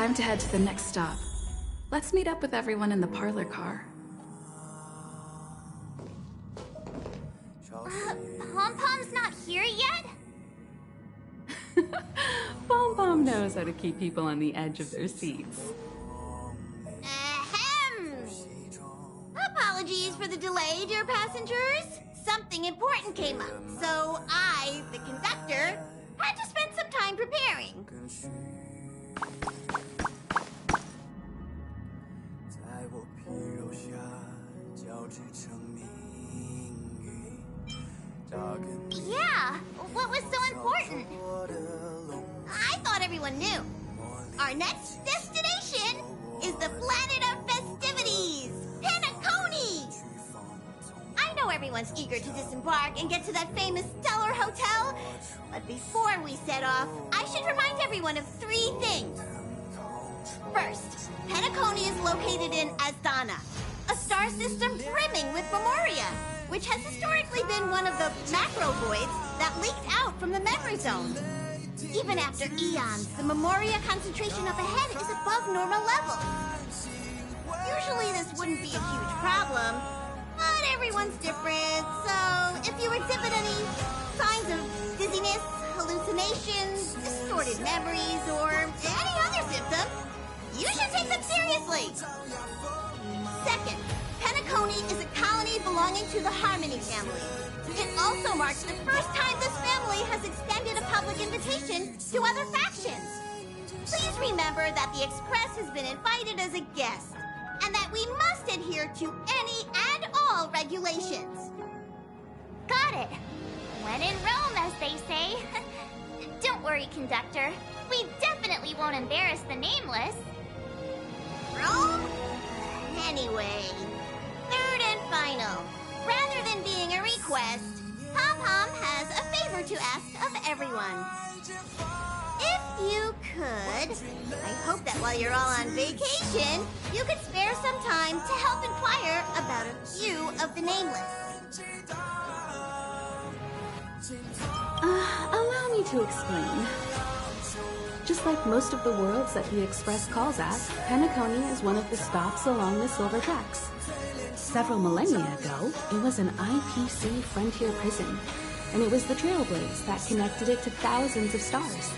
Time to head to the next stop. Let's meet up with everyone in the parlor car. Pom-Pom's not here yet? Pom-Pom knows how to keep people on the edge of their seats. Ahem! Apologies for the delay, dear passengers. Something important came up, so I, the conductor, had to spend some time preparing. Yeah, what was so important? I thought everyone knew. Our next destination is the planet of festivities, Penacony! I know everyone's eager to disembark and get to that famous Stellar Hotel, but before we set off, I should remind everyone of 3 things. First, Penacony is located in Asdana, a star system brimming with Memoria, which has historically been one of the macro voids that leaked out from the memory zone. Even after eons, the Memoria concentration up ahead is above normal levels. Usually this wouldn't be a huge problem, but everyone's different, so if you exhibit any signs of dizziness, hallucinations, distorted memories, or any other symptoms, you should take them seriously. Second, Penacony is a colony belonging to the Harmony family. It also marks the first time this family has extended a public invitation to other factions. Please remember that the Express has been invited as a guest, and that we must adhere to any and all regulations. Got it. When in Rome, as they say. Don't worry, conductor. We definitely won't embarrass the nameless. Rome? Anyway, third and final. Rather than being a request, Pom-Pom has a favor to ask of everyone. If you could, I hope that while you're all on vacation, you could spare some time to help inquire about a few of the nameless. Allow me to explain. Just like most of the worlds that the Express calls at, Penacony is one of the stops along the Silver Tracks. Several millennia ago, it was an IPC frontier prison, and it was the Trailblaze that connected it to thousands of stars.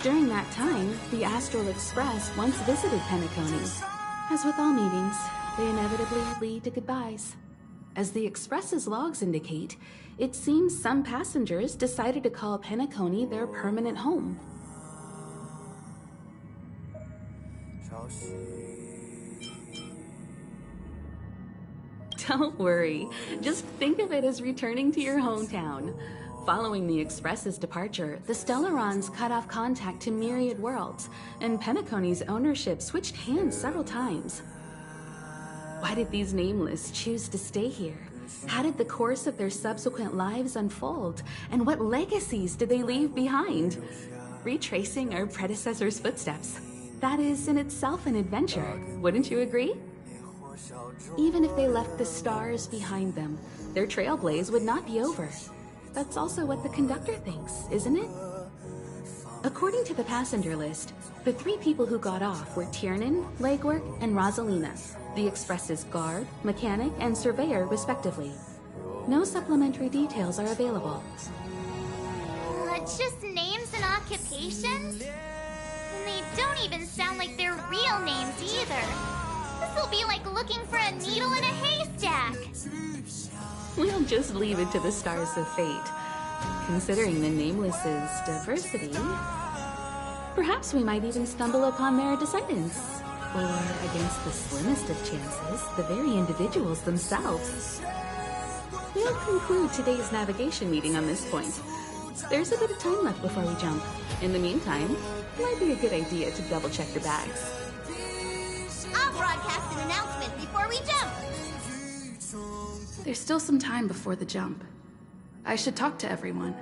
During that time, the Astral Express once visited Penacony. As with all meetings, they inevitably lead to goodbyes. As the Express's logs indicate, it seems some passengers decided to call Penacony their permanent home. Don't worry, just think of it as returning to your hometown. Following the Express's departure, the Stellarons cut off contact to myriad worlds, and Penacony's ownership switched hands several times. Why did these nameless choose to stay here? How did the course of their subsequent lives unfold? And what legacies did they leave behind? Retracing our predecessors' footsteps. That is in itself an adventure, wouldn't you agree? Even if they left the stars behind them, their trailblaze would not be over. That's also what the conductor thinks, isn't it? According to the passenger list, the 3 people who got off were Tiernan, Legwork, and Rosalina, the Express's guard, mechanic, and surveyor, respectively. No supplementary details are available. Just names and occupations? And they don't even sound like their real names either. This'll be like looking for a needle in a haystack. We'll just leave it to the stars of fate. Considering the Nameless's diversity, perhaps we might even stumble upon their descendants. Or, against the slimmest of chances, the very individuals themselves. We'll conclude today's navigation meeting on this point. There's a bit of time left before we jump. In the meantime, it might be a good idea to double-check your bags. I'll broadcast an announcement before we jump. There's still some time before the jump. I should talk to everyone.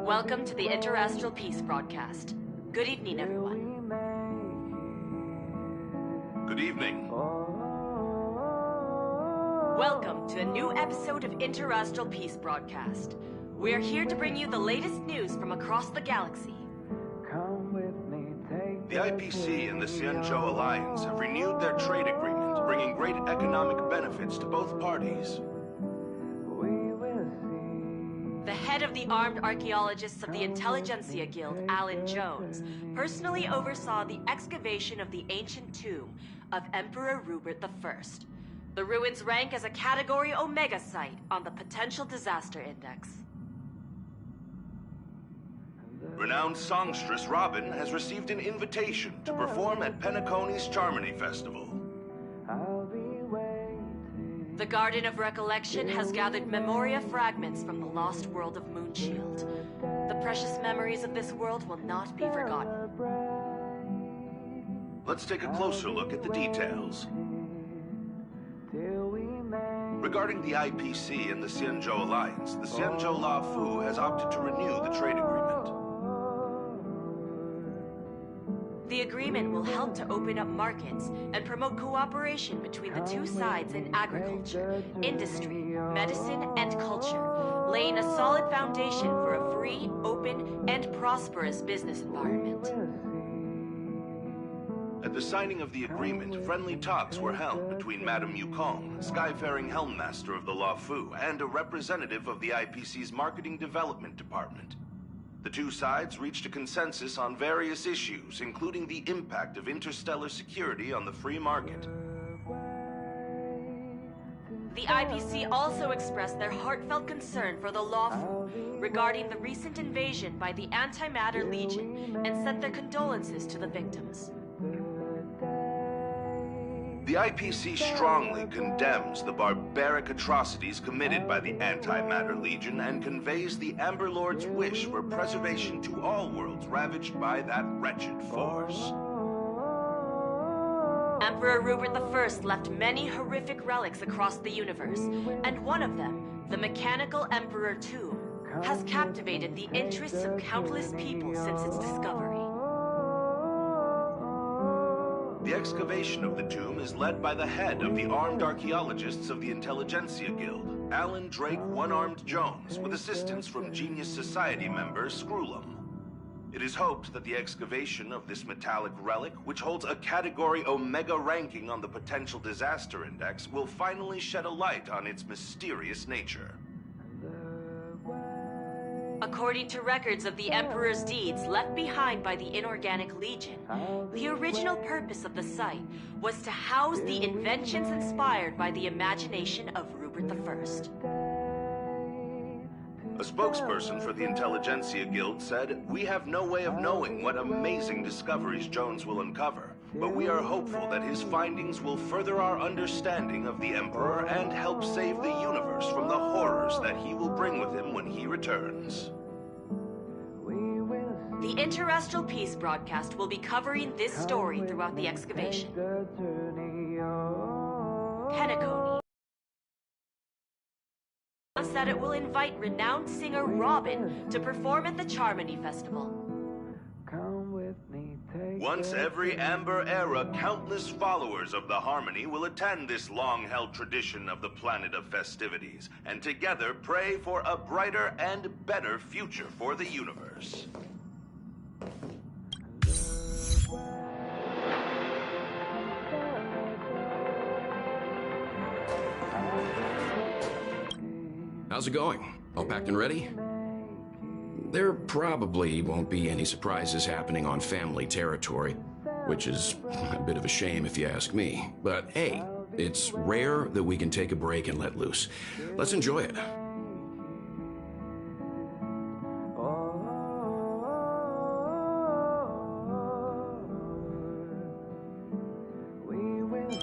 Welcome to the Interastral Peace broadcast. Good evening, everyone. Good evening. Welcome to a new episode of Interastral Peace broadcast. We are here to bring you the latest news from across the galaxy. The IPC and the Xianzhou Alliance have renewed their trade agreement, bringing great economic benefits to both parties. The head of the Armed Archaeologists of the Intelligentsia Guild, Alan Jones, personally oversaw the excavation of the ancient tomb of Emperor Rupert I. The ruins rank as a Category Omega site on the Potential Disaster Index. Renowned songstress Robin has received an invitation to perform at Penacony's Charmony Festival. The Garden of Recollection has gathered Memoria fragments from the lost world of Moonshield. The precious memories of this world will not be forgotten. Let's take a closer look at the details. Regarding the IPC and the Xianzhou Alliance, the Xianzhou La Fu has opted to renew the trade agreement. The agreement will help to open up markets and promote cooperation between the two sides in agriculture, industry, medicine, and culture, laying a solid foundation for a free, open, and prosperous business environment. At the signing of the agreement, friendly talks were held between Madame Yukong, Skyfaring Helmmaster of the La Fu, and a representative of the IPC's Marketing Development Department. The two sides reached a consensus on various issues, including the impact of interstellar security on the free market. The IPC also expressed their heartfelt concern for the lawful regarding the recent invasion by the Antimatter Legion and sent their condolences to the victims. The IPC strongly condemns the barbaric atrocities committed by the Antimatter Legion and conveys the Amber Lord's wish for preservation to all worlds ravaged by that wretched force. Emperor Rupert I left many horrific relics across the universe, and one of them, the Mechanical Emperor Tomb, has captivated the interests of countless people since its discovery. The excavation of the tomb is led by the head of the Armed Archaeologists of the Intelligentsia Guild, Alan Drake One-Armed Jones, with assistance from Genius Society member Screwlum. It is hoped that the excavation of this metallic relic, which holds a Category Omega ranking on the Potential Disaster Index, will finally shed a light on its mysterious nature. According to records of the Emperor's deeds left behind by the Inorganic Legion, the original purpose of the site was to house the inventions inspired by the imagination of Rupert I. A spokesperson for the Intelligentsia Guild said, "We have no way of knowing what amazing discoveries Jones will uncover, but we are hopeful that his findings will further our understanding of the Emperor and help save the universe from the horrors that he will bring with him when he returns." The Interastral Peace broadcast will be covering this story throughout the excavation. Penacony announced that it will invite renowned singer Robin to perform at the Charmony Festival. Once every Amber Era, countless followers of the Harmony will attend this long-held tradition of the planet of festivities, and together pray for a brighter and better future for the universe. How's it going? All packed and ready? There probably won't be any surprises happening on family territory, which is a bit of a shame if you ask me. But hey, it's rare that we can take a break and let loose. Let's enjoy it.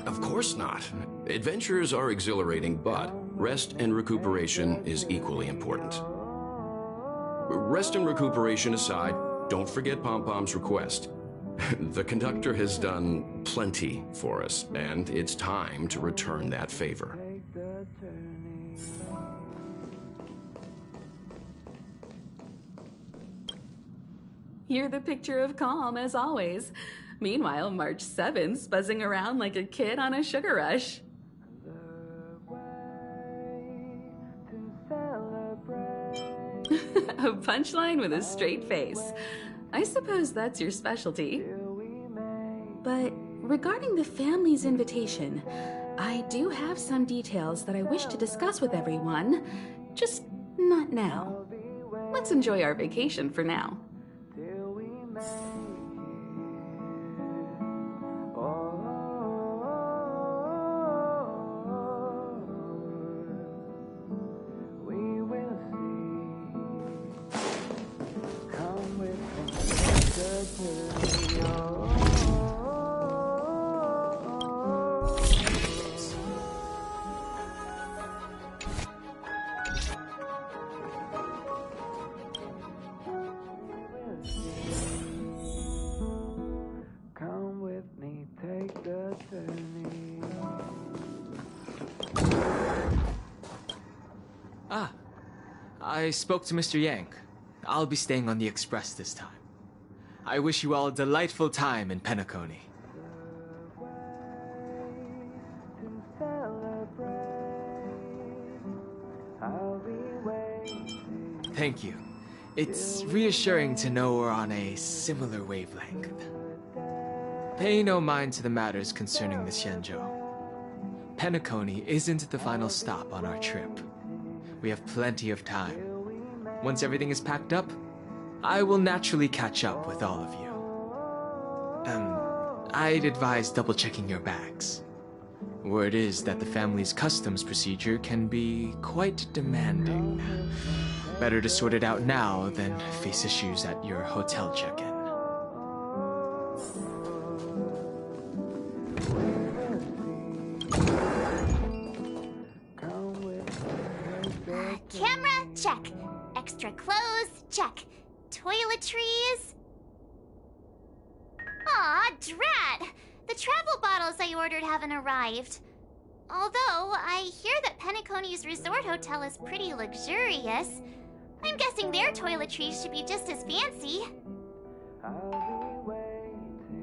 Of course not. Adventures are exhilarating, but rest and recuperation is equally important. Rest and recuperation aside, don't forget Pom Pom's request. The conductor has done plenty for us, and it's time to return that favor. You're the picture of calm, as always. Meanwhile, March 7th's buzzing around like a kid on a sugar rush. A punchline with a straight face. I suppose that's your specialty. But regarding the family's invitation, I do have some details that I wish to discuss with everyone, just not now. Let's enjoy our vacation for now. I spoke to Mr. Yang. I'll be staying on the express this time. I wish you all a delightful time in Penacony. Thank you. It's reassuring to know we're on a similar wavelength. Pay no mind to the matters concerning the Xianzhou. Penacony isn't the final stop on our trip. We have plenty of time. Once everything is packed up, I will naturally catch up with all of you. I'd advise double-checking your bags. Word is that the family's customs procedure can be quite demanding. Better to sort it out now than face issues at your hotel check-in. Camera, check. Extra clothes, check. Toiletries. Aw, drat! The travel bottles I ordered haven't arrived. Although, I hear that Penacony's resort hotel is pretty luxurious. I'm guessing their toiletries should be just as fancy. I'll be waiting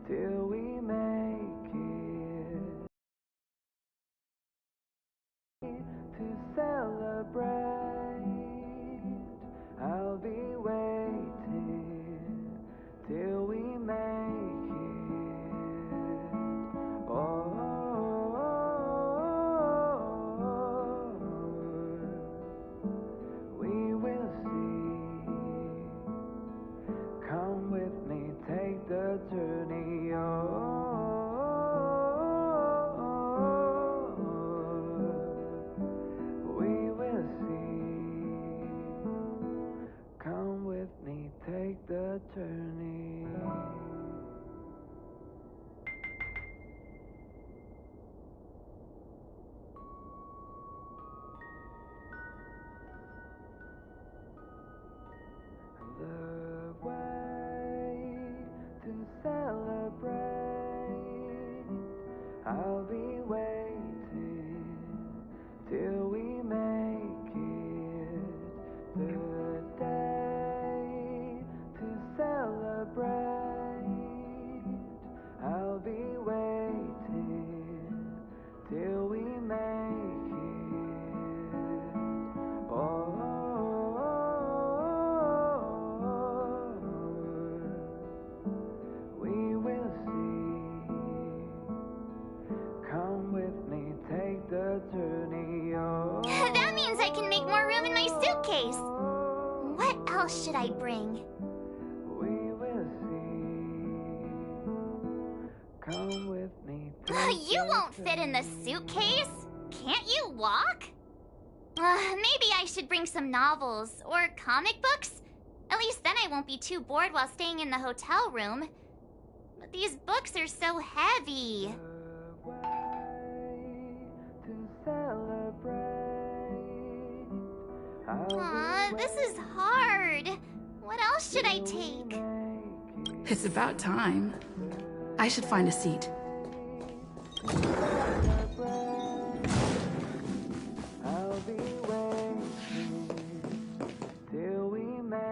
till we make it to celebrate. I'll be waiting till we make it. Oh, we will see. Come with me, take the journey. We will see. Come with me, take the journey. The way to celebrate. I'll be waiting till we make it. The day to celebrate. I'll be waiting till we make it. Oh. We will see. Come with me, take the journey. That means I can make more room in my suitcase. What else should I bring? We will see. Come with me. Take You won't fit in the suitcase. Can't you walk? Maybe I should bring some novels or comic books. At least then I won't be too bored while staying in the hotel room. But these books are so heavy. the way to celebrate. I'll be This is hard. What else should I take? It's about time. I should find a seat. I'll be waiting till we make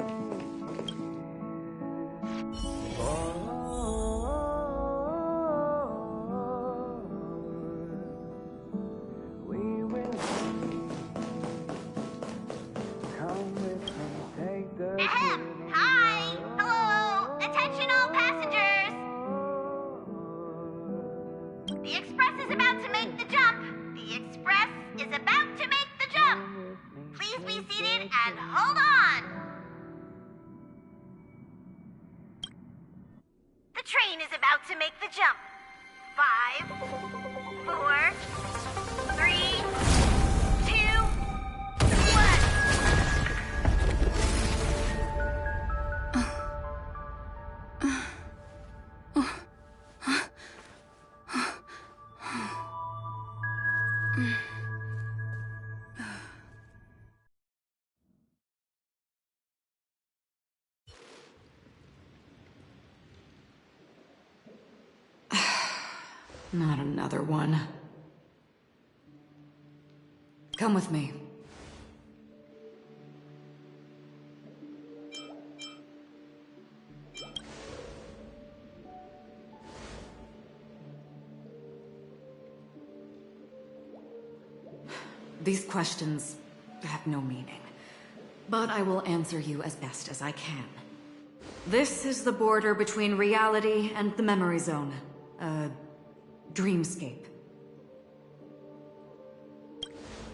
it. And hold on! The train is about to make the jump. 5, 4, 3, 2, 1. Not another one. Come with me. These questions have no meaning, but I will answer you as best as I can. This is the border between reality and the memory zone. Dreamscape.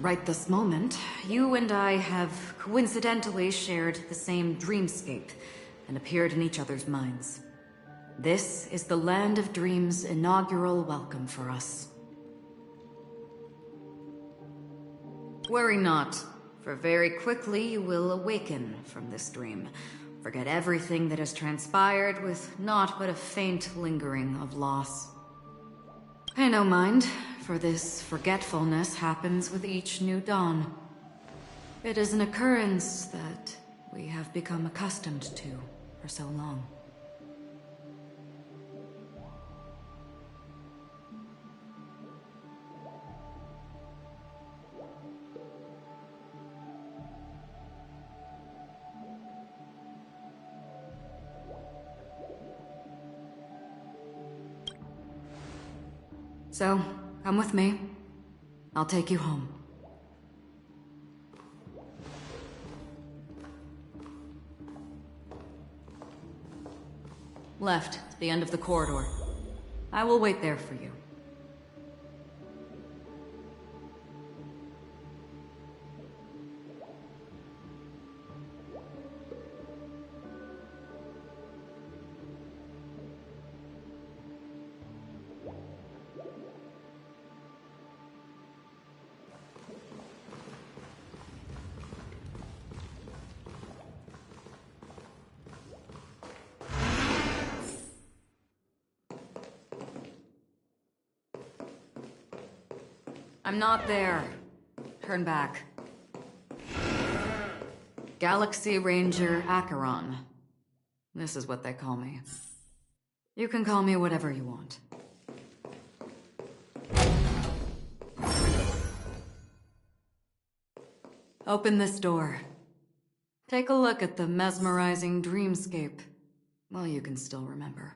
Right this moment, you and I have coincidentally shared the same dreamscape and appeared in each other's minds. This is the Land of Dreams' inaugural welcome for us. Worry not, for very quickly you will awaken from this dream. Forget everything that has transpired with naught but a faint lingering of loss. Pay no mind, for this forgetfulness happens with each new dawn. It is an occurrence that we have become accustomed to for so long. So, come with me. I'll take you home. Left, at the end of the corridor. I will wait there for you. I'm not there. Turn back. Galaxy Ranger Acheron. This is what they call me. You can call me whatever you want. Open this door. Take a look at the mesmerizing dreamscape. Well, you can still remember.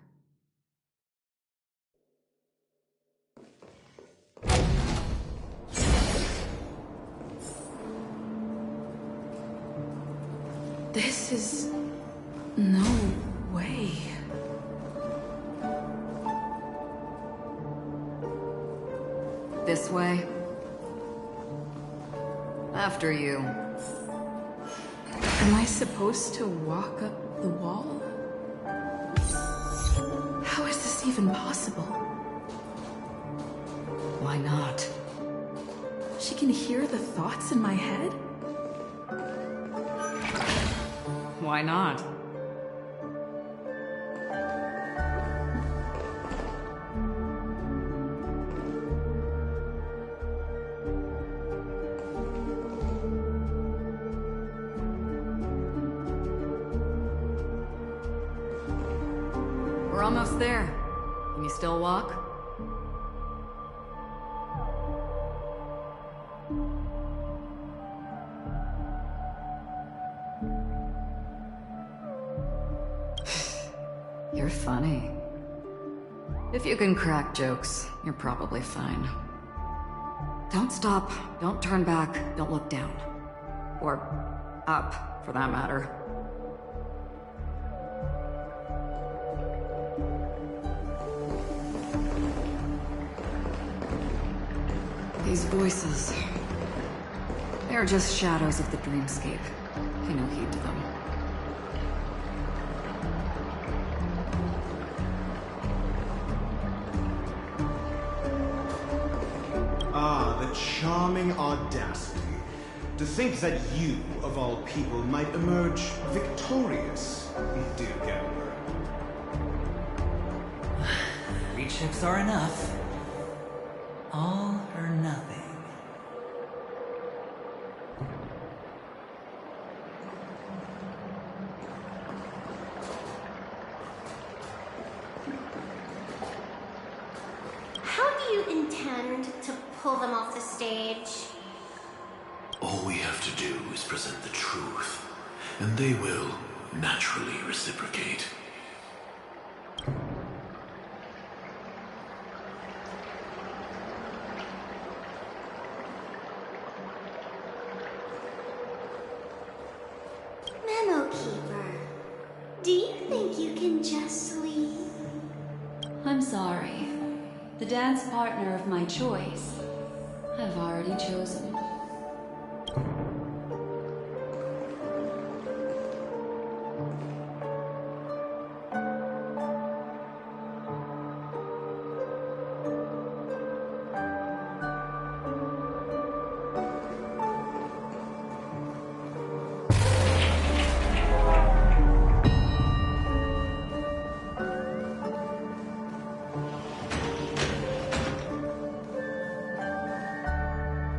This is... no way. This way. After you. Am I supposed to walk up the wall? How is this even possible? Why not? She can hear the thoughts in my head? Why not? We're almost there. Can you still walk? You're funny. If you can crack jokes, you're probably fine. Don't stop, don't turn back, don't look down. Or up, for that matter. These voices... They're just shadows of the dreamscape. Pay no heed to them. Ah, the charming audacity. To think that you, of all people, might emerge victorious, dear gambler. 3 chips are enough. All or nothing. How do you intend to pull them off the stage? All we have to do is present the truth, and they will naturally reciprocate. Memo Keeper, do you think you can just leave? I'm sorry. The dance partner of my choice, I've already chosen.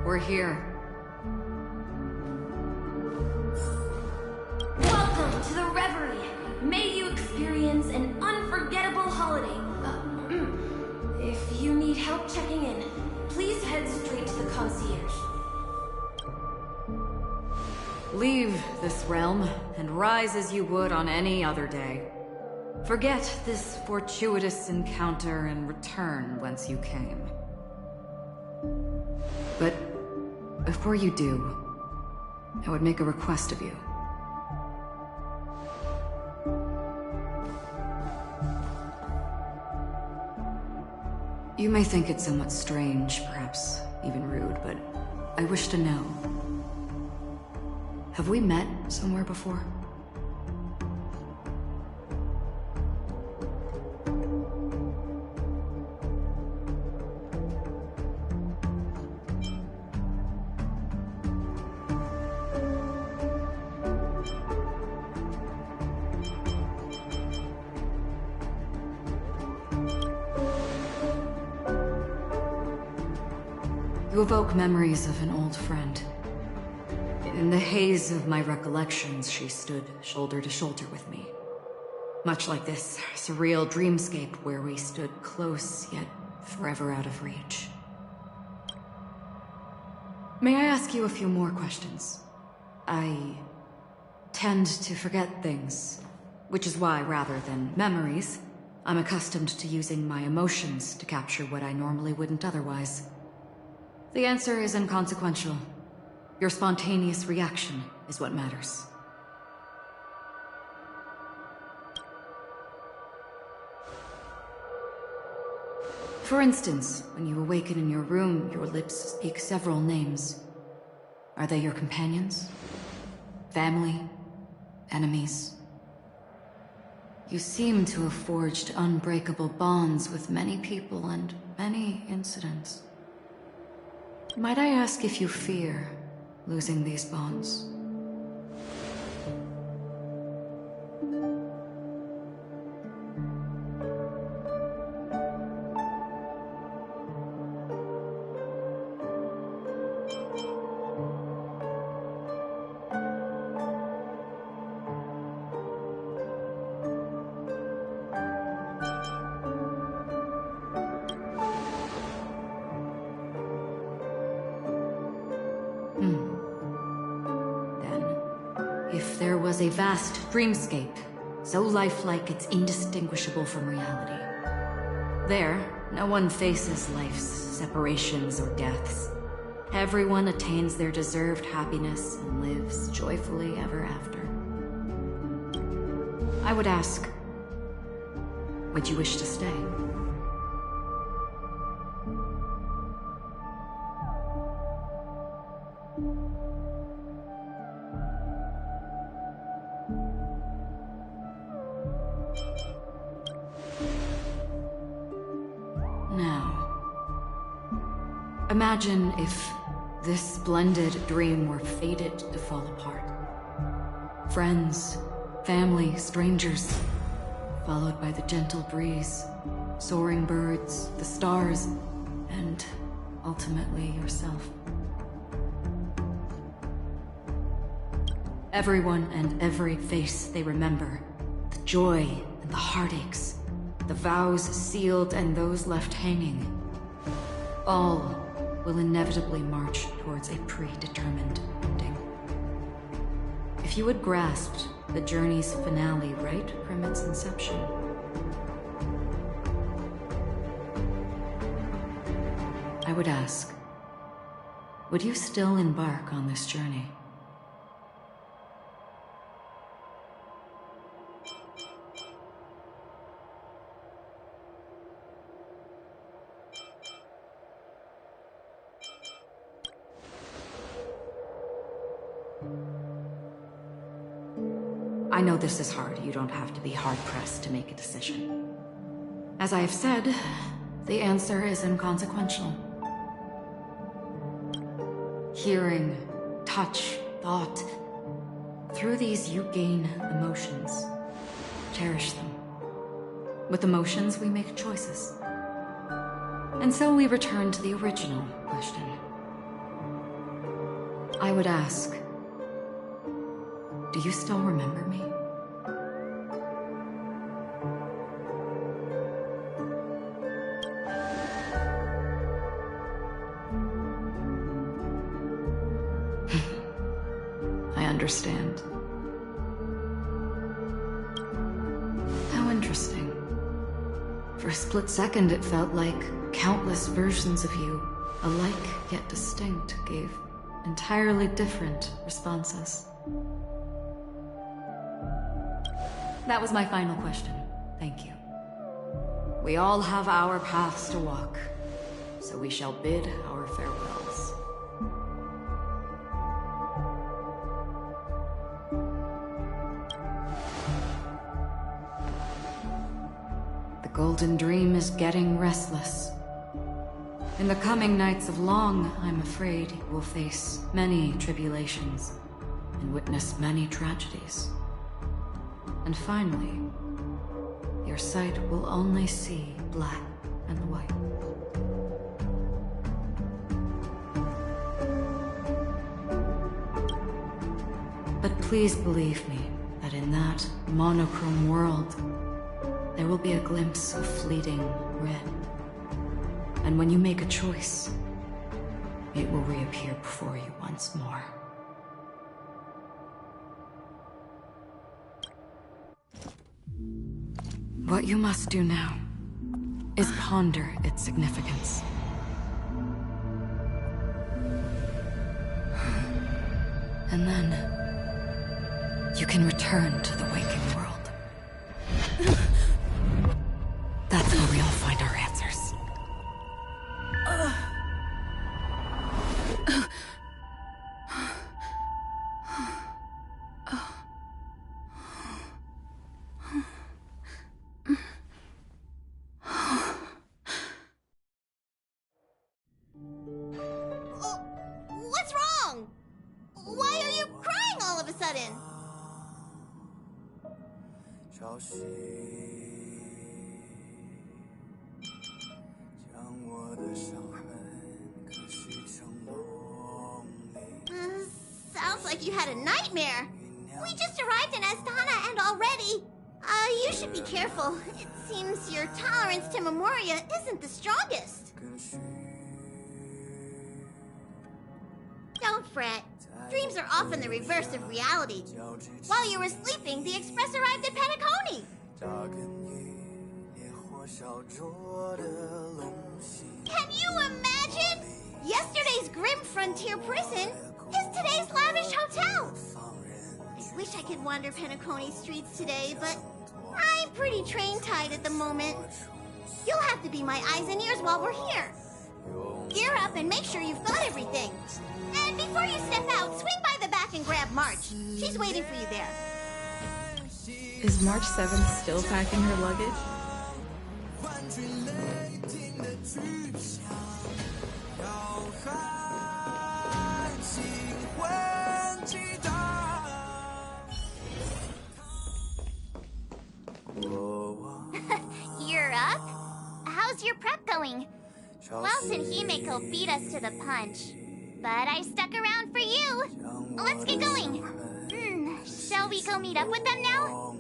We're here. Welcome to the Reverie. May you experience an unforgettable holiday. If you need help checking in, please head straight to the concierge. Leave this realm and rise as you would on any other day. Forget this fortuitous encounter and return whence you came. But before you do, I would make a request of you. You may think it somewhat strange, perhaps even rude, but I wish to know. Have we met somewhere before? You evoke memories of an old friend. In the haze of my recollections, she stood shoulder to shoulder with me. Much like this surreal dreamscape where we stood close, yet forever out of reach. May I ask you a few more questions? I tend to forget things, which is why, rather than memories, I'm accustomed to using my emotions to capture what I normally wouldn't otherwise. The answer is inconsequential. Your spontaneous reaction is what matters. For instance, when you awaken in your room, your lips speak several names. Are they your companions? Family? Enemies? You seem to have forged unbreakable bonds with many people and many incidents. Might I ask if you fear losing these bonds? If there was a vast dreamscape, so lifelike it's indistinguishable from reality. There, no one faces life's separations or deaths. Everyone attains their deserved happiness and lives joyfully ever after. I would ask, would you wish to stay? imagine if this splendid dream were fated to fall apart. Friends, family, strangers, followed by the gentle breeze, soaring birds, the stars, and ultimately yourself. Everyone and every face they remember, the joy and the heartaches, the vows sealed and those left hanging, all will inevitably march towards a predetermined ending. If you had grasped the journey's finale right from its inception, I would ask, would you still embark on this journey? I know this is hard. You don't have to be hard-pressed to make a decision. As I have said, the answer is inconsequential. Hearing, touch, thought. Through these you gain emotions. Cherish them. With emotions we make choices. And so we return to the original question. I would ask, do you still remember me? I understand. How interesting. For a split second, it felt like countless versions of you, alike yet distinct, gave entirely different responses. That was my final question. Thank you. We all have our paths to walk, so we shall bid our farewells. The Golden Dream is getting restless. In the coming nights of Long, I'm afraid you will face many tribulations and witness many tragedies. And finally, your sight will only see black and white. But please believe me that in that monochrome world, there will be a glimpse of fleeting red. And when you make a choice, it will reappear before you once more. What you must do now is ponder its significance. And then you can return to the waking world. That's where we all find our answers. What's wrong? Why are you crying all of a sudden? Sounds like you had a nightmare. We just arrived in Astana and already... you should be careful. It seems your tolerance to Memoria isn't the strongest. Don't fret. Dreams are often the reverse of reality. While you were sleeping, the express arrived at Penacony. Can you imagine? Yesterday's grim frontier prison is today's lavish hotel. I wish I could wander Penacony streets today, but I'm pretty train-tied at the moment. You'll have to be my eyes and ears while we're here. Gear up and make sure you've got everything. And before you step out, swing by the back and grab March. She's waiting for you there. Is March 7th still packing her luggage? Wells and Himeko beat us to the punch. But I stuck around for you. Let's get going. Shall we go meet up with them now?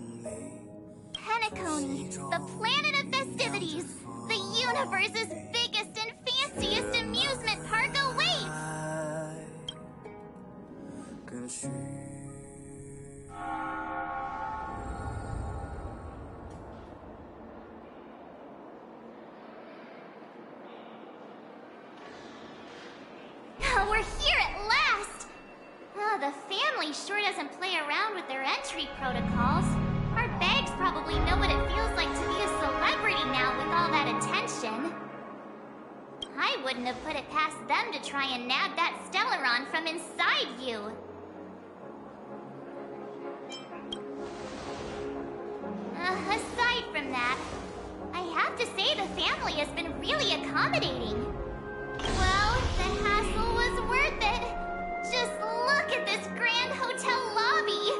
Penacony, the planet of festivities. The universe's biggest and fanciest amusement park awaits. We're here at last! The family sure doesn't play around with their entry protocols. Our bags probably know what it feels like to be a celebrity now with all that attention. I wouldn't have put it past them to try and nab that Stellaron from inside you. Aside from that, I have to say the family has been really accommodating. Well, the hassle was worth it. Just look at this grand hotel lobby.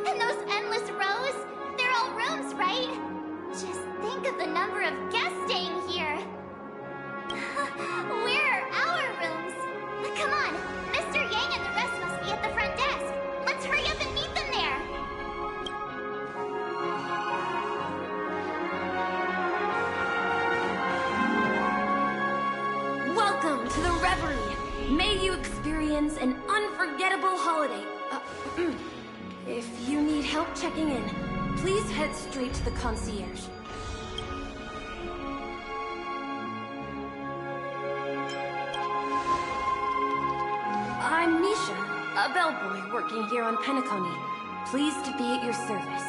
And those endless rows. They're all rooms, right? Just think of the number of guests staying here. Where are our rooms? Come on, Mr. Yang and the rest must be at the front desk. Let's hurry up and meet them there. Welcome to the Reverie. May you experience an unforgettable holiday. If you need help checking in, please head straight to the concierge. I'm Misha, a bellboy working here on Penacony. Pleased to be at your service.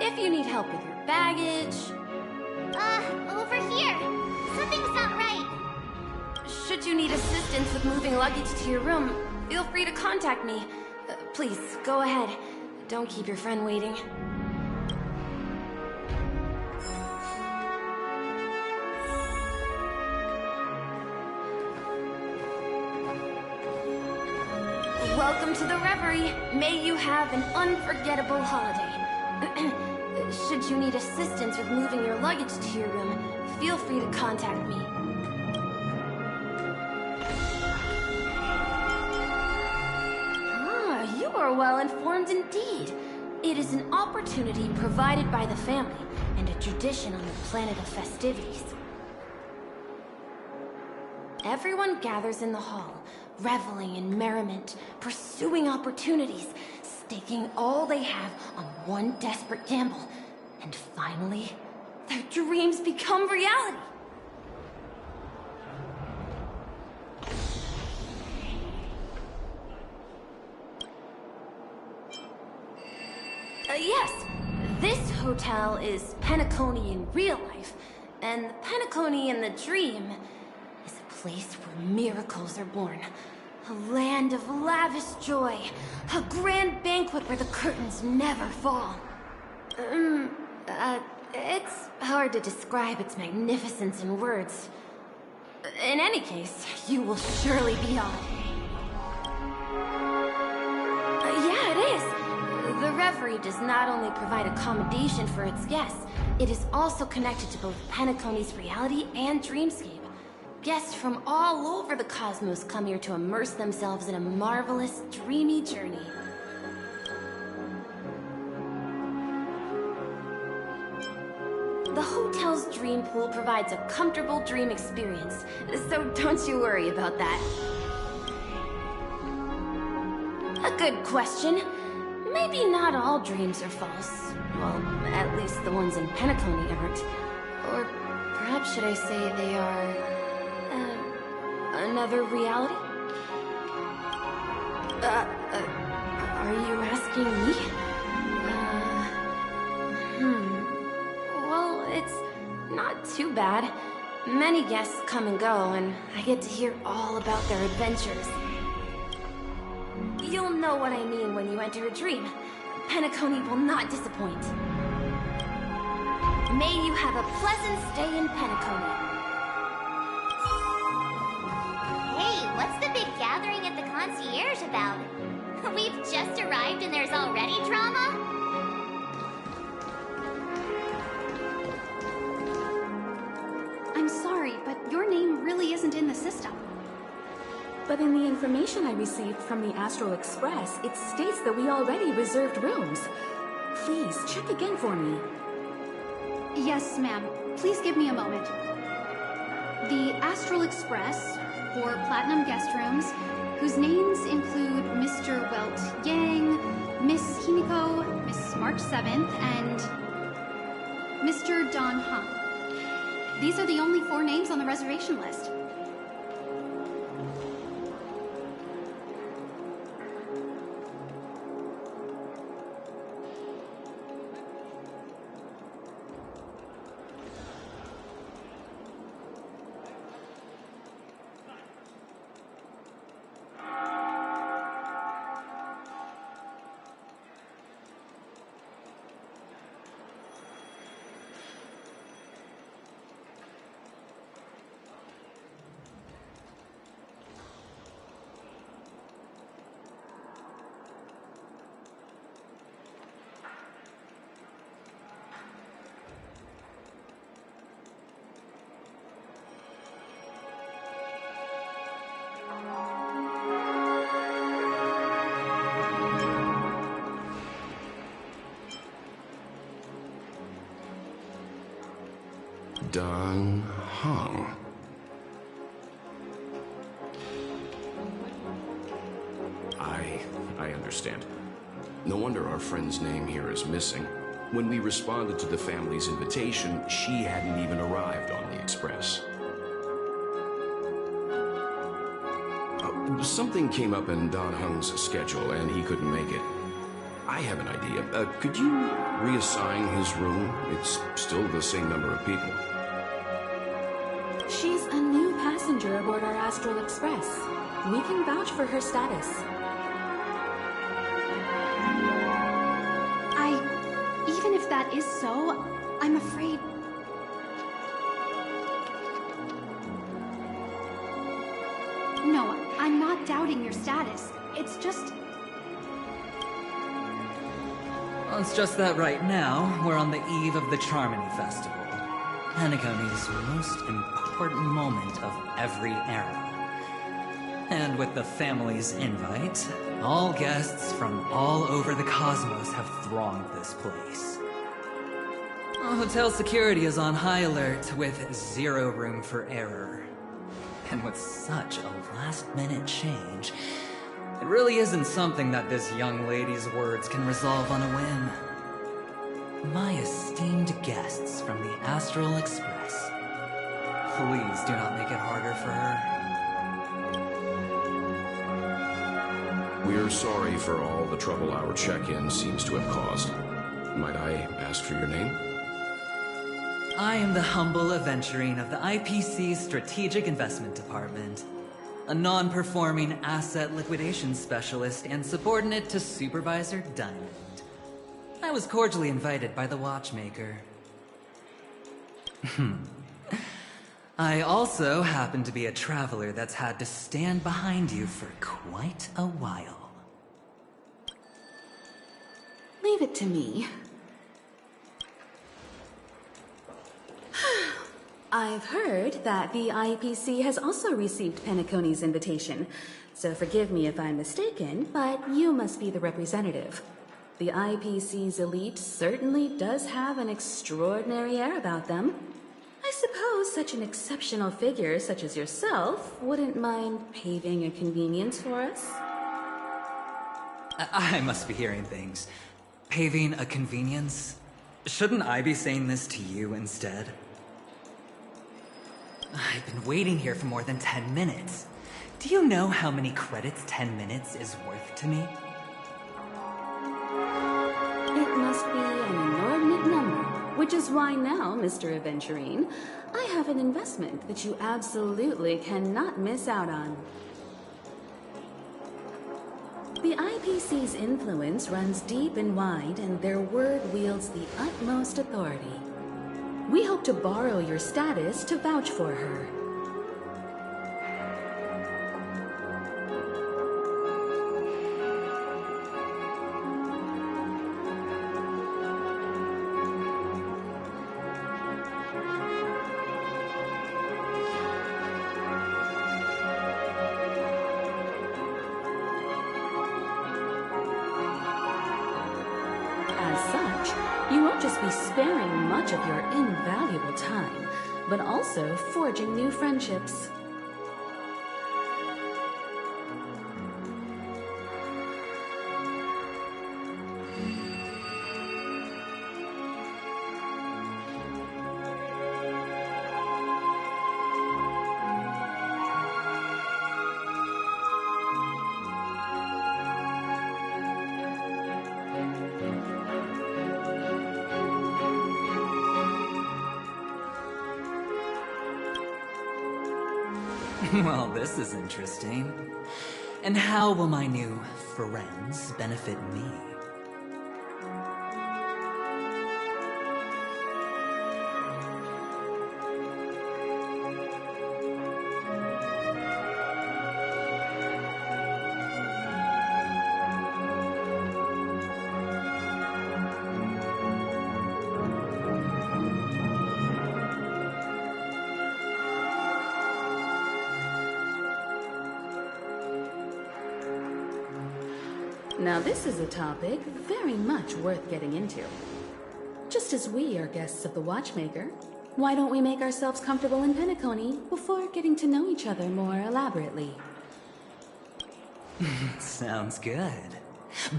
If you need help with your baggage... Over here. Something's not right. Should you need assistance with moving luggage to your room, feel free to contact me. Please, go ahead. Don't keep your friend waiting. Welcome to the Reverie. May you have an unforgettable holiday. Should you need assistance with moving your luggage to your room, feel free to contact me. You are well informed indeed. It is an opportunity provided by the family and a tradition on the planet of festivities. Everyone gathers in the hall, reveling in merriment, pursuing opportunities, staking all they have on one desperate gamble. And finally, their dreams become reality. Yes, this hotel is Penacony in real life, and Penacony in the dream is a place where miracles are born. A land of lavish joy, a grand banquet where the curtains never fall. It's hard to describe its magnificence in words. In any case, you will surely be awed. Yeah, it is. The Reverie does not only provide accommodation for its guests, it is also connected to both Penacony's reality and dreamscape. Guests from all over the cosmos come here to immerse themselves in a marvelous, dreamy journey. The hotel's dream pool provides a comfortable dream experience, so don't you worry about that. A good question. Maybe not all dreams are false. Well, at least the ones in Penacony aren't. Or perhaps should I say they are... another reality? Are you asking me? Well, it's not too bad. Many guests come and go, and I get to hear all about their adventures. You'll know what I mean when you enter a dream. Penacony will not disappoint. May you have a pleasant stay in Penacony. Hey, what's the big gathering at the concierge about? We've just arrived and there's already drama? I'm sorry, but your name really isn't in the But in the information I received from the Astral Express, it states that we already reserved rooms. Please, check again for me. Yes, ma'am. Please give me a moment. The Astral Express, for Platinum guest rooms, whose names include Mr. Welt Yang, Miss Himiko, Miss March 7th, and Mr. Don Hung. These are the only 4 names on the reservation list. Don Hung. I understand. No wonder our friend's name here is missing. When we responded to the family's invitation, she hadn't even arrived on the express. Something came up in Don Hung's schedule, and he couldn't make it. I have an idea. Could you reassign his room? It's still the same number of people. She's a new passenger aboard our Astral Express. We can vouch for her status. Even if that is so, I'm afraid... No, I'm not doubting your status. It's just... Well, it's just that right now, we're on the eve of the Charmony Festival. Penacony's most important moment of every era. And with the family's invite, all guests from all over the cosmos have thronged this place. Hotel security is on high alert with 0 room for error. And with such a last-minute change, it really isn't something that this young lady's words can resolve on a whim. My esteemed guests from the Astral Express, please do not make it harder for her. We're sorry for all the trouble our check-in seems to have caused. Might I ask for your name? I am the humble aventurine of the IPC's Strategic Investment Department, a non-performing asset liquidation specialist and subordinate to Supervisor Diamond. I was cordially invited by the watchmaker. I also happen to be a traveler that's had to stand behind you for quite a while. Leave it to me. I've heard that the IPC has also received Penacony's invitation, so forgive me if I'm mistaken, but you must be the representative. The IPC's elite certainly does have an extraordinary air about them. I suppose such an exceptional figure such as yourself wouldn't mind paving a convenience for us? I must be hearing things. Paving a convenience? Shouldn't I be saying this to you instead? I've been waiting here for more than 10 minutes. Do you know how many credits 10 minutes is worth to me? It must be an inordinate number, which is why now, Mr. Aventurine, I have an investment that you absolutely cannot miss out on. The IPC's influence runs deep and wide, and their word wields the utmost authority. We hope to borrow your status to vouch for her. As such, you won't just be sparing much of your invaluable time, but also forging new friendships. Well, this is interesting. And how will my new friends benefit me? Now this is a topic very much worth getting into. Just as we are guests of the Watchmaker, why don't we make ourselves comfortable in Penacony before getting to know each other more elaborately? Sounds good.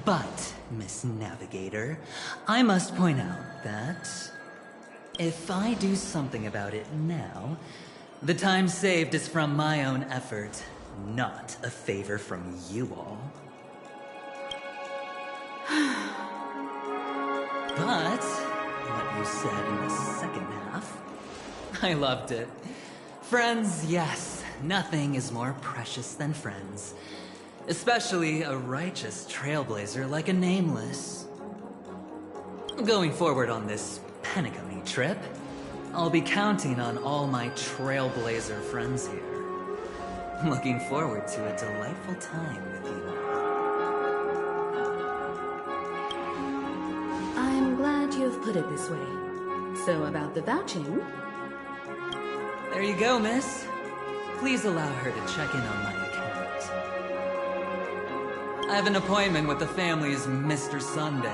But, Miss Navigator, I must point out that if I do something about it now, the time saved is from my own effort, not a favor from you all. But what you said in the second half, I loved it. Friends, yes, nothing is more precious than friends. Especially a righteous trailblazer like a Nameless. Going forward on this Penacony trip, I'll be counting on all my trailblazer friends here. Looking forward to a delightful time with you all. I'm glad you have put it this way. So about the vouching... There you go, miss. Please allow her to check in on my account. I have an appointment with the family's Mr. Sunday.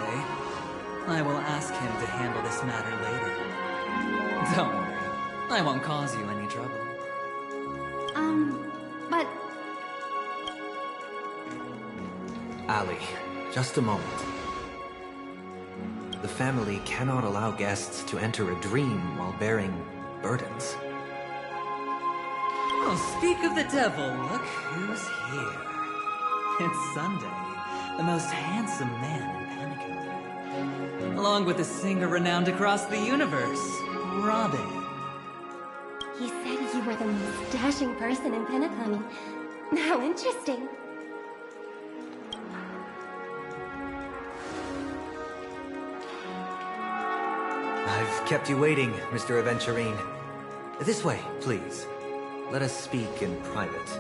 I will ask him to handle this matter later. Don't worry. I won't cause you any trouble. But... Ali, just a moment. The family cannot allow guests to enter a dream while bearing burdens. Oh, speak of the devil, look who's here. It's Sunday, the most handsome man in Penacony. Along with a singer renowned across the universe, Robin. He said you were the most dashing person in Penacony. How interesting. I've kept you waiting, Mr. Aventurine. This way, please. Let us speak in private.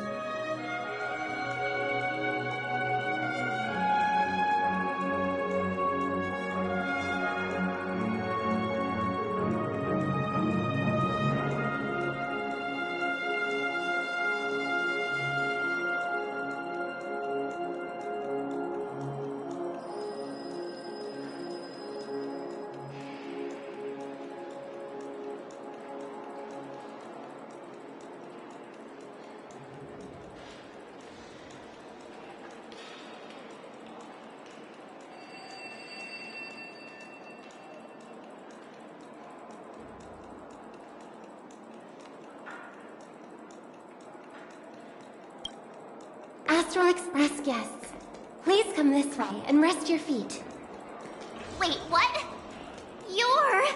Astral Express guests, please come this way and rest your feet. Wait, what? You're...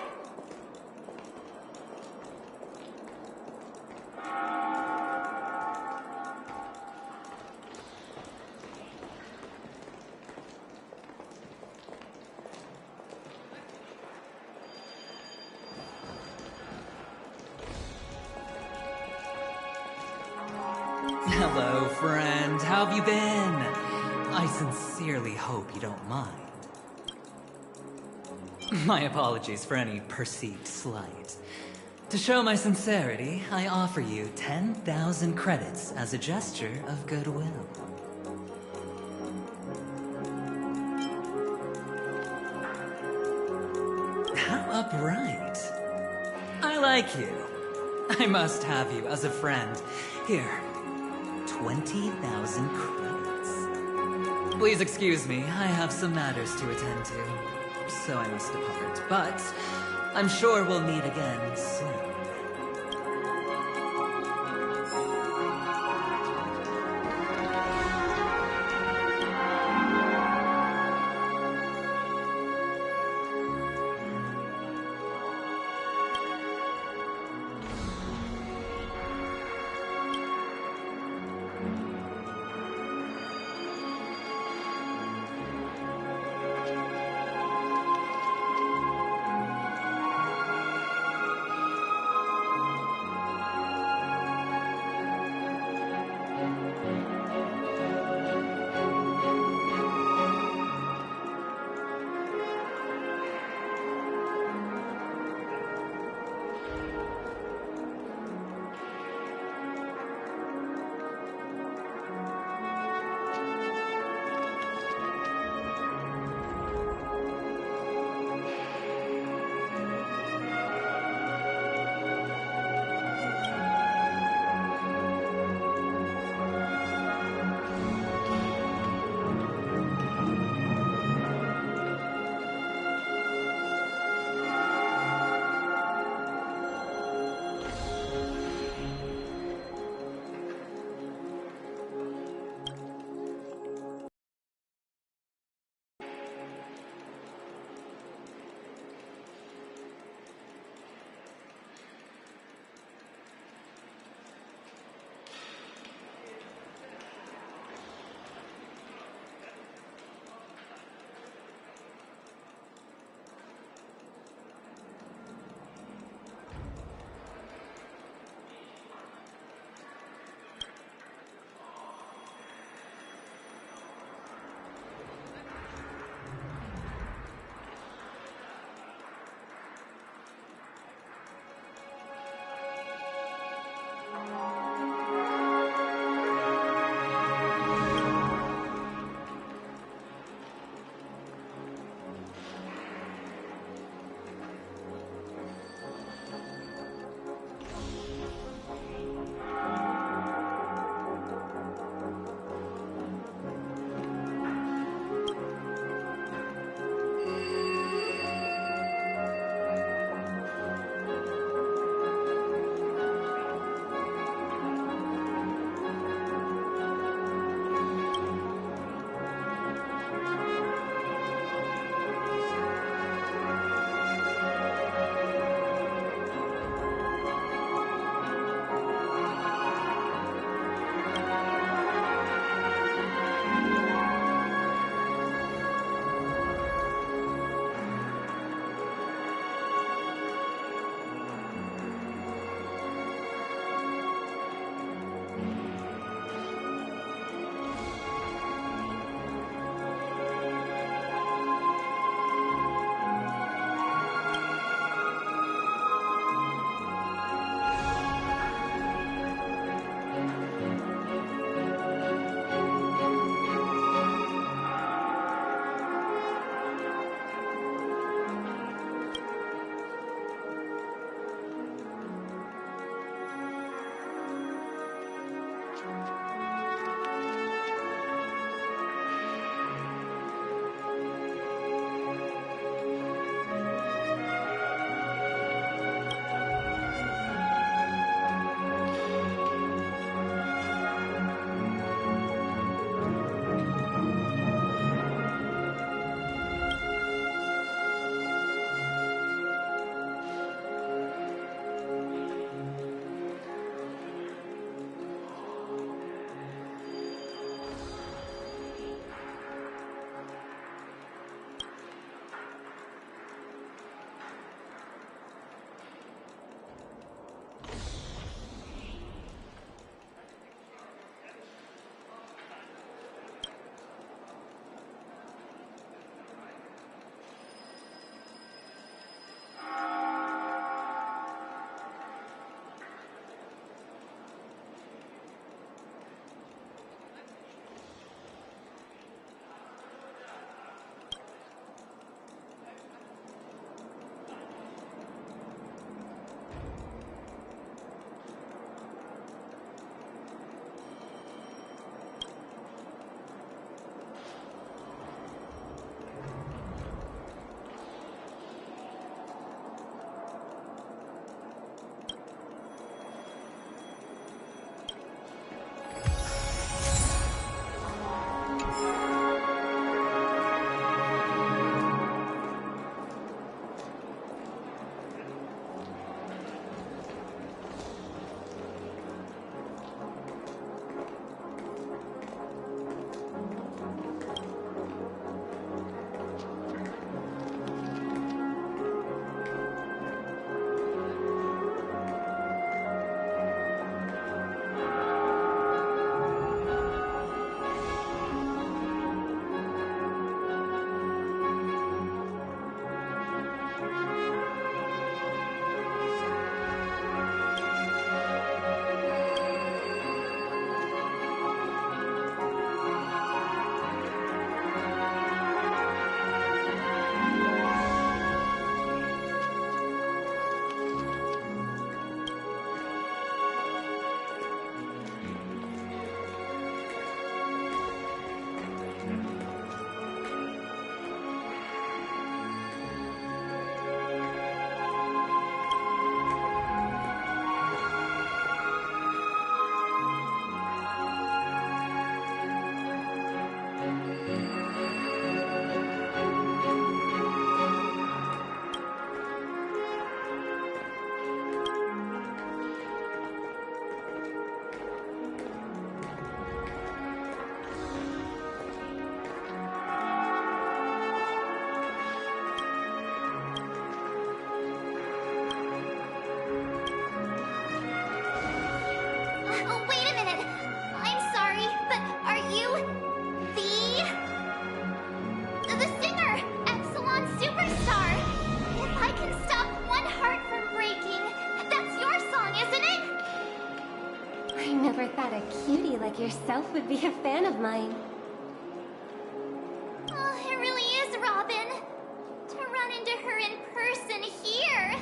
Hello, friend. How have you been? I sincerely hope you don't mind. My apologies for any perceived slight. To show my sincerity, I offer you 10,000 credits as a gesture of goodwill. upright. I like you. I must have you as a friend. Here, 20,000 credits. Please excuse me, I have some matters to attend to, so I must depart. But I'm sure we'll meet again soon. herself would be a fan of mine. Oh, it really is Robin. To run into her in person here.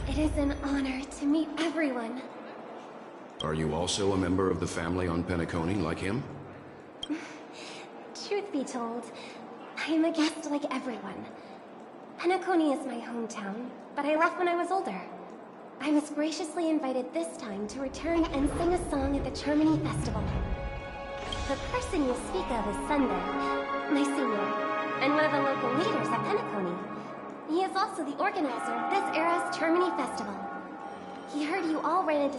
It is an honor to meet everyone. Are you also a member of the family on Penacony, like him? Truth be told, I am a guest like everyone. Penacony is my hometown, but I left when I was older. I was graciously invited this time to return and sing a song at the Charmony Festival. The person you speak of is Sunday, my senior, and one of the local leaders at Penacony. He is also the organizer of this era's Charmony Festival. He heard you all ran into...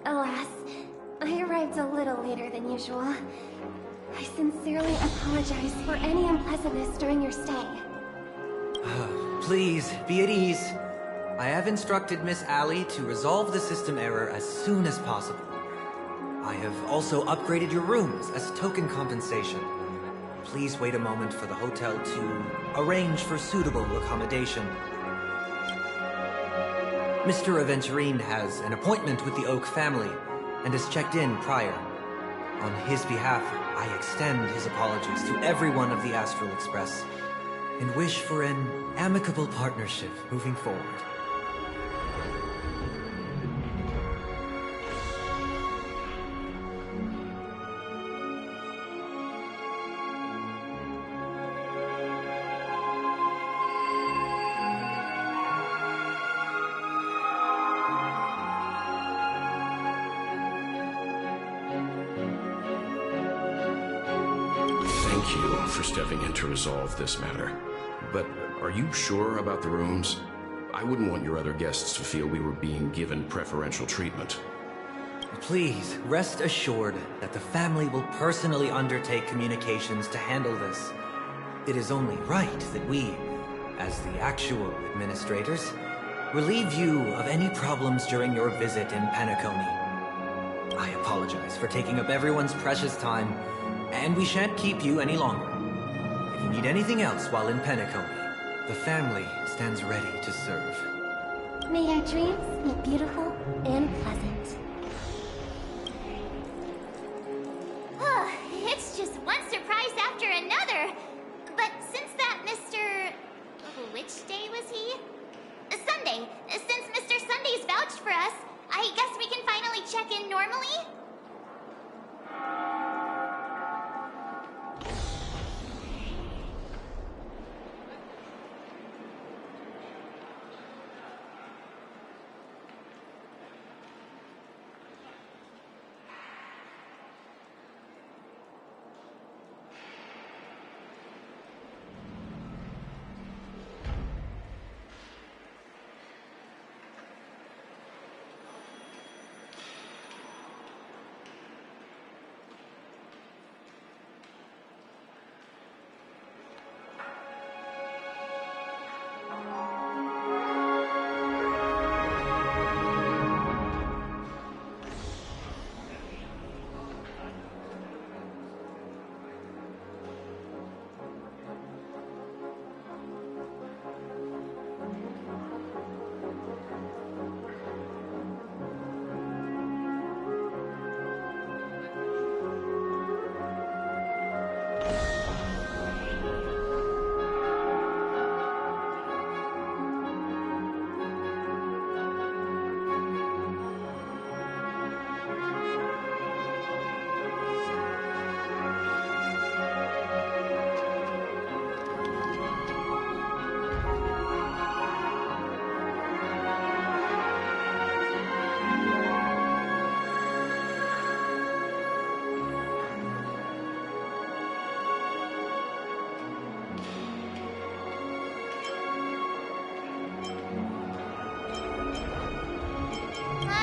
Alas, I arrived a little later than usual. I sincerely apologize for any unpleasantness during your stay. Please, be at ease. I have instructed Miss Allie to resolve the system error as soon as possible. I have also upgraded your rooms as token compensation. Please wait a moment for the hotel to arrange for suitable accommodation. Mr. Aventurine has an appointment with the Oak family and has checked in prior. On his behalf, I extend his apologies to everyone of the Astral Express and wish for an amicable partnership moving forward. Thank you for stepping in to resolve this matter. But are you sure about the rooms? I wouldn't want your other guests to feel we were being given preferential treatment. Please, rest assured that the family will personally undertake communications to handle this. It is only right that we, as the actual administrators, relieve you of any problems during your visit in Penacony. I apologize for taking up everyone's precious time, and we shan't keep you any longer. If you need anything else while in Penacony, the family stands ready to serve. May your dreams be beautiful and pleasant. It's just one surprise after another. But since that Mr... Which day was he? Sunday. Since Mr. Sunday's vouched for us, I guess we can finally check in normally?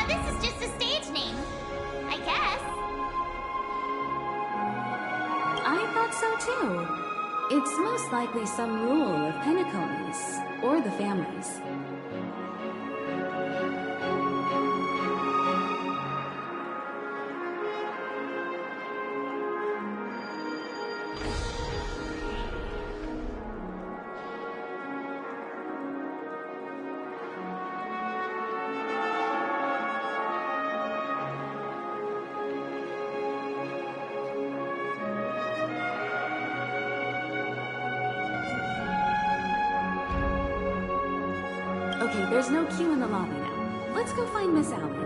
This is just a stage name, I guess. I thought so too. It's most likely some rule of Penacony's, or the family's. Okay, there's no queue in the lobby now. Let's go find Miss Allen.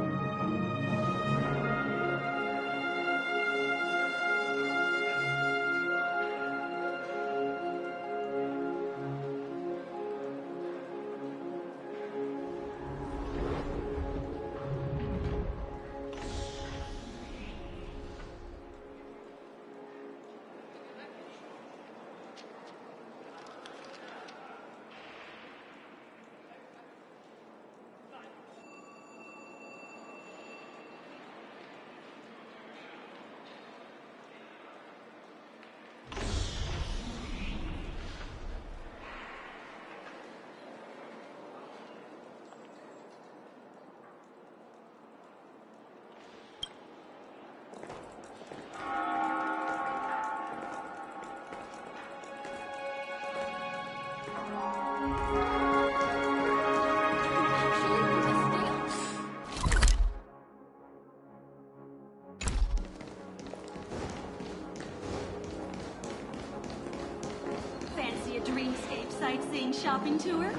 Fancy a dreamscape sightseeing shopping tour?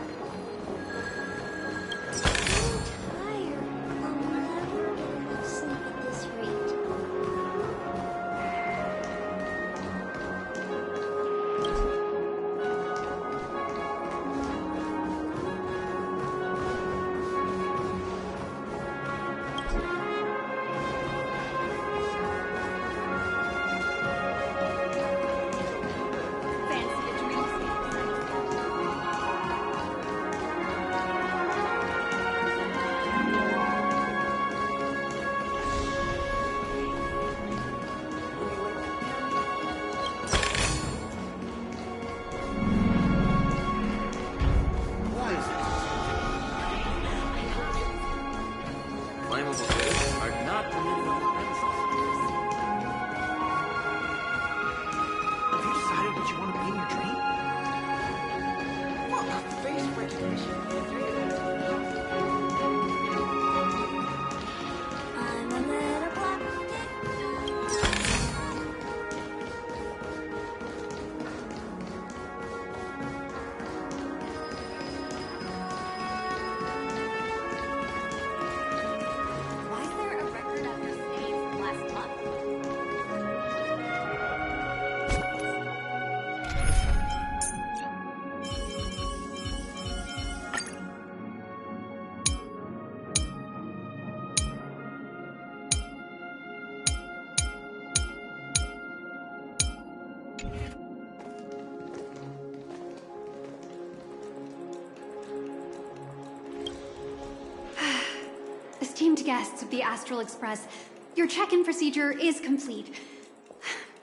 Esteemed guests of the Astral Express, your check-in procedure is complete.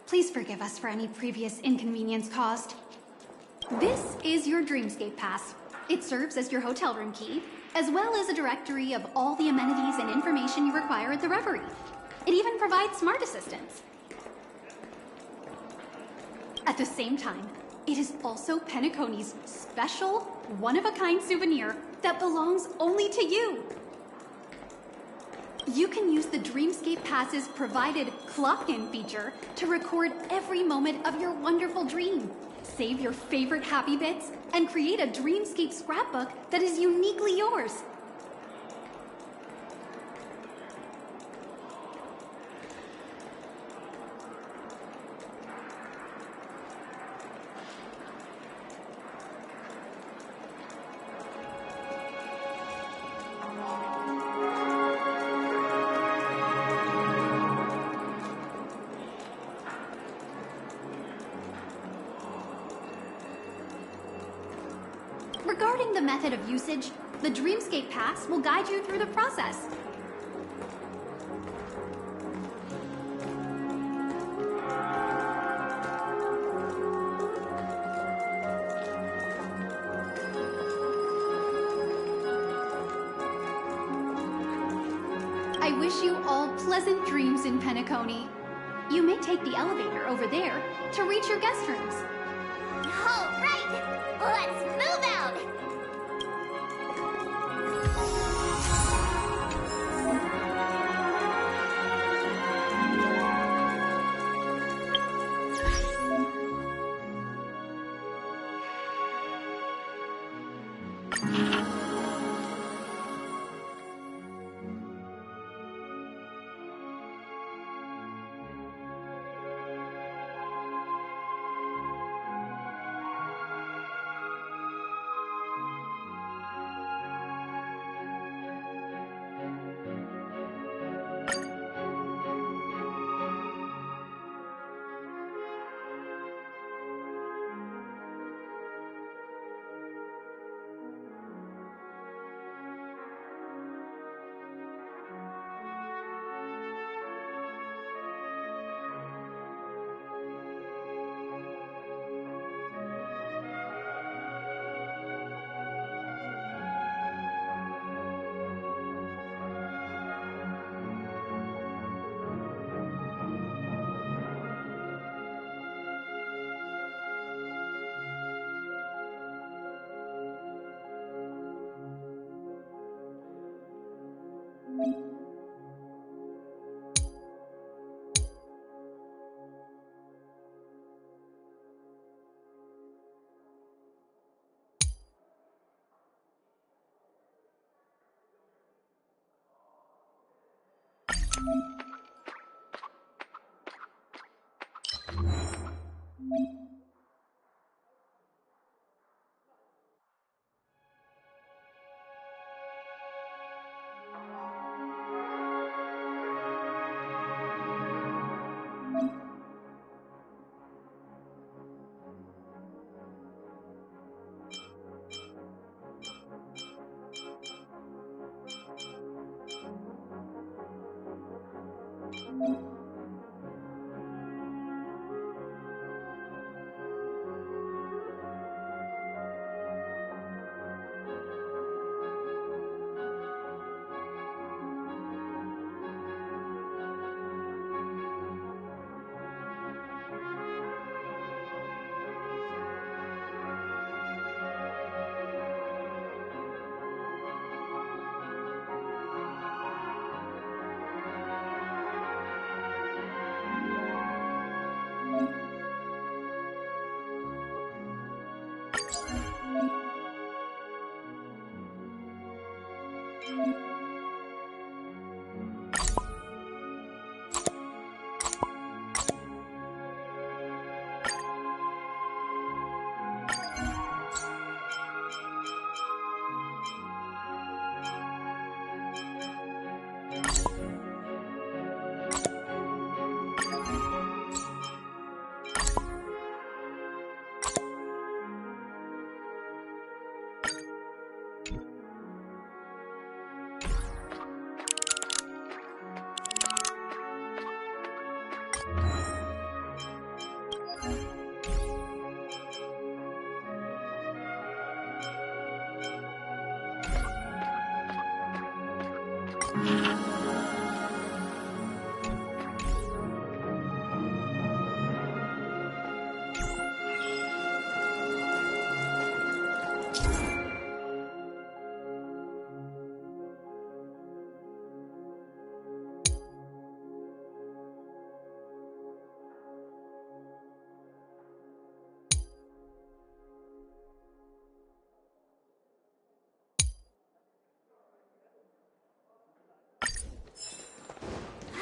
Please forgive us for any previous inconvenience caused. This is your Dreamscape Pass. It serves as your hotel room key, as well as a directory of all the amenities and information you require at the Reverie. It even provides smart assistants. At the same time, it is also Penacony's special, one-of-a-kind souvenir that belongs only to you. You can use the Dreamscape Pass's provided clock-in feature to record every moment of your wonderful dream. Save your favorite happy bits and create a Dreamscape scrapbook that is uniquely yours. Regarding the method of usage, the Dreamscape Pass will guide you through the process. I wish you all pleasant dreams in Penacony. You may take the elevator over there to reach your guest rooms. All right, let's move out.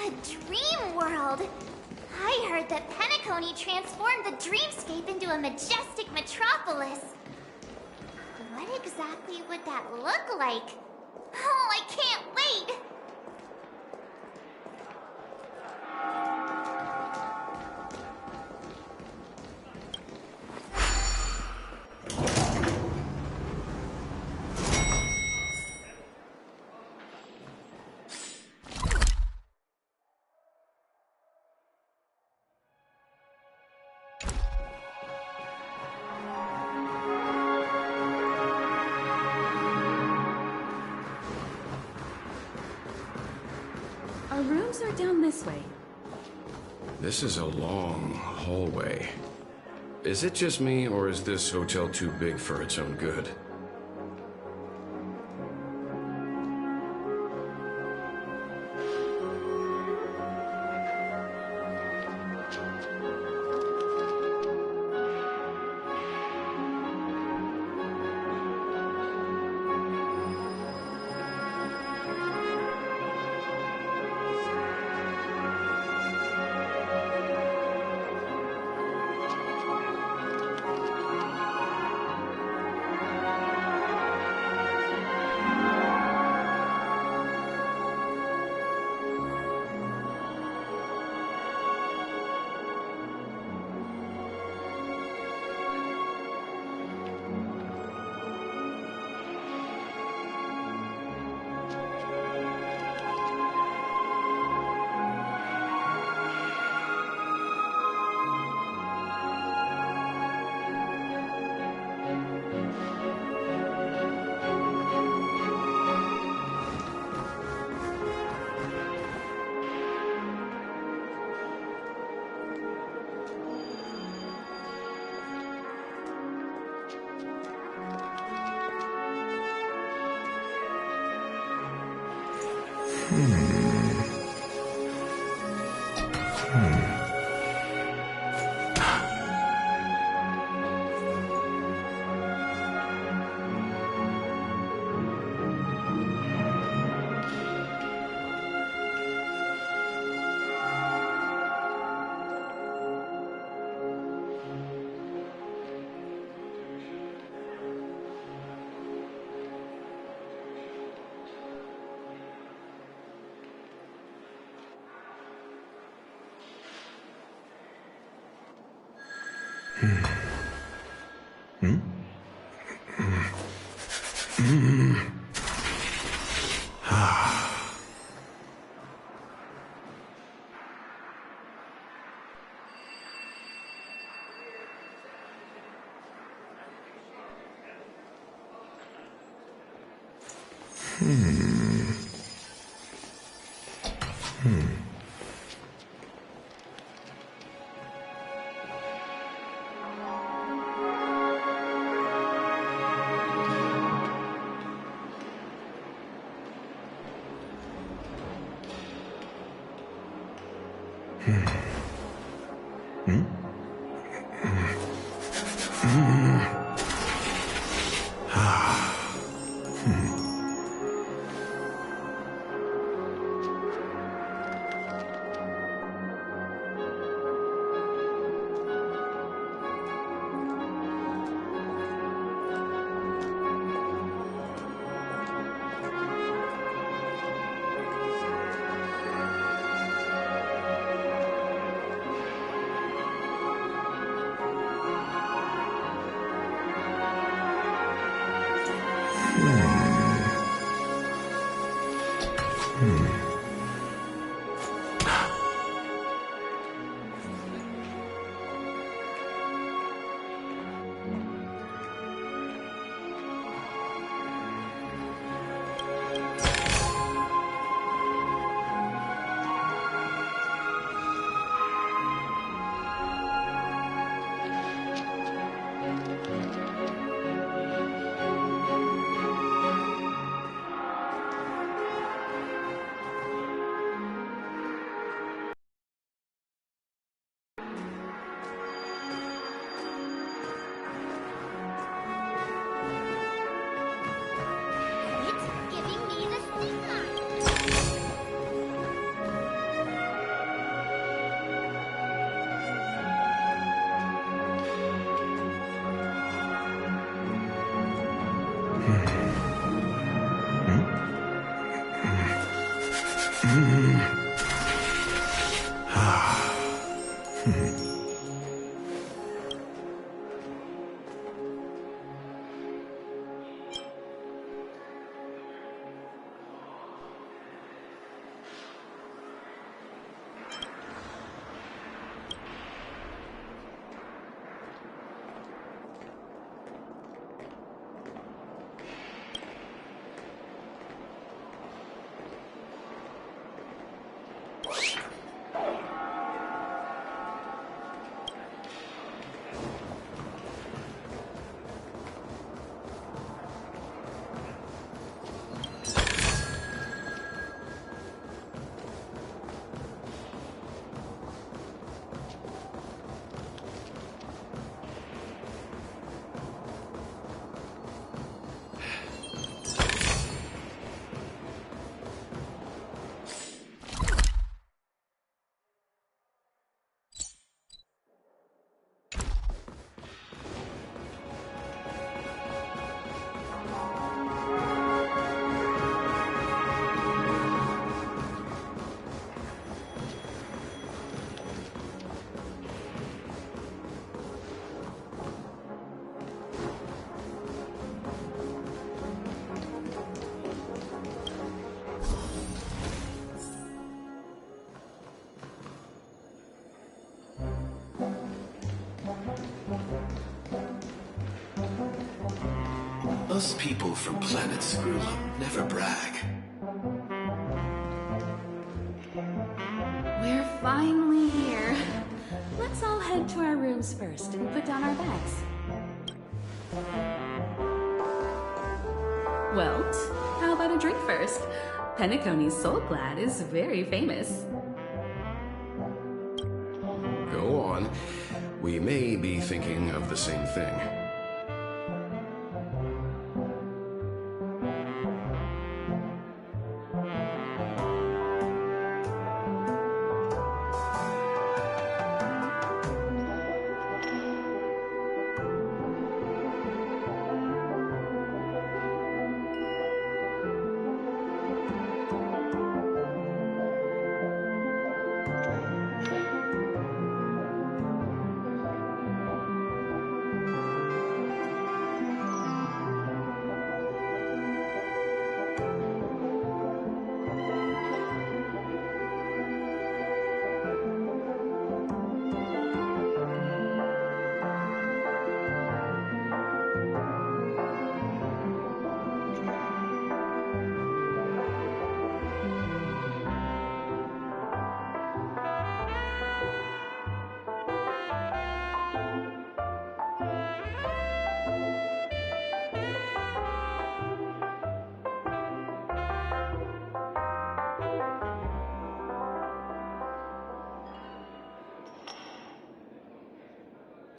A dream world! I heard that Penacony transformed the dreamscape into a majestic metropolis. What exactly would that look like? Oh, I can't wait! Our rooms are down this way. This is a long hallway. Is it just me, or is this hotel too big for its own good? Us people from planet Screwlum never brag. We're finally here. Let's all head to our rooms first and put down our bags. Well, how about a drink first? Penacony's Soul Glad is very famous. Go on. We may be thinking of the same thing.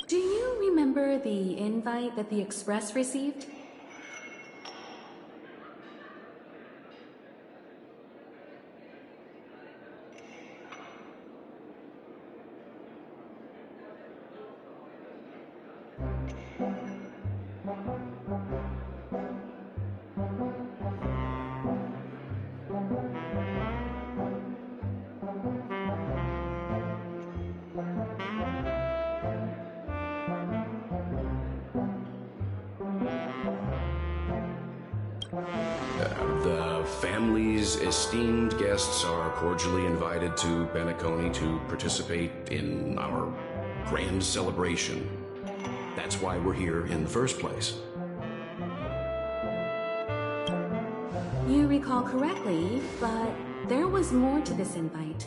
Do you remember the invite that the Express received? The family's esteemed guests are cordially invited to Penacony to participate in our grand celebration. That's why we're here in the first place. You recall correctly, but there was more to this invite.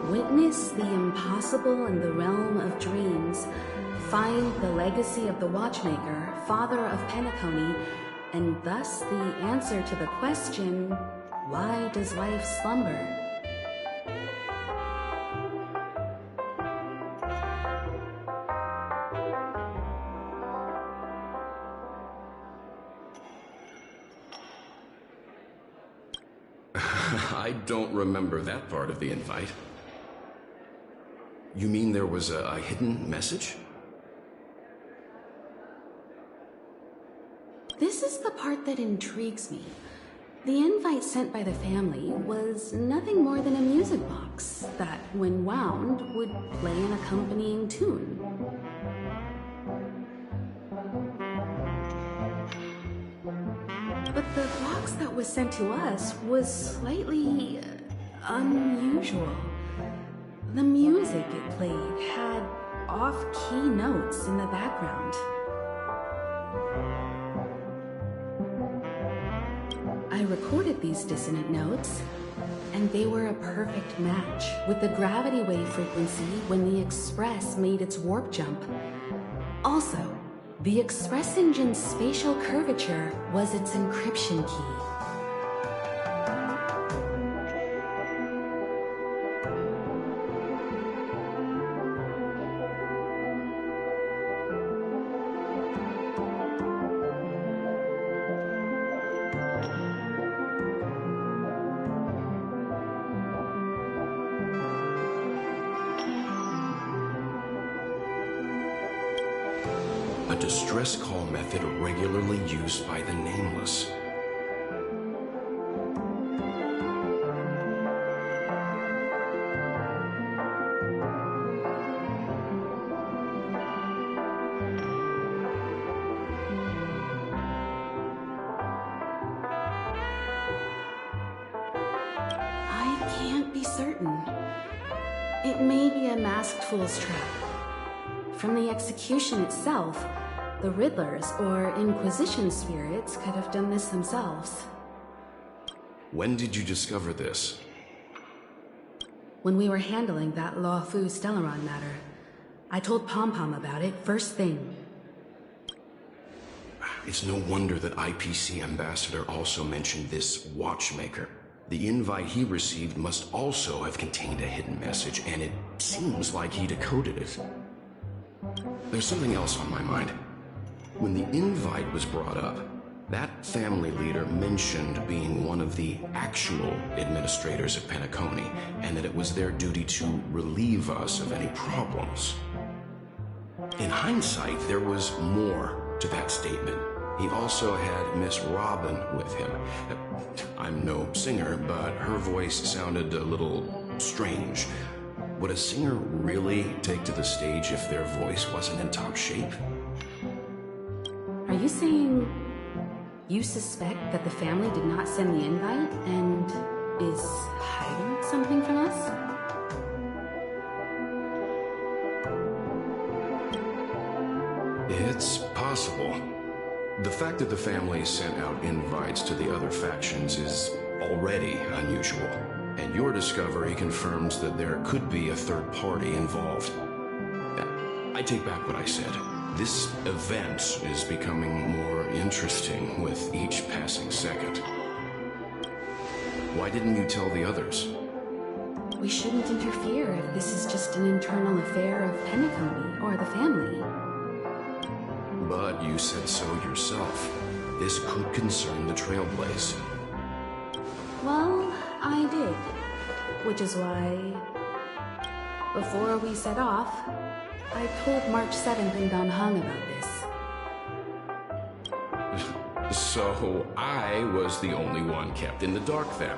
Witness the impossible in the realm of dreams. Find the legacy of the Watchmaker, father of Penacony, and thus the answer to the question, why does life slumber? I don't remember that part of the invite. You mean there was a hidden message? This is the part that intrigues me. The invite sent by the family was nothing more than a music box that, when wound, would play an accompanying tune. But the box that was sent to us was slightly unusual. The music it played had off-key notes in the background. I recorded these dissonant notes, and they were a perfect match with the gravity wave frequency when the Express made its warp jump. Also, the Express engine's spatial curvature was its encryption key. A distress call method regularly used by the Nameless. I can't be certain. It may be a masked fool's trap. From the execution itself, the Riddlers or Inquisition spirits could have done this themselves. When did you discover this? When we were handling that Law Fu Stellaron matter, I told Pom Pom about it first thing. It's no wonder that IPC Ambassador also mentioned this Watchmaker. The invite he received must also have contained a hidden message, and it seems like he decoded it. There's something else on my mind. When the invite was brought up, that family leader mentioned being one of the actual administrators of Penacony, and that it was their duty to relieve us of any problems. In hindsight, there was more to that statement. He also had Miss Robin with him. I'm no singer, but her voice sounded a little strange. Would a singer really take to the stage if their voice wasn't in top shape? Are you saying You suspect that the family did not send the invite and is hiding something from us? It's possible. The fact that the family sent out invites to the other factions is already unusual, and your discovery confirms that there could be a third party involved. I take back what I said. This event is becoming more interesting with each passing second. Why didn't you tell the others? We shouldn't interfere if this is just an internal affair of Penacony or the family. But you said so yourself. This could concern the Trailblaze. Well, I did. Which is why, before we set off, I told March 7th and Don Hung about this. So I was the only one kept in the dark then.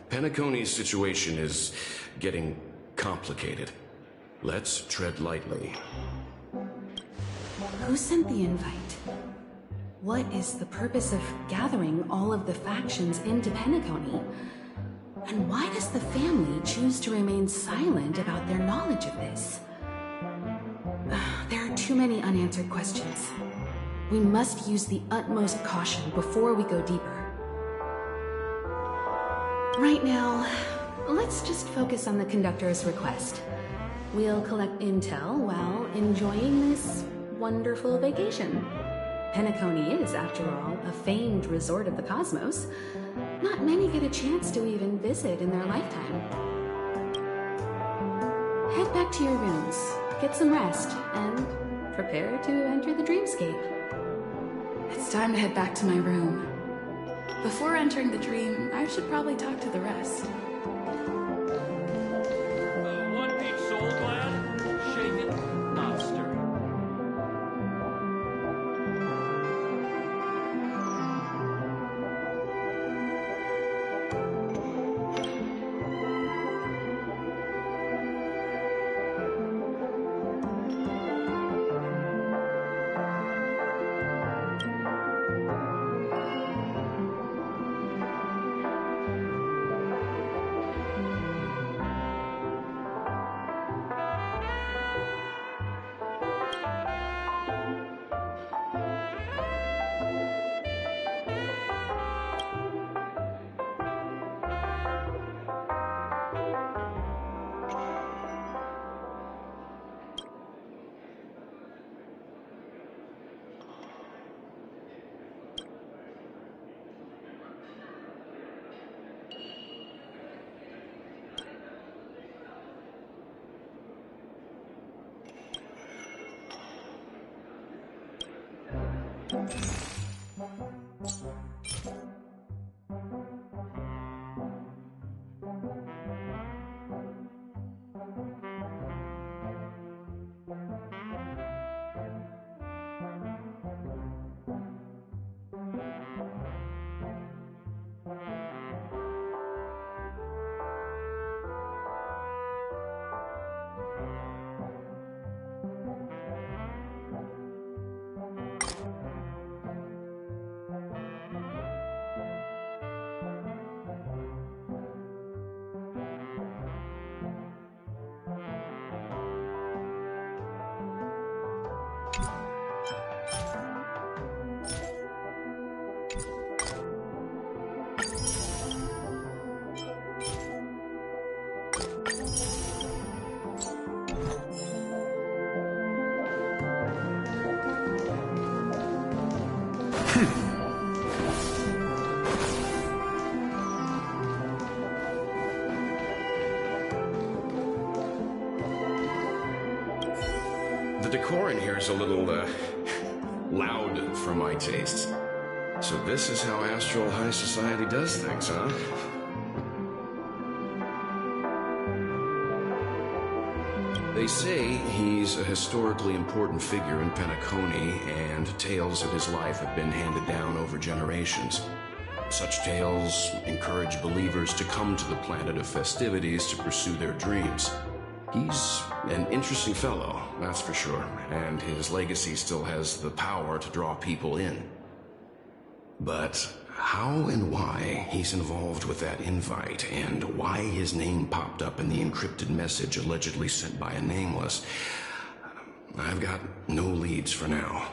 Penacony's situation is getting complicated. Let's tread lightly. Who sent the invite? What is the purpose of gathering all of the factions into Penacony? And why does the family choose to remain silent about their knowledge of this? There are too many unanswered questions. We must use the utmost caution before we go deeper. Right now, let's just focus on the conductor's request. We'll collect intel while enjoying this wonderful vacation. Penacony is, after all, a famed resort of the cosmos. Not many get a chance to even visit in their lifetime. Head back to your rooms, get some rest, and prepare to enter the dreamscape. It's time to head back to my room. Before entering the dream, I should probably talk to the rest. One peach soul glad, shaken, not stirred. The decor in here is a little, loud for my tastes. So this is how Astral High Society does things, huh? They say he's a historically important figure in Penacony, and tales of his life have been handed down over generations. Such tales encourage believers to come to the planet of festivities to pursue their dreams. He's an interesting fellow, that's for sure, and his legacy still has the power to draw people in. But how and why he's involved with that invite, and why his name popped up in the encrypted message allegedly sent by a nameless, I've got no leads for now.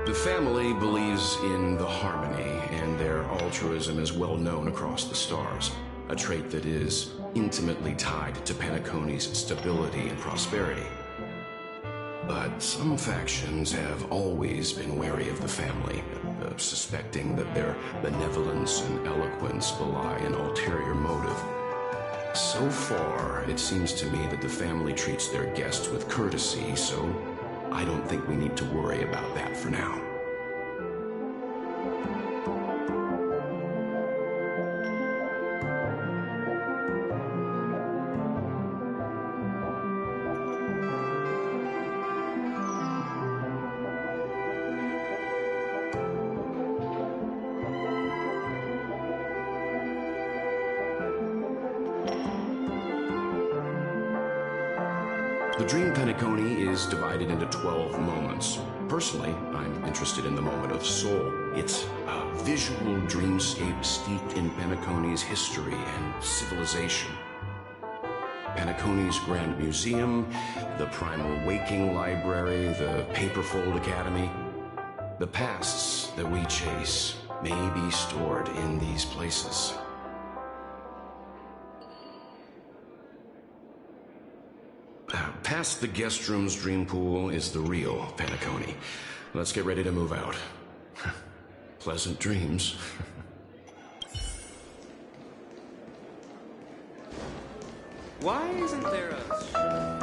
The family believes in the harmony, and their altruism is well known across the stars, a trait that is intimately tied to Penacony's stability and prosperity. But some factions have always been wary of the family, suspecting that their benevolence and eloquence belie an ulterior motive. So far, it seems to me that the family treats their guests with courtesy, so I don't think we need to worry about that for now. The Dream Penacony is divided into 12 moments. Personally, I'm interested in the moment of soul. It's a visual dreamscape steeped in Penacony's history and civilization. Penacony's Grand Museum, the Primal Waking Library, the Paperfold Academy. The pasts that we chase may be stored in these places. Past the guest room's dream pool is the real Penacony. Let's get ready to move out. Pleasant dreams. Why isn't there a...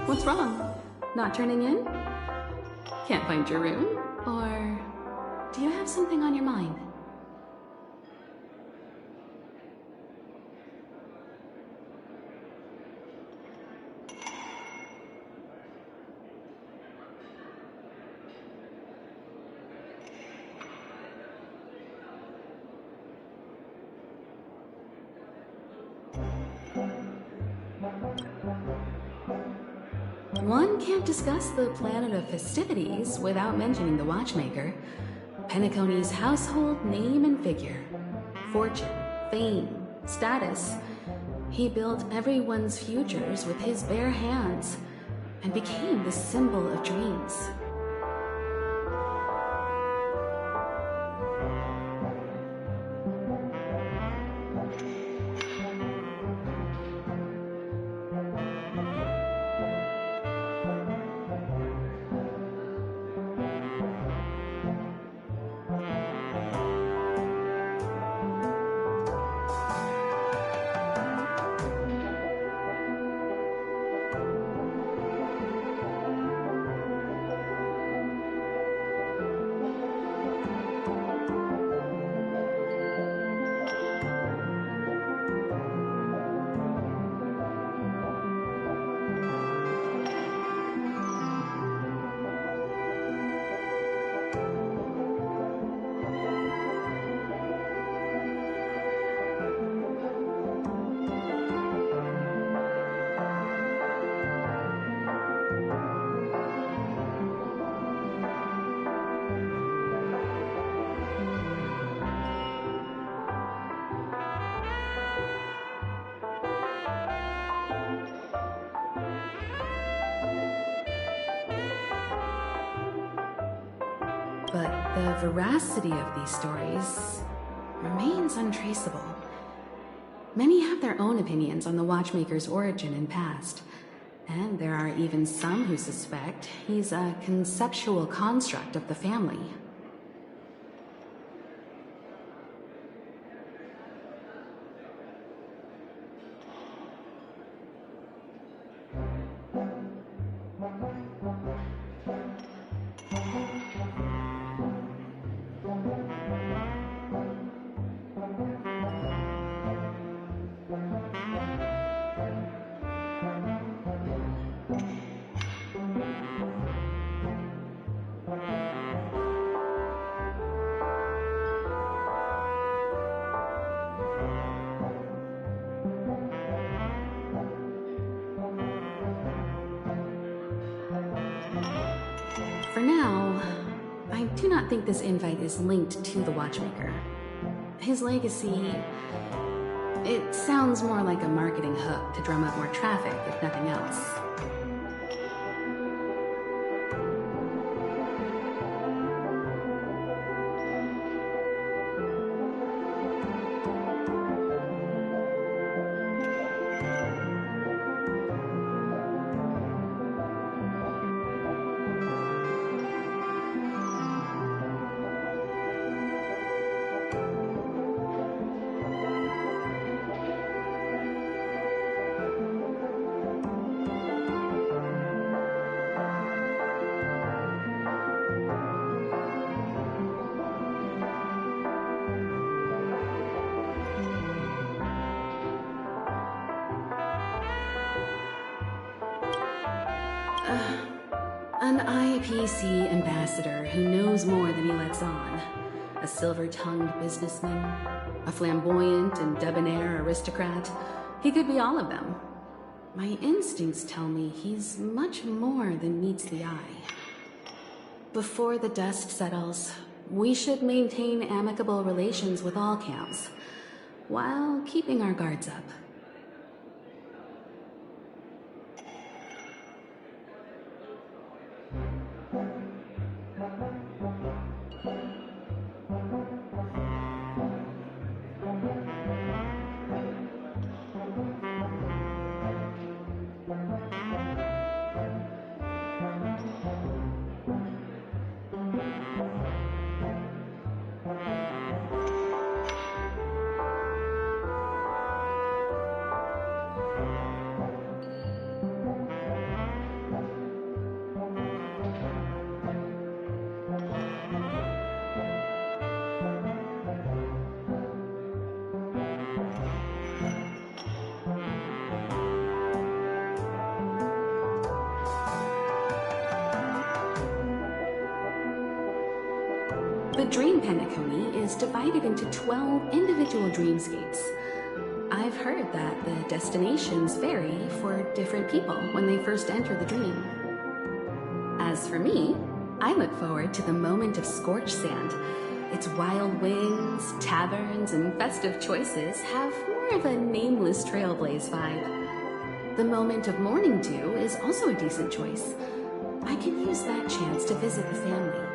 What's wrong? Not turning in? Can't find your room? Or do you have something on your mind? One can't discuss the planet of festivities without mentioning the watchmaker. Penacony's household name and figure. Fortune, fame, status. He built everyone's futures with his bare hands and became the symbol of dreams. but the veracity of these stories remains untraceable. Many have their own opinions on the Watchmaker's origin and past, and there are even some who suspect he's a conceptual construct of the family. For now, I do not think this invite is linked to the Watchmaker. His legacy, it sounds more like a marketing hook to drum up more traffic, if nothing else. An IPC ambassador who knows more than he lets on. A silver-tongued businessman. A flamboyant and debonair aristocrat. He could be all of them. My instincts tell me he's much more than meets the eye. Before the dust settles, we should maintain amicable relations with all camps, while keeping our guards up. The Dream Penacony is divided into 12 individual dreamscapes. I've heard that the destinations vary for different people when they first enter the dream. As for me, I look forward to the moment of scorched sand. Its wild wings, taverns, and festive choices have more of a nameless trailblaze vibe. The moment of morning dew is also a decent choice. I could use that chance to visit the family.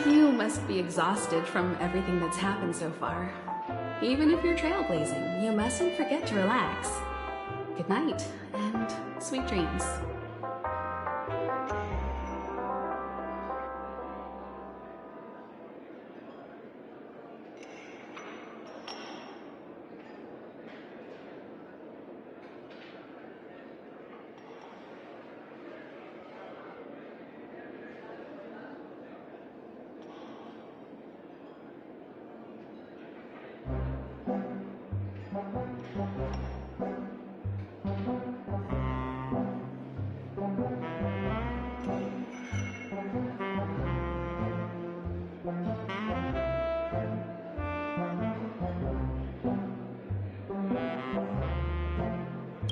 You must be exhausted from everything that's happened so far. Even if you're trailblazing, you mustn't forget to relax. Good night, and sweet dreams.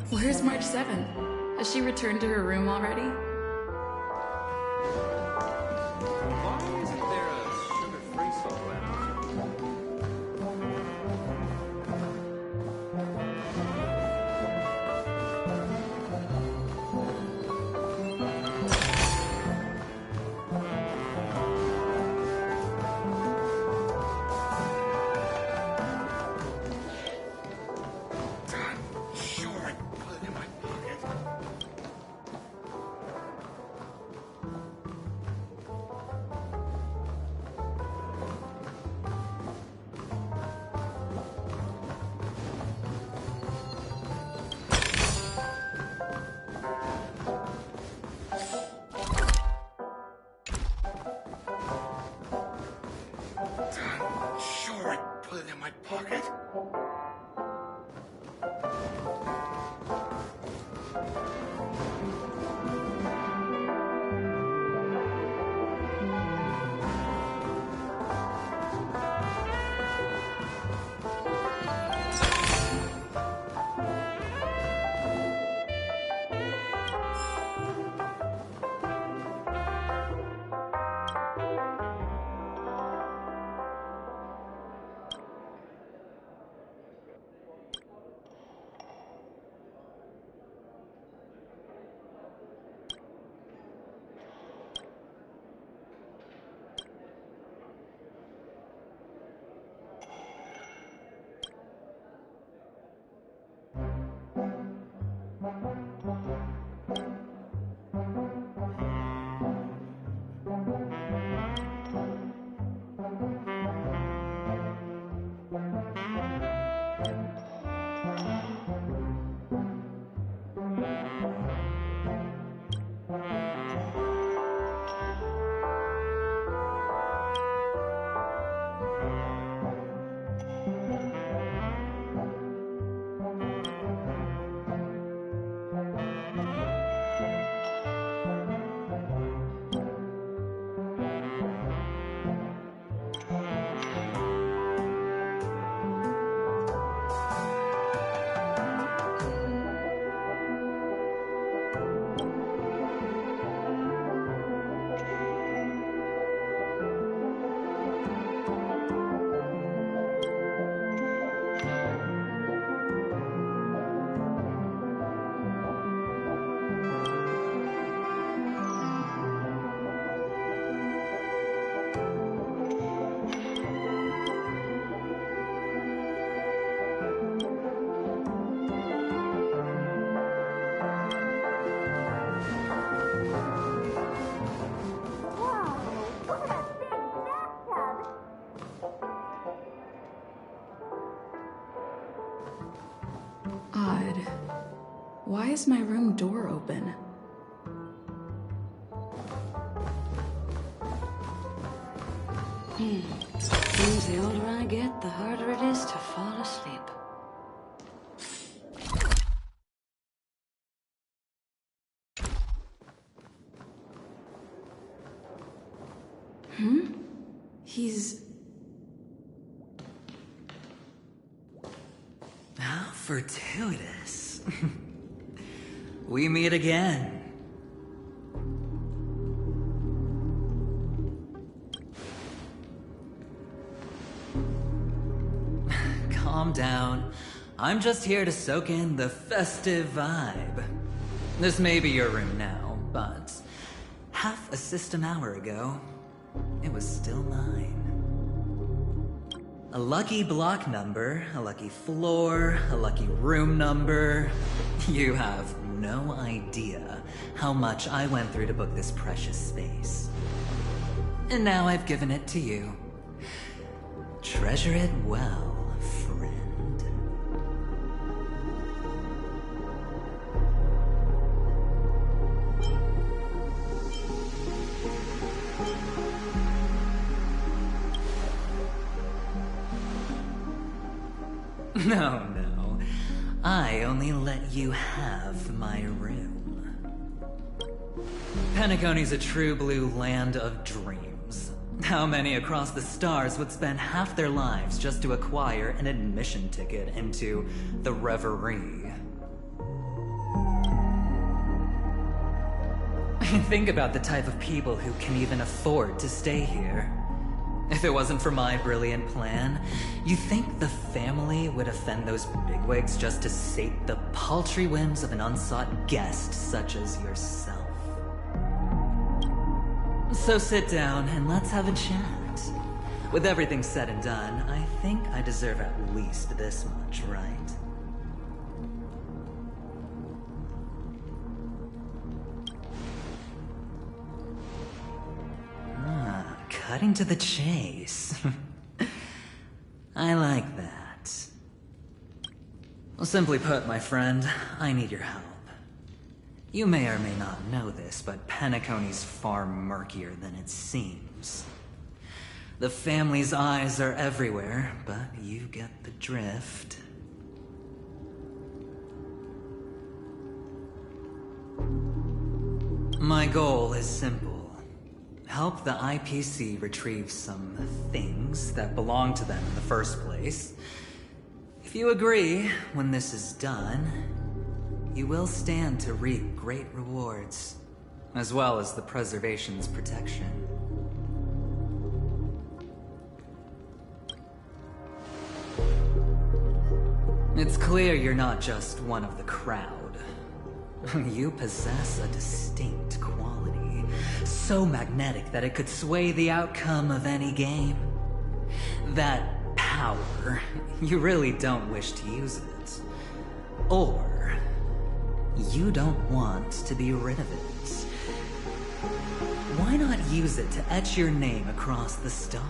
Where's March 7th? Has she returned to her room already? Why isn't there a sugar-free Why is my room door open? Seems the older I get, the harder it is to fall asleep. He's... How fortuitous. We meet again. Calm down. I'm just here to soak in the festive vibe. This may be your room now, but half a system hour ago, it was still mine. A lucky block number, a lucky floor, a lucky room number. You have no idea how much I went through to book this precious space. And now I've given it to you. Treasure it well, friend. No, no. I only let you have my room. Penacony's a true blue land of dreams. How many across the stars would spend half their lives just to acquire an admission ticket into the Reverie? Think about the type of people who can even afford to stay here. If it wasn't for my brilliant plan, you think the family would offend those bigwigs just to sate the paltry whims of an unsought guest such as yourself? So sit down and let's have a chat. With everything said and done, I think I deserve at least this much, right? Cutting to the chase. I like that. Well, simply put, my friend, I need your help. You may or may not know this, but Penacony's far murkier than it seems. The family's eyes are everywhere, but you get the drift. My goal is simple. Help the IPC retrieve some things that belong to them in the first place. If you agree, when this is done, you will stand to reap great rewards, as well as the preservation's protection. It's clear you're not just one of the crowd. You possess a distinct quality, so magnetic that it could sway the outcome of any game. That power, you really don't wish to use it. Or, you don't want to be rid of it. Why not use it to etch your name across the stars?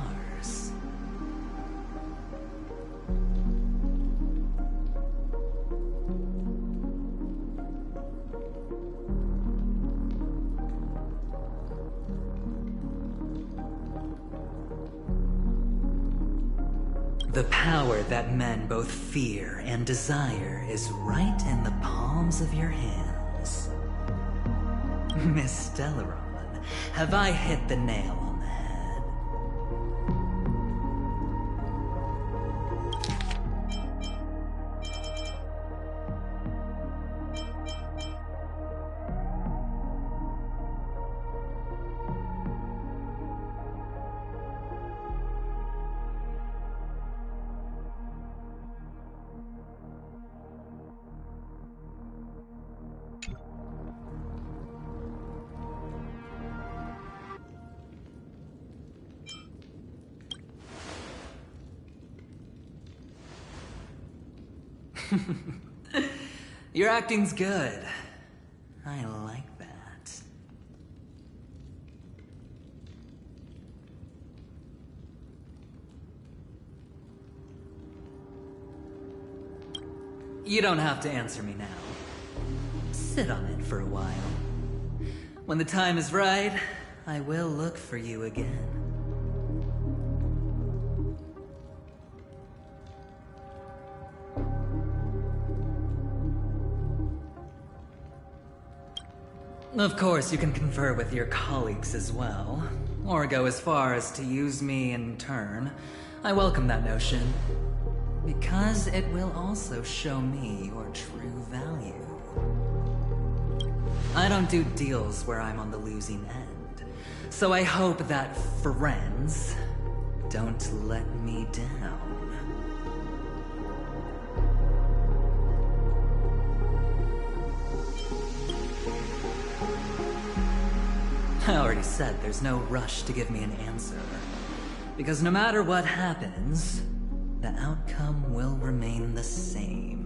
The power that men both fear and desire is right in the palms of your hands. Miss Stellaron, have I hit the nail on the head? Your acting's good. I like that. You don't have to answer me now. sit on it for a while. When the time is right, I will look for you again. Of course, you can confer with your colleagues as well, or go as far as to use me in turn. I welcome that notion, because it will also show me your true value. I don't do deals where I'm on the losing end, so I hope that friends don't let me down. I already said there's no rush to give me an answer. Because no matter what happens, the outcome will remain the same.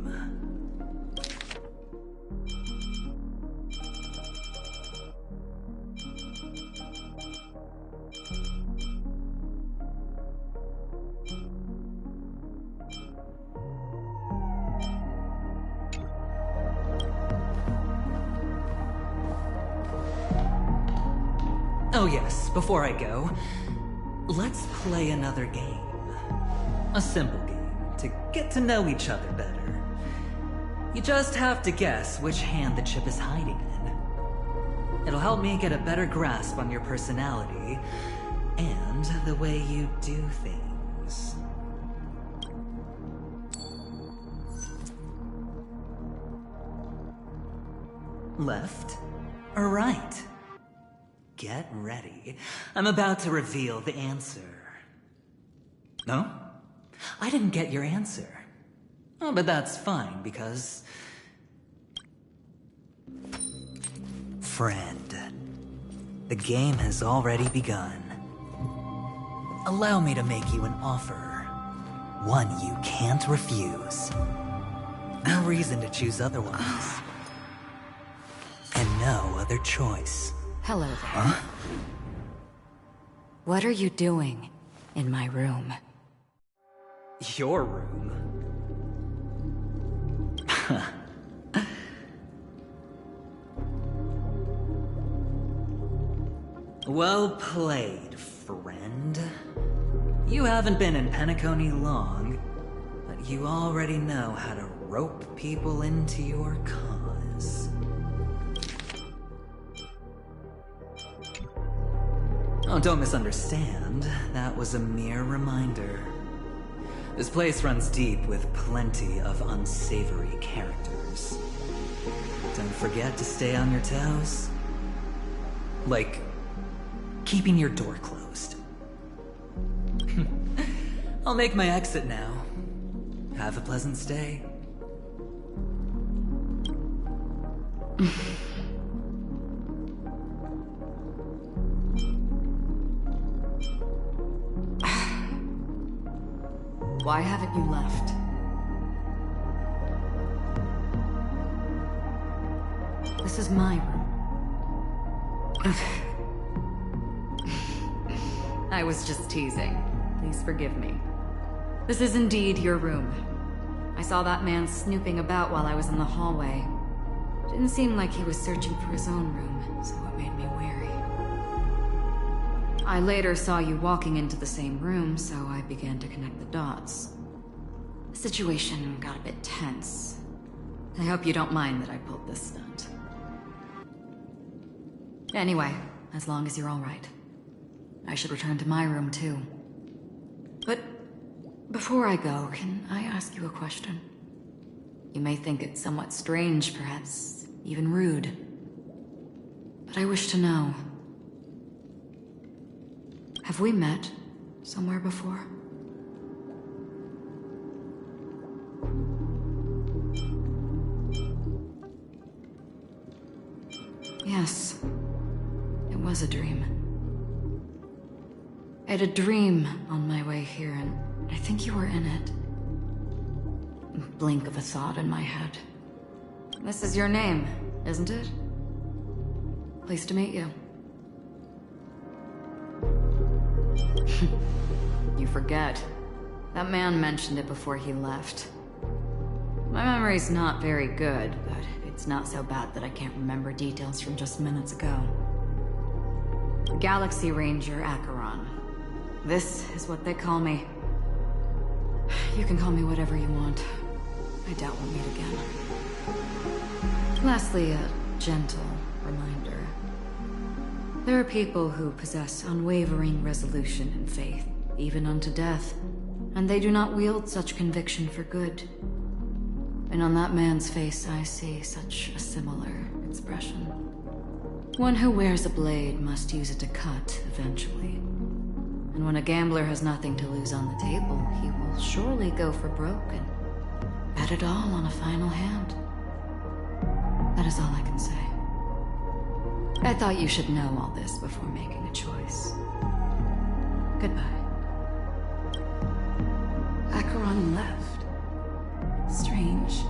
Oh yes, before I go, let's play another game. A simple game, to get to know each other better. You just have to guess which hand the chip is hiding in. It'll help me get a better grasp on your personality, and the way you do things. Left or right? Get ready. I'm about to reveal the answer. No? I didn't get your answer. Oh, but that's fine, because... Friend, the game has already begun. Allow me to make you an offer. One you can't refuse. No reason to choose otherwise. And no other choice. Hello there. Huh? What are you doing in my room? Your room? Well played, friend. You haven't been in Penacony long, but you already know how to rope people into your cause. Oh, don't misunderstand. That was a mere reminder. This place runs deep with plenty of unsavory characters. Don't forget to stay on your toes. Like, keeping your door closed. I'll make my exit now. Have a pleasant stay. Why haven't you left? This is my room. I was just teasing. Please forgive me. This is indeed your room. I saw that man snooping about while I was in the hallway. Didn't seem like he was searching for his own room, so it made me wary. I later saw you walking into the same room, so I began to connect the dots. The situation got a bit tense. I hope you don't mind that I pulled this stunt. Anyway, as long as you're all right. I should return to my room, too. But before I go, can I ask you a question? You may think it somewhat strange, perhaps even rude. But I wish to know. Have we met somewhere before? Yes. It was a dream. I had a dream on my way here, and I think you were in it. Blink of a thought in my head. This is your name, isn't it? Pleased to meet you. You forget. That man mentioned it before he left. My memory's not very good, but it It's not so bad that I can't remember details from just minutes ago. Galaxy Ranger Acheron. This is what they call me. You can call me whatever you want. I doubt we'll meet again. Lastly, a gentle reminder. There are people who possess unwavering resolution and faith, even unto death, and they do not wield such conviction for good. And on that man's face I see such a similar expression. One who wears a blade must use it to cut eventually. And when a gambler has nothing to lose on the table, he will surely go for broke and bet it all on a final hand. That is all I can say. I thought you should know all this before making a choice. Goodbye. Acheron left. Strange.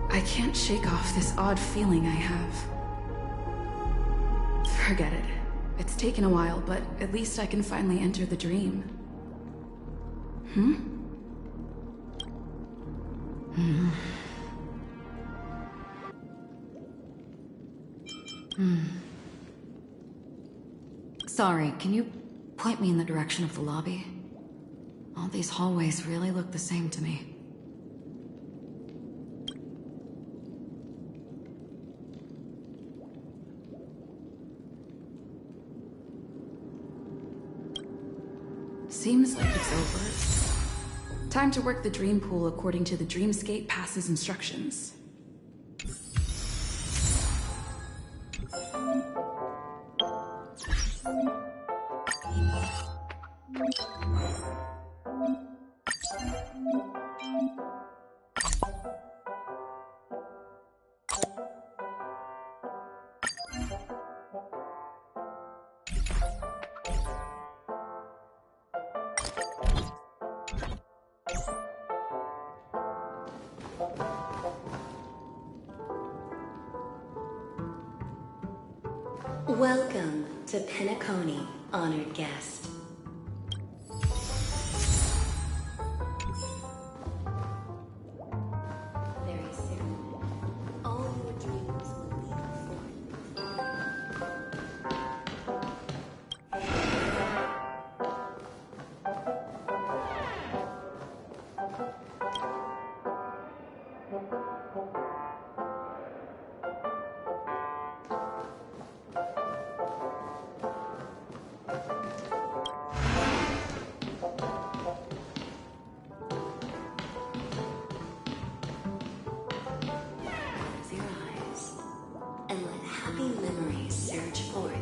I can't shake off this odd feeling I have. Forget it. It's taken a while, but at least I can finally enter the dream. Sorry, can you point me in the direction of the lobby? All these hallways really look the same to me. Seems like it's over. Time to work the dream pool according to the Dreamscape Pass's instructions. Welcome to Penacony, honored guest. Very soon, all your dreams will be Close your eyes and let happy memories surge forth.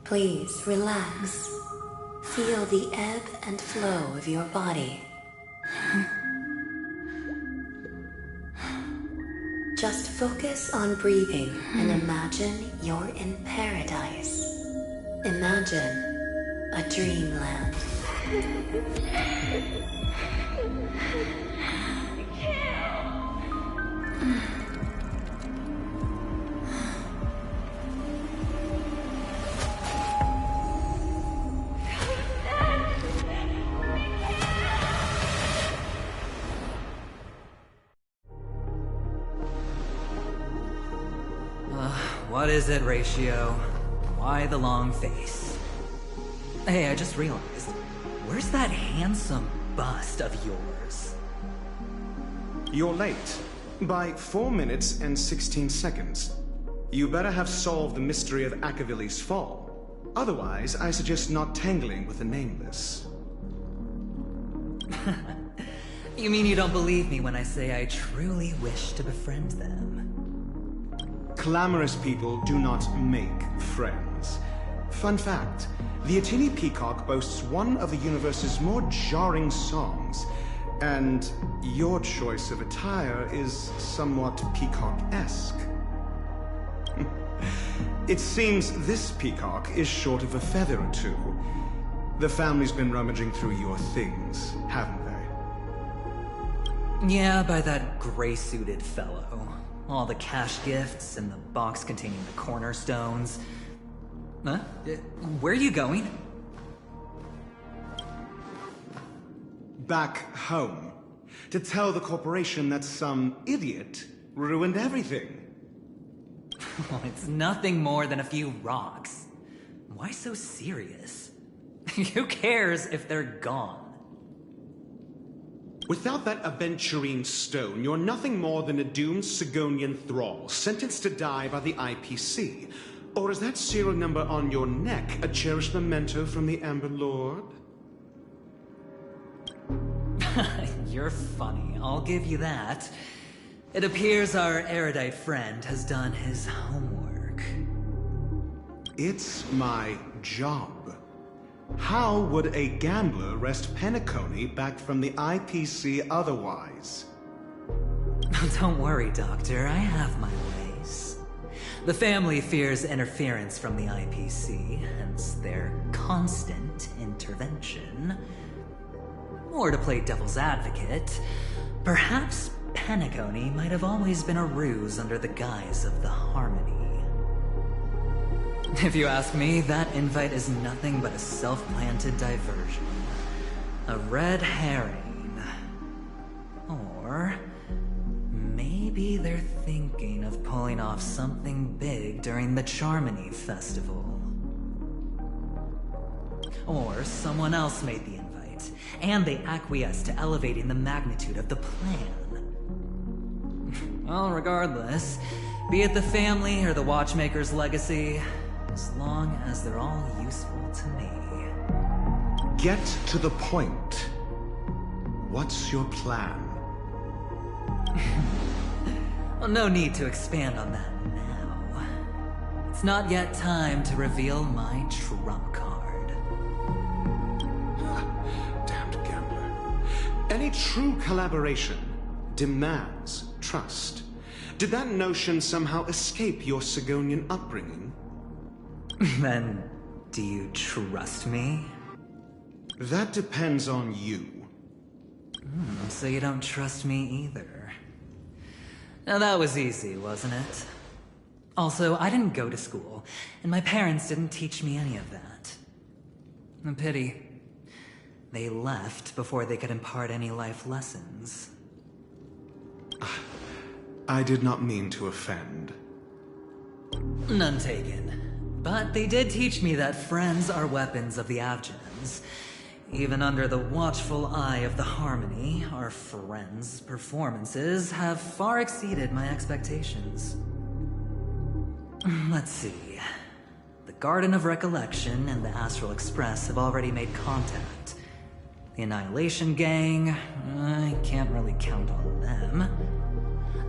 Please relax. Feel the ebb and flow of your body. Just focus on breathing and imagine you're in paradise. Imagine a dreamland. What is it, Ratio? Why the long face? Hey, I just realized, where's that handsome bust of yours? You're late. By 4 minutes and 16 seconds. You better have solved the mystery of Akavilli's fall. Otherwise, I suggest not tangling with the Nameless. You mean you don't believe me when I say I truly wish to befriend them? Clamorous people do not make friends. Fun fact, the Atini Peacock boasts one of the universe's more jarring songs, and your choice of attire is somewhat peacock-esque. It seems this peacock is short of a feather or two. The family's been rummaging through your things, haven't they? Yeah, by that gray-suited fellow. All the cash gifts and the box containing the cornerstones. Huh? Where are you going? Back home. To tell the corporation that some idiot ruined everything. Well, it's nothing more than a few rocks. Why so serious? Who cares if they're gone? Without that aventurine stone, you're nothing more than a doomed Sigonian thrall, sentenced to die by the IPC. Or is that serial number on your neck a cherished memento from the Amber Lord? You're funny, I'll give you that. It appears our erudite friend has done his homework. It's my job. How would a gambler wrest Penacony back from the IPC otherwise? Don't worry, Doctor. I have my ways. The family fears interference from the IPC, hence their constant intervention. Or to play devil's advocate, perhaps Penacony might have always been a ruse under the guise of the Harmony. If you ask me, that invite is nothing but a self-planted diversion. A red herring. Or maybe they're thinking of pulling off something big during the Charmony Festival. Or someone else made the invite, and they acquiesced to elevating the magnitude of the plan. Well, regardless, be it the family or the Watchmaker's legacy, as long as they're all useful to me. Get to the point. What's your plan? Well, no need to expand on that now. It's not yet time to reveal my trump card. Damned gambler. Any true collaboration demands trust. Did that notion somehow escape your Sigonian upbringing? Then, do you trust me? That depends on you. So you don't trust me either. Now that was easy, wasn't it? Also, I didn't go to school, and my parents didn't teach me any of that. A pity. They left before they could impart any life lessons. I did not mean to offend. None taken. But they did teach me that friends are weapons of the Avgens. Even under the watchful eye of the Harmony, our friends' performances have far exceeded my expectations. Let's see. The Garden of Recollection and the Astral Express have already made contact. The Annihilation Gang, I can't really count on them.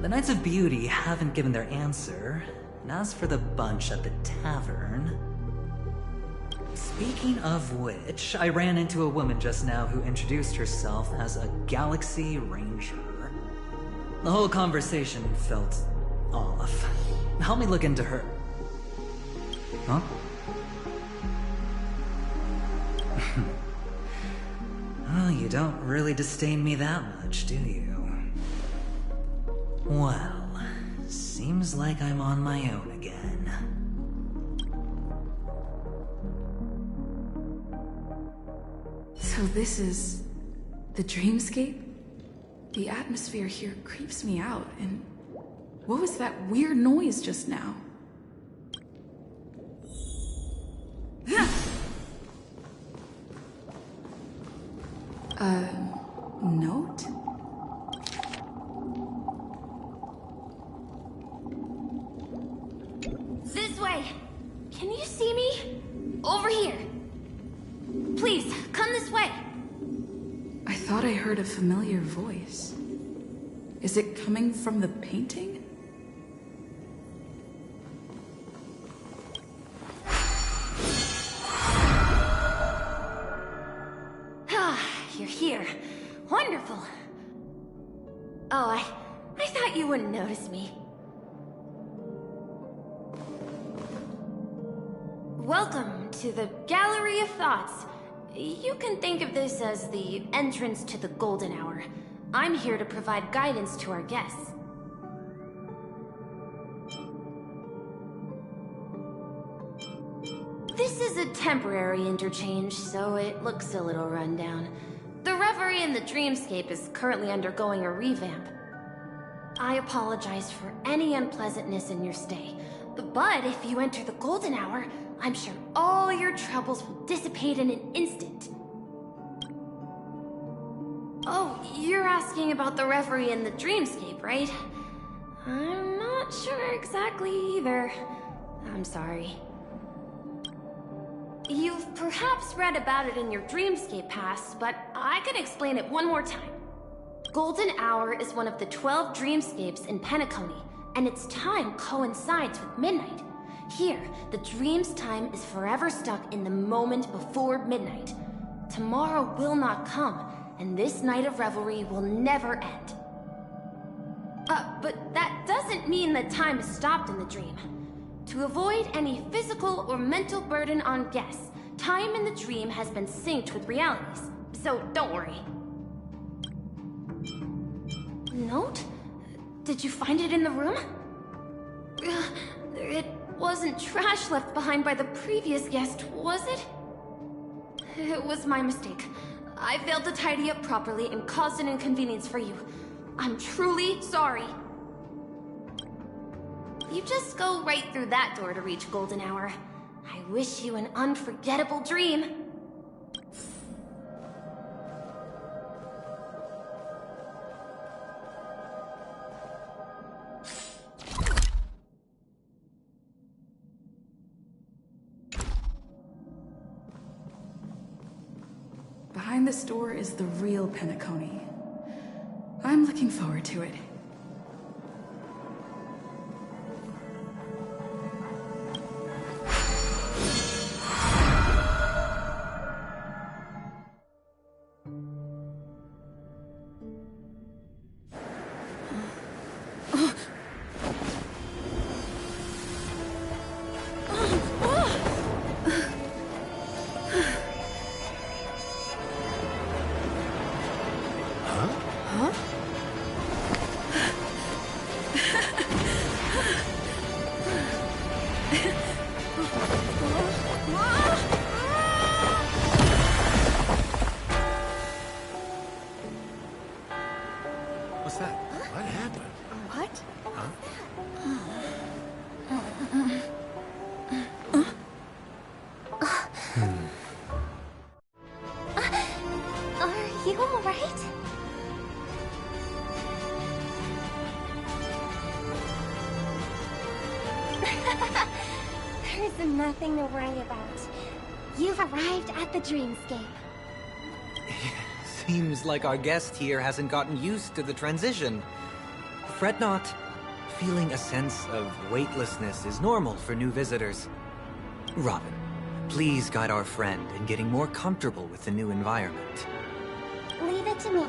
The Knights of Beauty haven't given their answer. And as for the bunch at the tavern... Speaking of which, I ran into a woman just now who introduced herself as a Galaxy Ranger. The whole conversation felt off. Help me look into her... Huh? Oh, you don't really disdain me that much, do you? Well, seems like I'm on my own again. So this is the dreamscape? The atmosphere here creeps me out, and what was that weird noise just now? Note? This way! Can you see me? Over here! Please, come this way! I thought I heard a familiar voice. Is it coming from the painting? Ah, you're here. Wonderful. Oh, I thought you wouldn't notice me. Welcome to the Gallery of Thoughts. You can think of this as the entrance to the Golden Hour. I'm here to provide guidance to our guests. This is a temporary interchange, so it looks a little rundown. The Reverie in the Dreamscape is currently undergoing a revamp. I apologize for any unpleasantness in your stay, but if you enter the Golden Hour, I'm sure all your troubles will dissipate in an instant. Oh, you're asking about the Reverie in the Dreamscape, right? I'm not sure exactly either. I'm sorry. You've perhaps read about it in your Dreamscape Pass, but I can explain it one more time. Golden Hour is one of the 12 dreamscapes in Penacony, and its time coincides with midnight. Here, the dream's time is forever stuck in the moment before midnight. Tomorrow will not come, and this night of revelry will never end. But that doesn't mean that time is stopped in the dream. To avoid any physical or mental burden on guests, time in the dream has been synced with realities, so don't worry. Note? Did you find it in the room? It wasn't trash left behind by the previous guest, was it? It was my mistake. I failed to tidy up properly and caused an inconvenience for you. I'm truly sorry. You just go right through that door to reach Golden Hour. I wish you an unforgettable dream. Behind this door is the real Penacony. I'm looking forward to it. What's that? What happened? What? Are you alright? There's nothing to worry about. You've arrived at the Dreamscape. Seems like our guest here hasn't gotten used to the transition. Fret not. Feeling a sense of weightlessness is normal for new visitors. Robin, please guide our friend in getting more comfortable with the new environment. Leave it to me.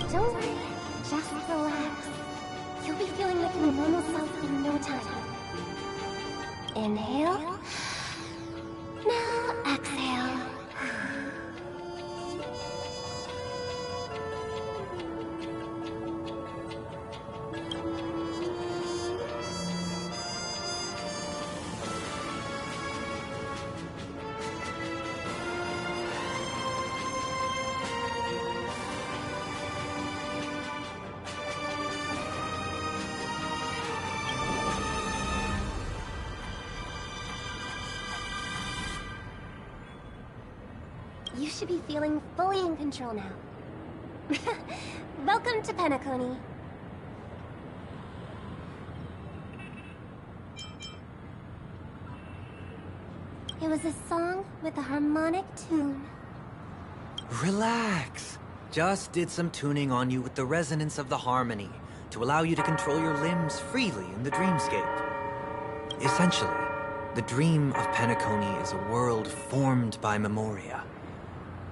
Don't worry, just relax. You'll be feeling like your normal self in no time. Inhale. Now exhale. You should be feeling fully in control now. Welcome to Penacony. It was a song with a harmonic tune. Relax. Just did some tuning on you with the resonance of the harmony to allow you to control your limbs freely in the dreamscape. Essentially, the dream of Penacony is a world formed by memoria.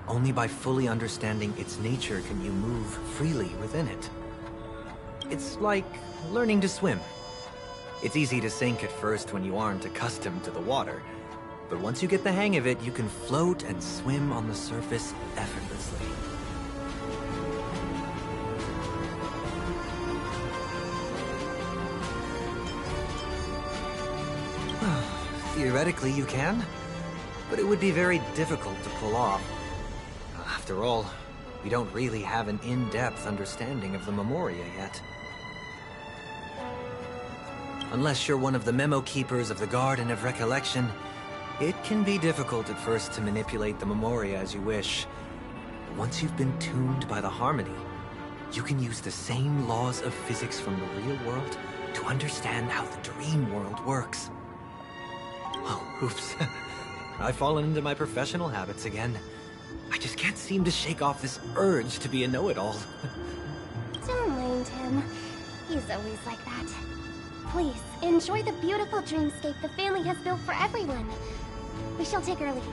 Only by fully understanding its nature can you move freely within it. It's like learning to swim. It's easy to sink at first when you aren't accustomed to the water, but once you get the hang of it, you can float and swim on the surface effortlessly. Theoretically, you can, but it would be very difficult to pull off. After all, we don't really have an in-depth understanding of the memoria yet. Unless you're one of the memo keepers of the Garden of Recollection, it can be difficult at first to manipulate the memoria as you wish. But once you've been tuned by the harmony, you can use the same laws of physics from the real world to understand how the dream world works. Oh, oops. I've fallen into my professional habits again. I just can't seem to shake off this urge to be a know-it-all. Don't mind him. He's always like that. Please, enjoy the beautiful dreamscape the family has built for everyone. We shall take our leave.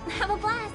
Have a blast!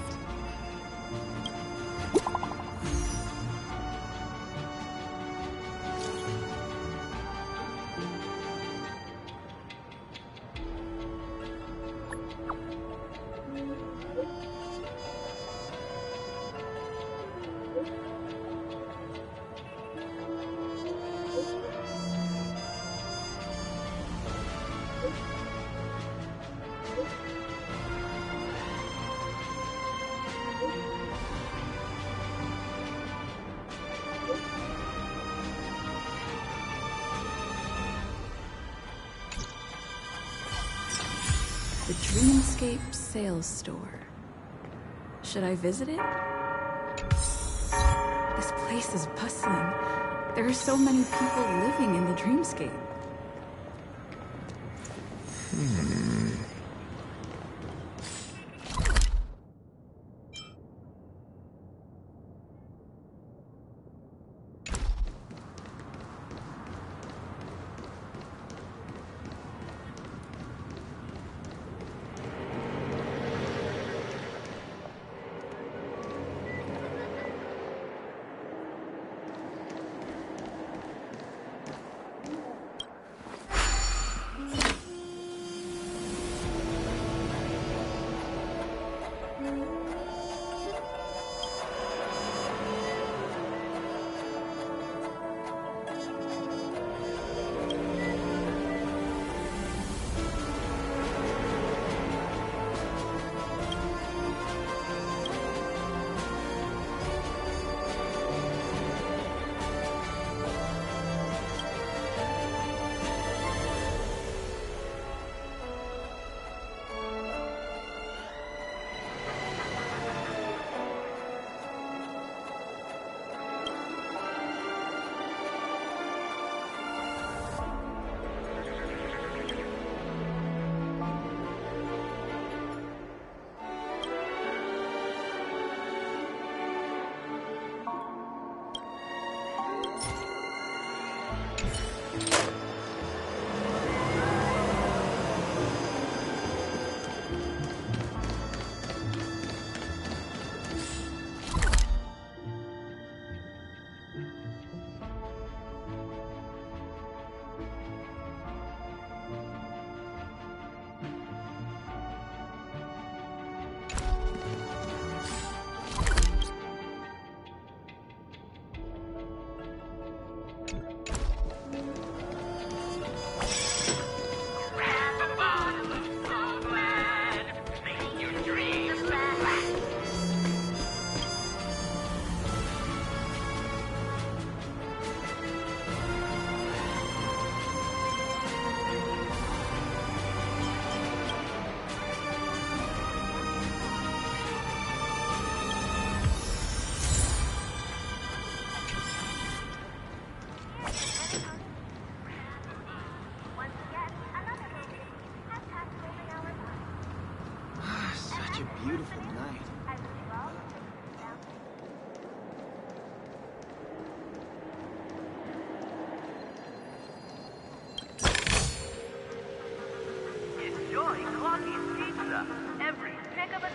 The Dreamscape Sales Store. Should I visit it? This place is bustling. There are so many people living in the Dreamscape.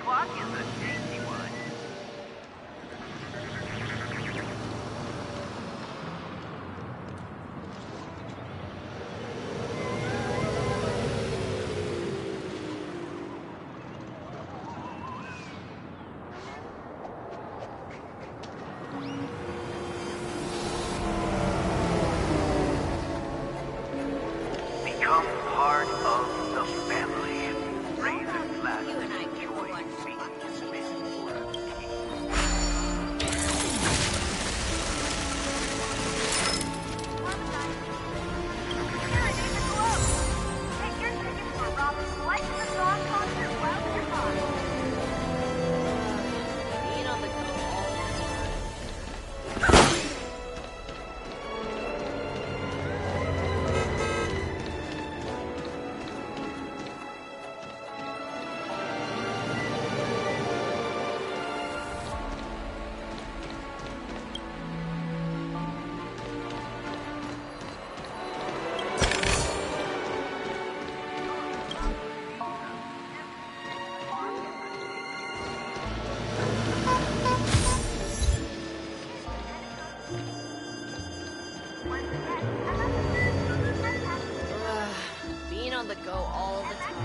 clock is a tasty one. Become part of the family. Raise and laugh. You and I enjoy being Being on the go all the time.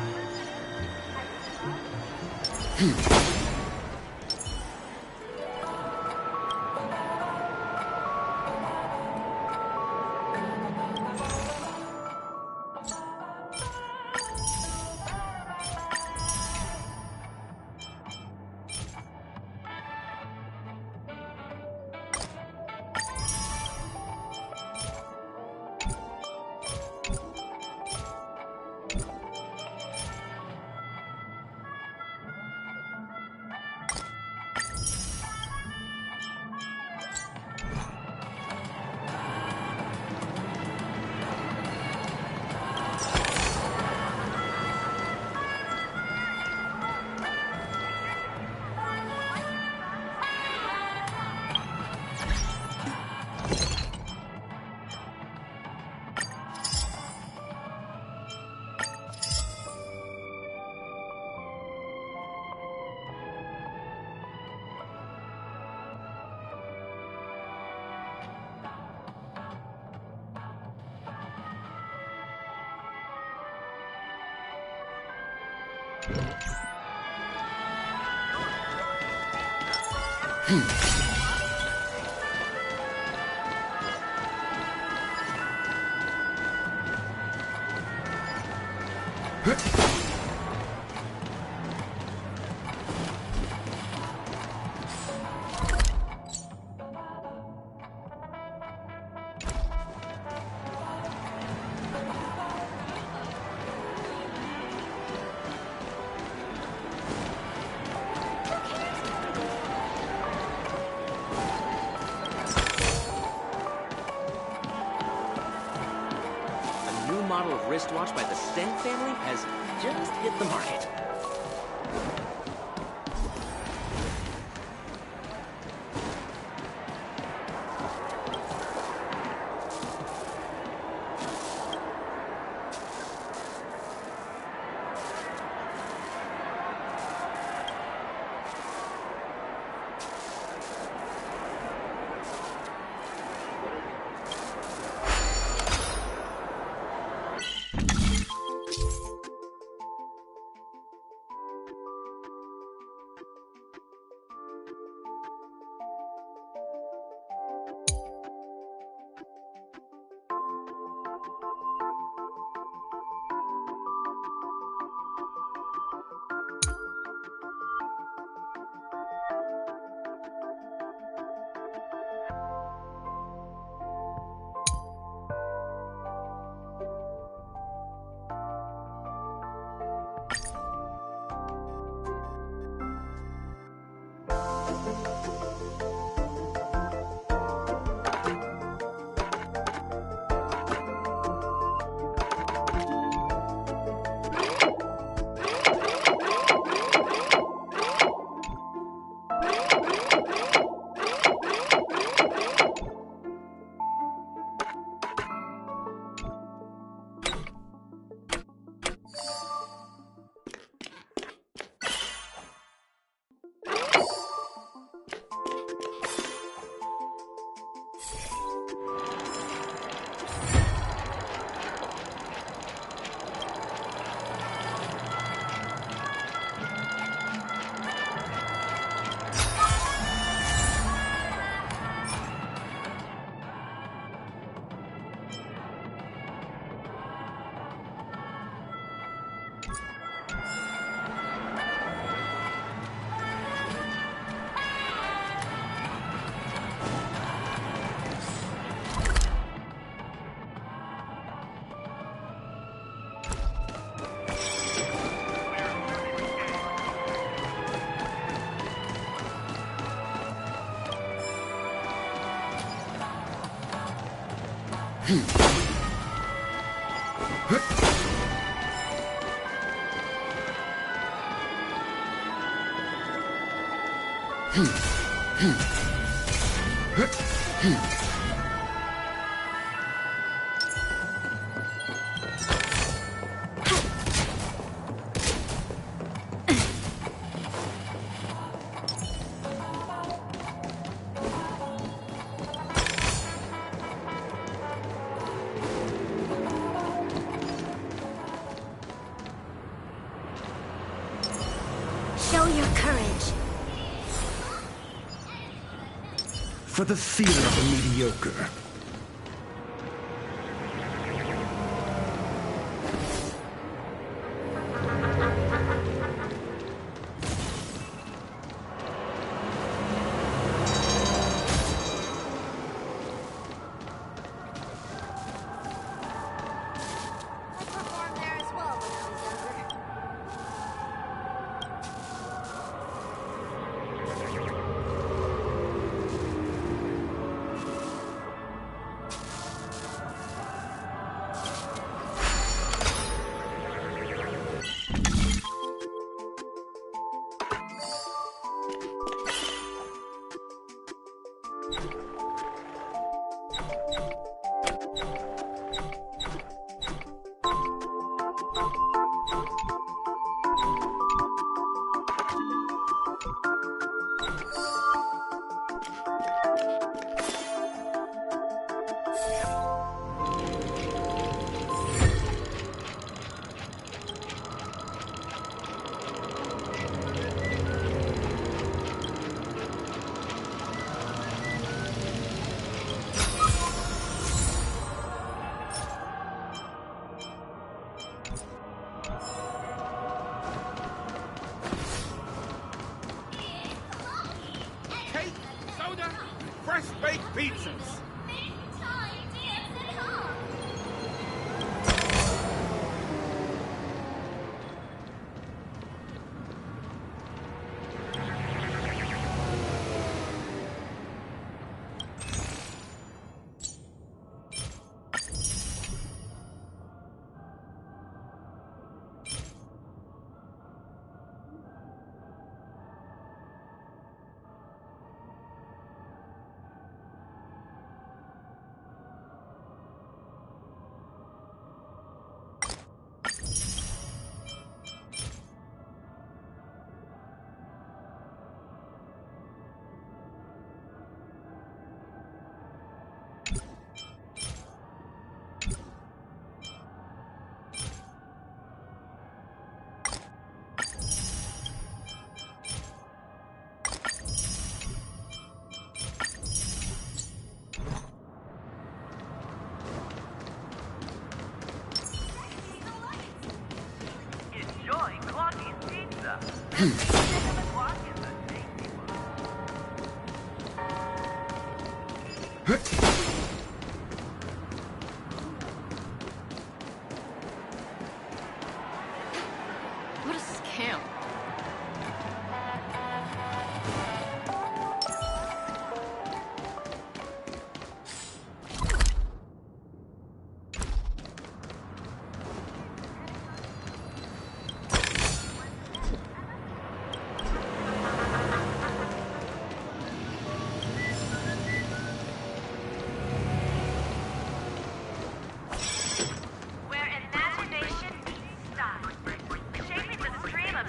Model of wristwatch by the Stent family has just hit the market. Show your courage. For the fear of the mediocre. Fresh-baked pizzas. What a scam. Where imagination meets style. Shaping the stream of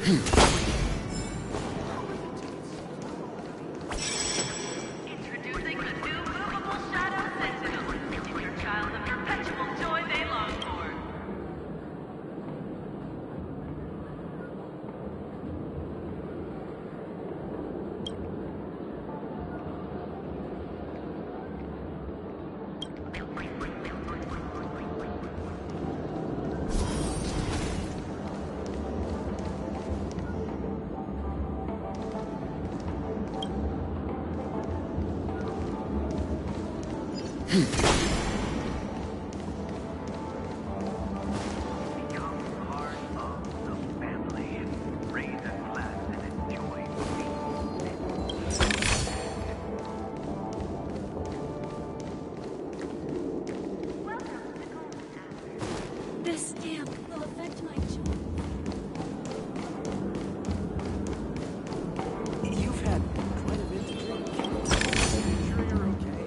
Introducing the new movable Shadow Sentinel. Give your child the perpetual joy they long for. This damp will affect my joy. You've had quite a bit to drink. Sure you're okay?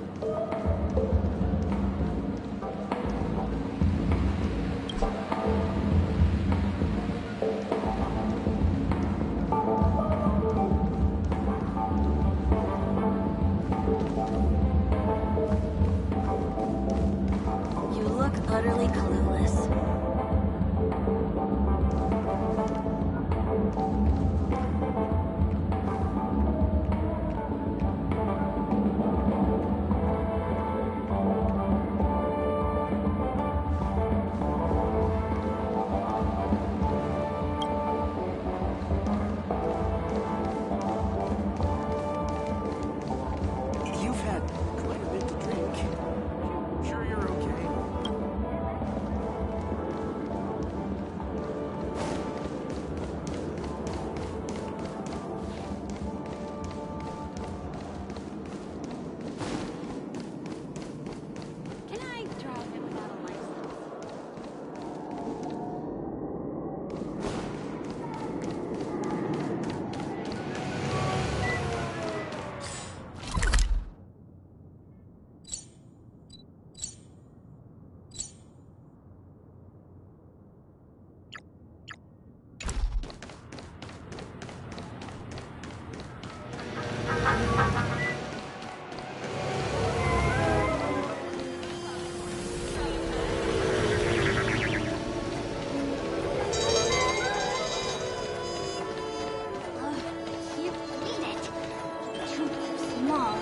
You look utterly clueless. You've had quite a bit to drink. Sure you're okay? Can I drive it without a license? Can't believe it. Too small.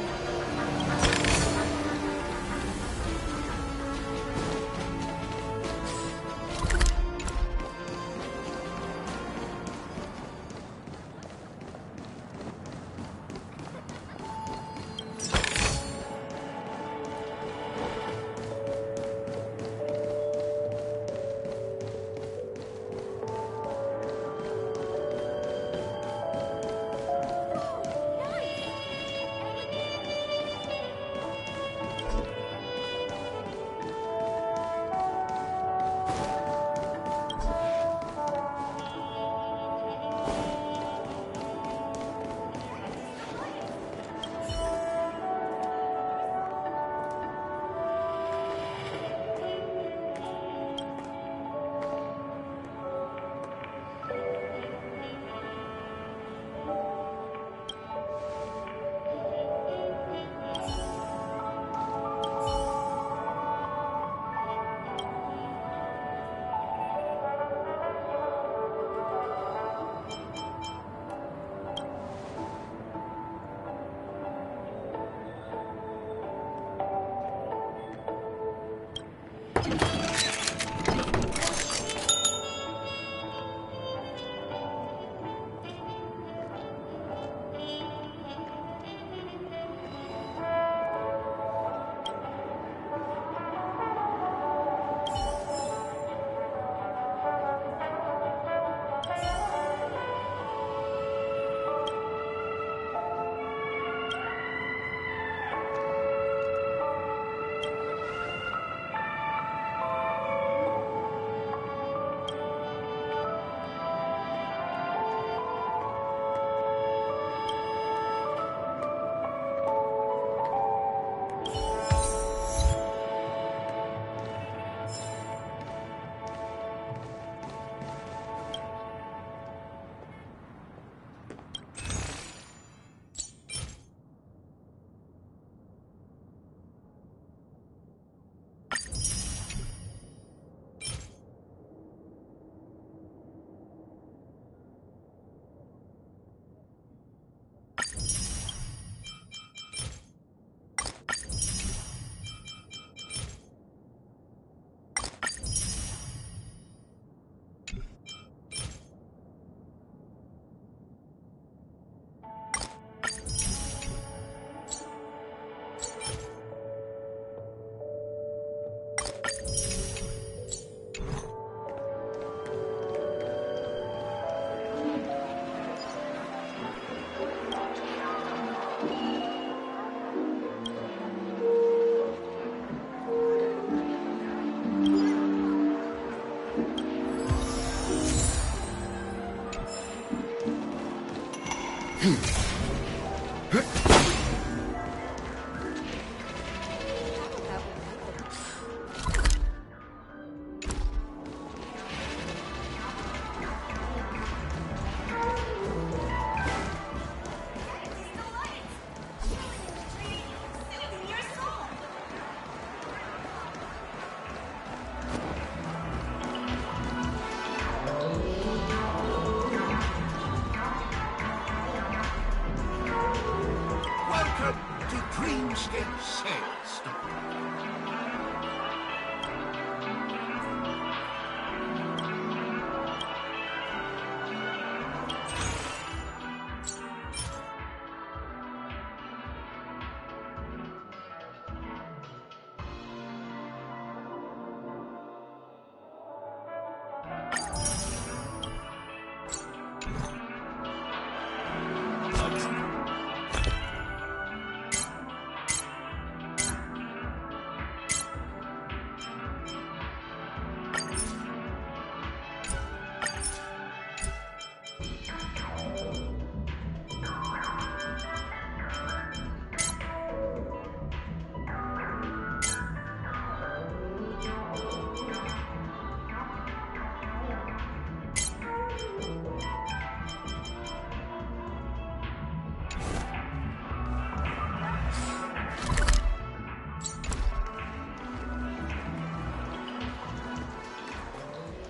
Welcome to Dreamscape Sandstorm.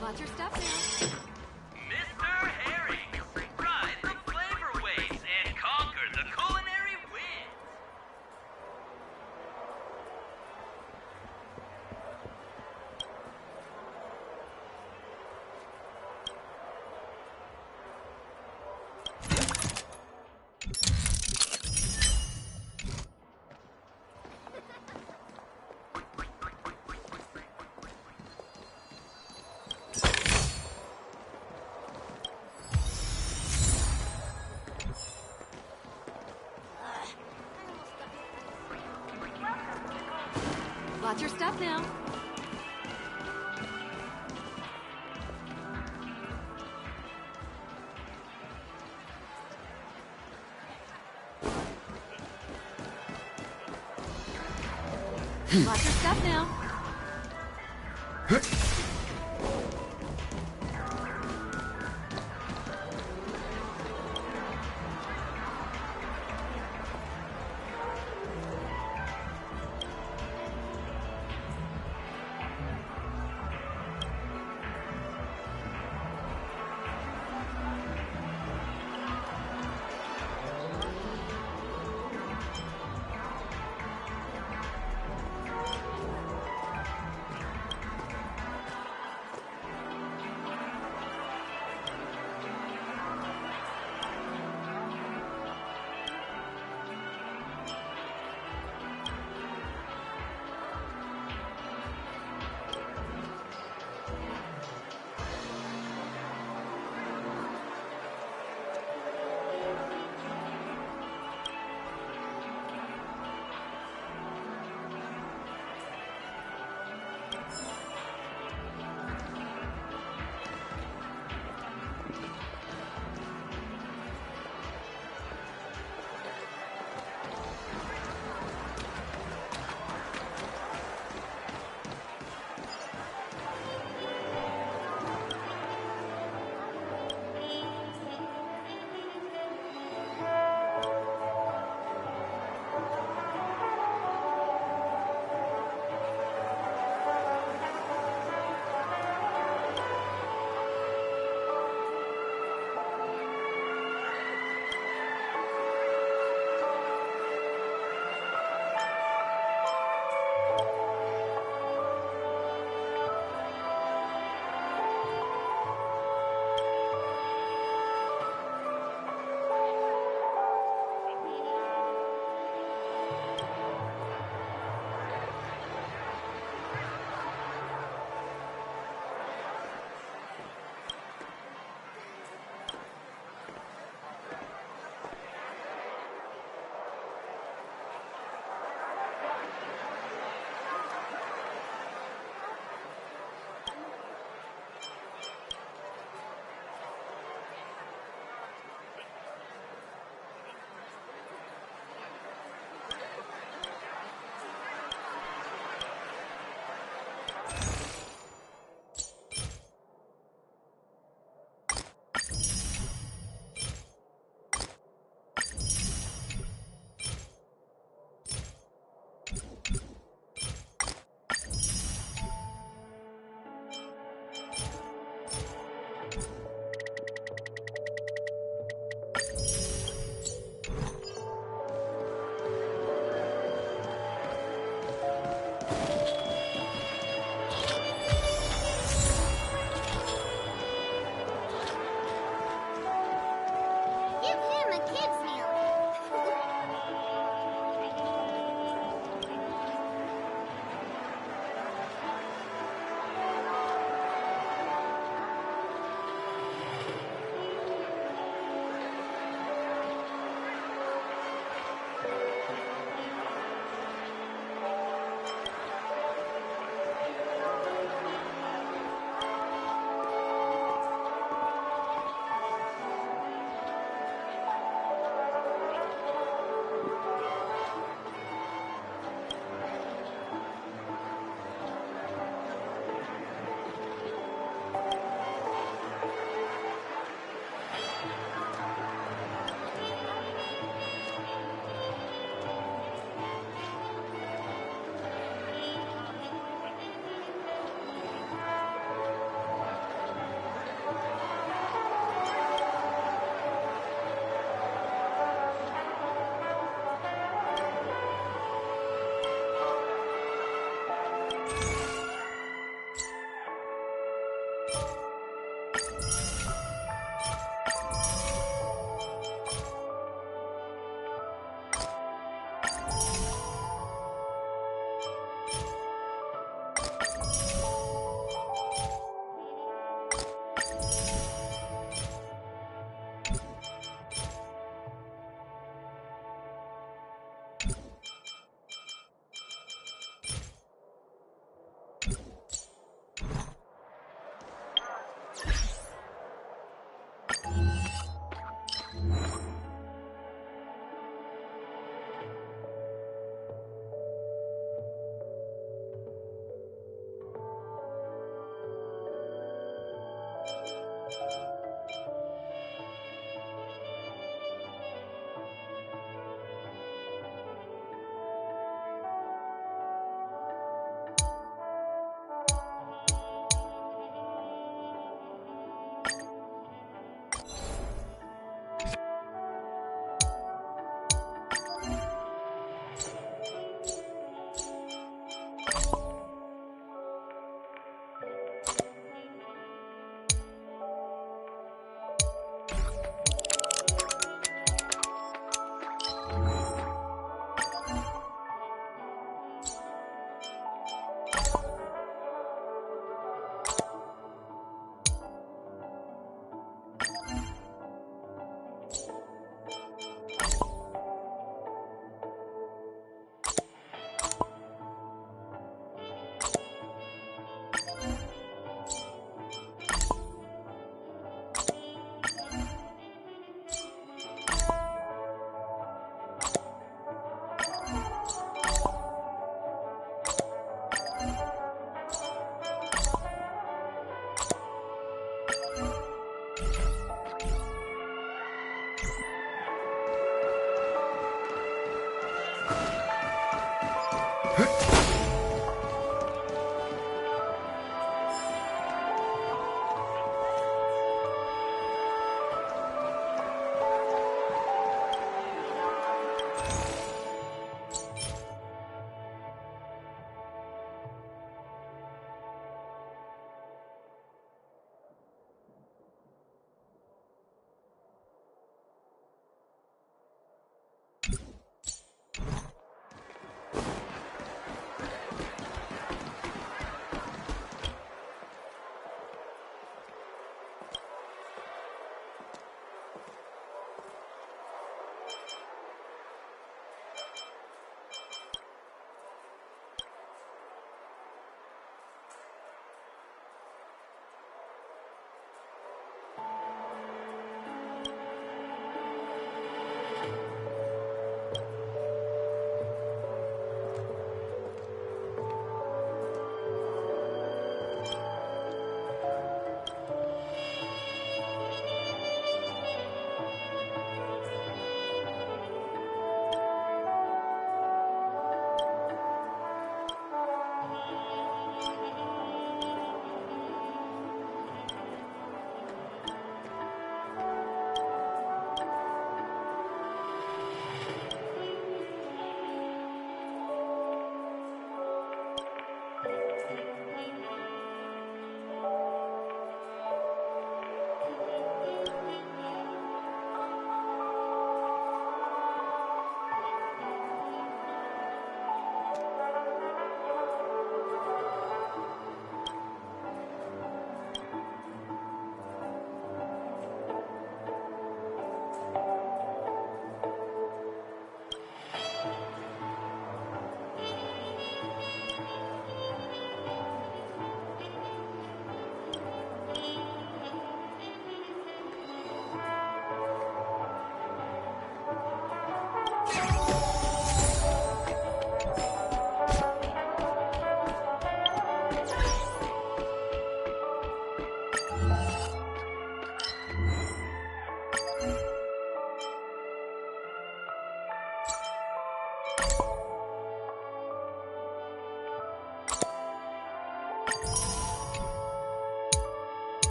Watch your step now. Mr. Herring, ride the flavor waves and conquer the culinary winds. Watch your step now. Watch your step now.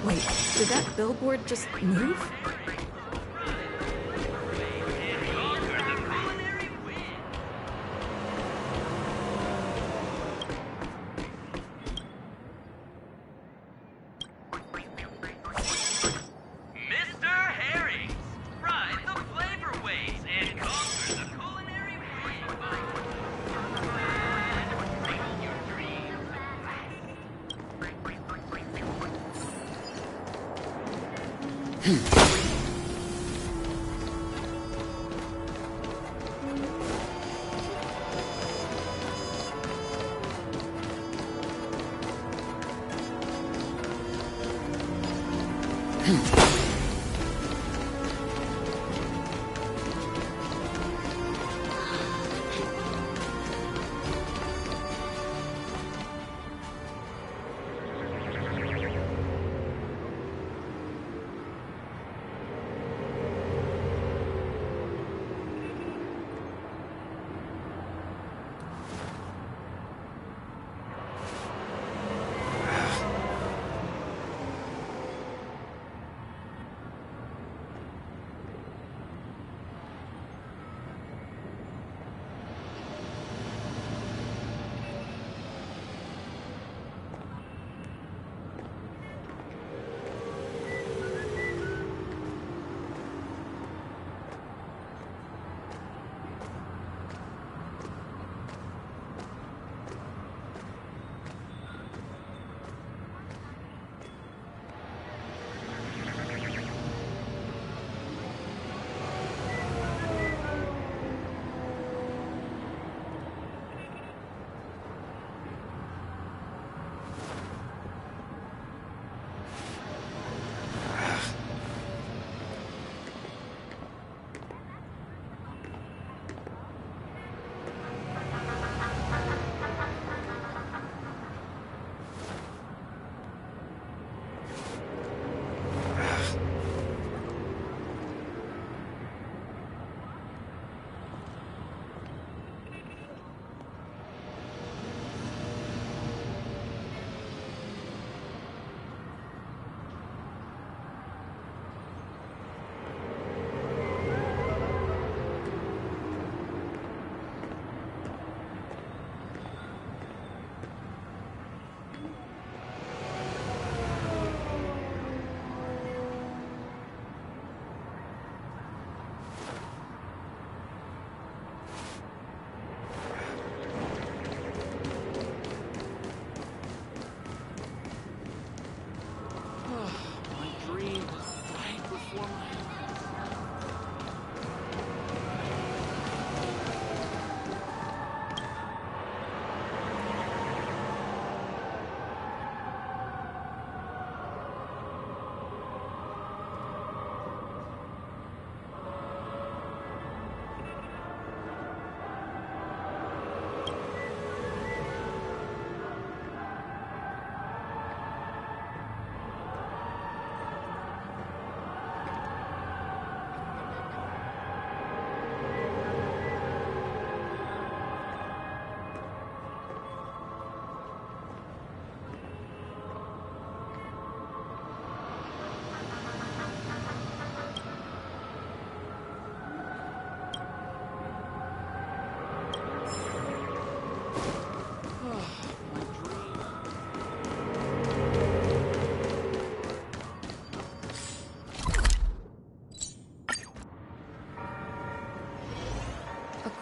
Wait, did that billboard just move?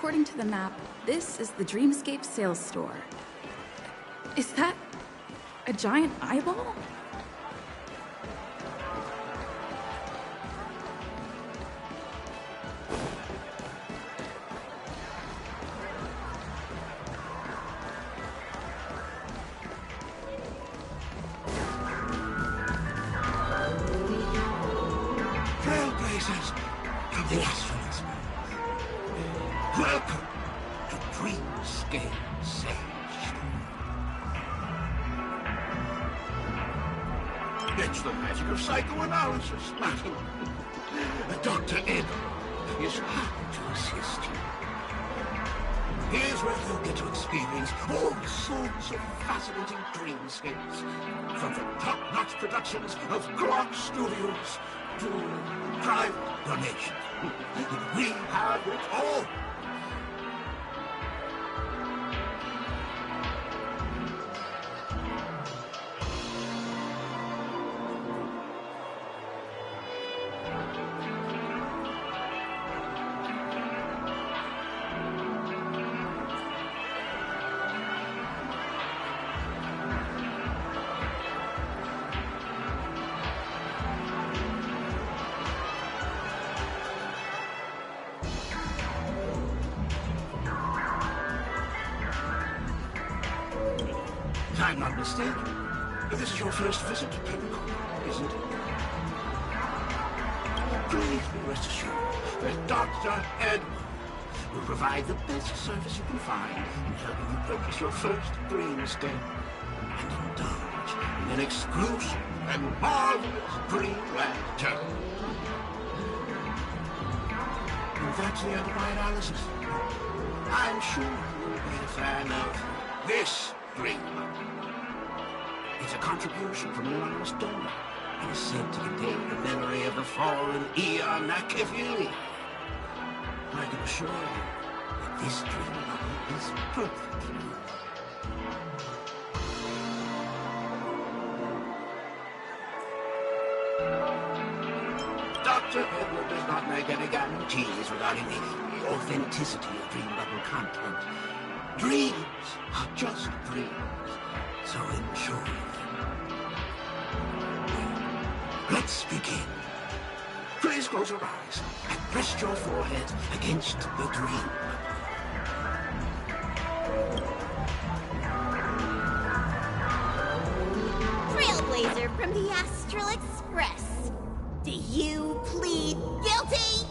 according to the map, this is the Dreamscape sales store. Is that a giant eyeball? Trailblazers from the Astrolux. Welcome to Dreamscape Sage. It's the magic of psychoanalysis, madam. Dr. Ed is happy to assist you. Here's where you'll get to experience all sorts of fascinating dreamscapes. From the top-notch productions of Clark Studios to private donations. We have it all. If I'm not mistaken, this is your first visit to Penacony, isn't it? Please be rest assured that Dr. Edward will provide the best service you can find in helping you purchase your first dreamscape and indulge in an exclusive and marvelous dreamland journey. And that's the end of my analysis. I'm sure you'll be a fan of this dream. It's a contribution from an anonymous donor and is said to contain the memory of the fallen Eon Nakivili. I can assure you that this dream bubble is perfect for you. Dr. Edward does not make any guarantees regarding the authenticity of dream bubble content. Dreams are just dreams, so enjoy them. Let's begin. Please close your eyes and rest your forehead against the dream. Trailblazer from the Astral Express. Do you plead guilty?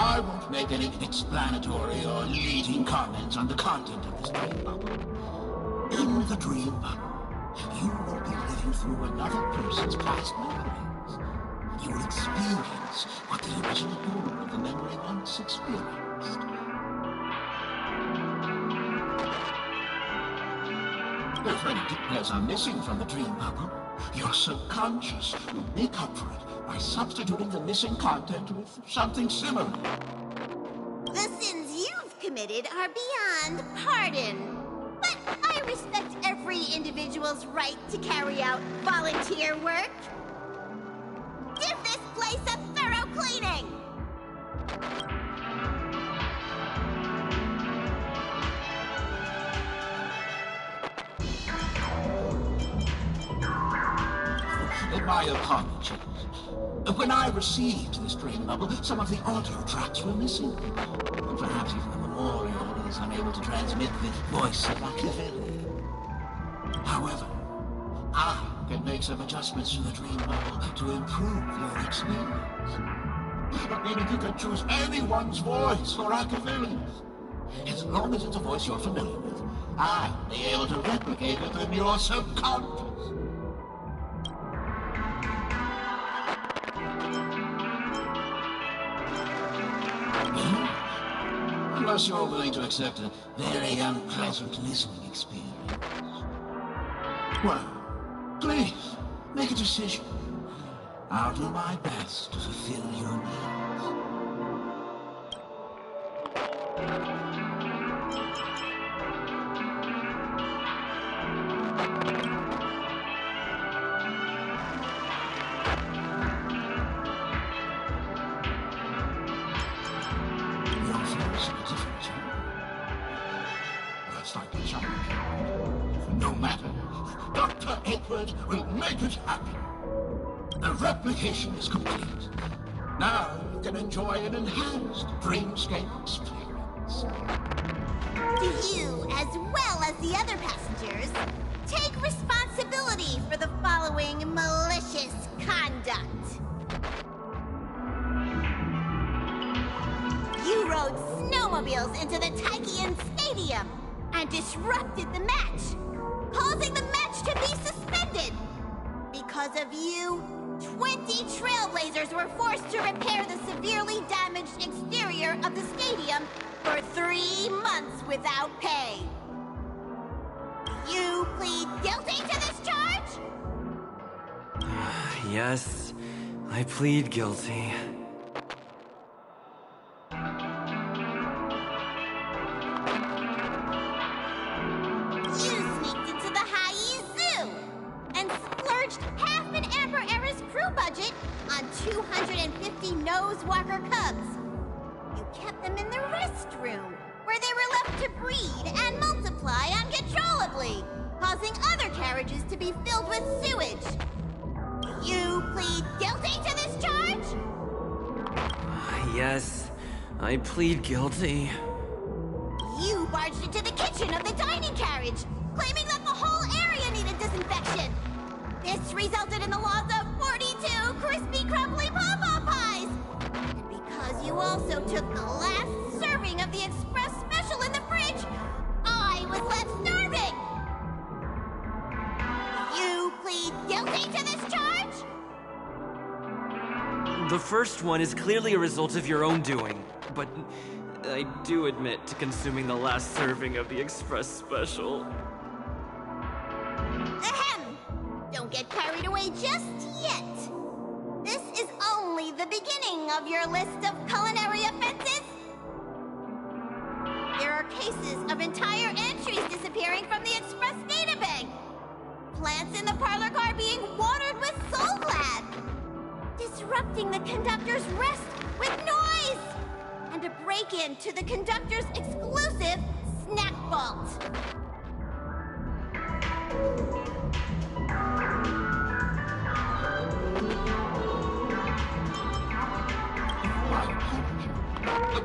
I won't make any explanatory or leading comments on the content of this dream bubble. In the dream bubble, you will be living through another person's past memories. You will experience what the original owner of the memory once experienced. If any details are missing from the dream bubble, your subconscious will make up for it by substituting the missing content with something similar. The sins you've committed are beyond pardon. But I respect every individual's right to carry out volunteer work. Give this place a thorough cleaning! My apologies. When I received this dream bubble, some of the audio tracks were missing. Perhaps even the memorial is unable to transmit the voice of Machiavelli. However, I can make some adjustments to the dream bubble to improve your experience. Meaning you can choose anyone's voice for Machiavelli's. As long as it's a voice you're familiar with, I'll be able to replicate it in your subconscious. Unless you're willing to accept a very unpleasant listening experience. Well, please, make a decision. I'll do my best to fulfill your needs. No matter. Dr. Edward will make it happen. The replication is complete. Now you can enjoy an enhanced dreamscape experience. Do you, as well as the other passengers, take responsibility for the following malicious conduct? You rode snowmobiles into the Taikian Stadium and disrupted the match, causing the match to be suspended. Because of you, 20 trailblazers were forced to repair the severely damaged exterior of the stadium for 3 months without pay. You plead guilty to this charge? Yes, I plead guilty. You sneaked into the High Zoo and splurged half an Amber Era's crew budget on 250 Nosewalker cubs. You kept them in the restroom, where they were left to breed and multiply uncontrollably, causing other carriages to be filled with sewage. You plead guilty to this charge? Yes, I plead guilty. You barged into the kitchen of the dining carriage, claiming that the whole area needed disinfection. This resulted in the loss of 42 crispy, crumbly pom-pom pies. And because you also took the last serving of the express special in the fridge, I was left starving. You plead guilty to this charge? The first one is clearly a result of your own doing, but I do admit to consuming the last serving of the express special. Ahem! Don't get carried away just yet. This is only the beginning of your list of culinary offenses. There are cases of entire entries disappearing from the express databank. Plants in the parlor car being watered with Soul Glad. Disrupting the conductor's rest with noise. And a break-in to the conductor's exclusive snack vault.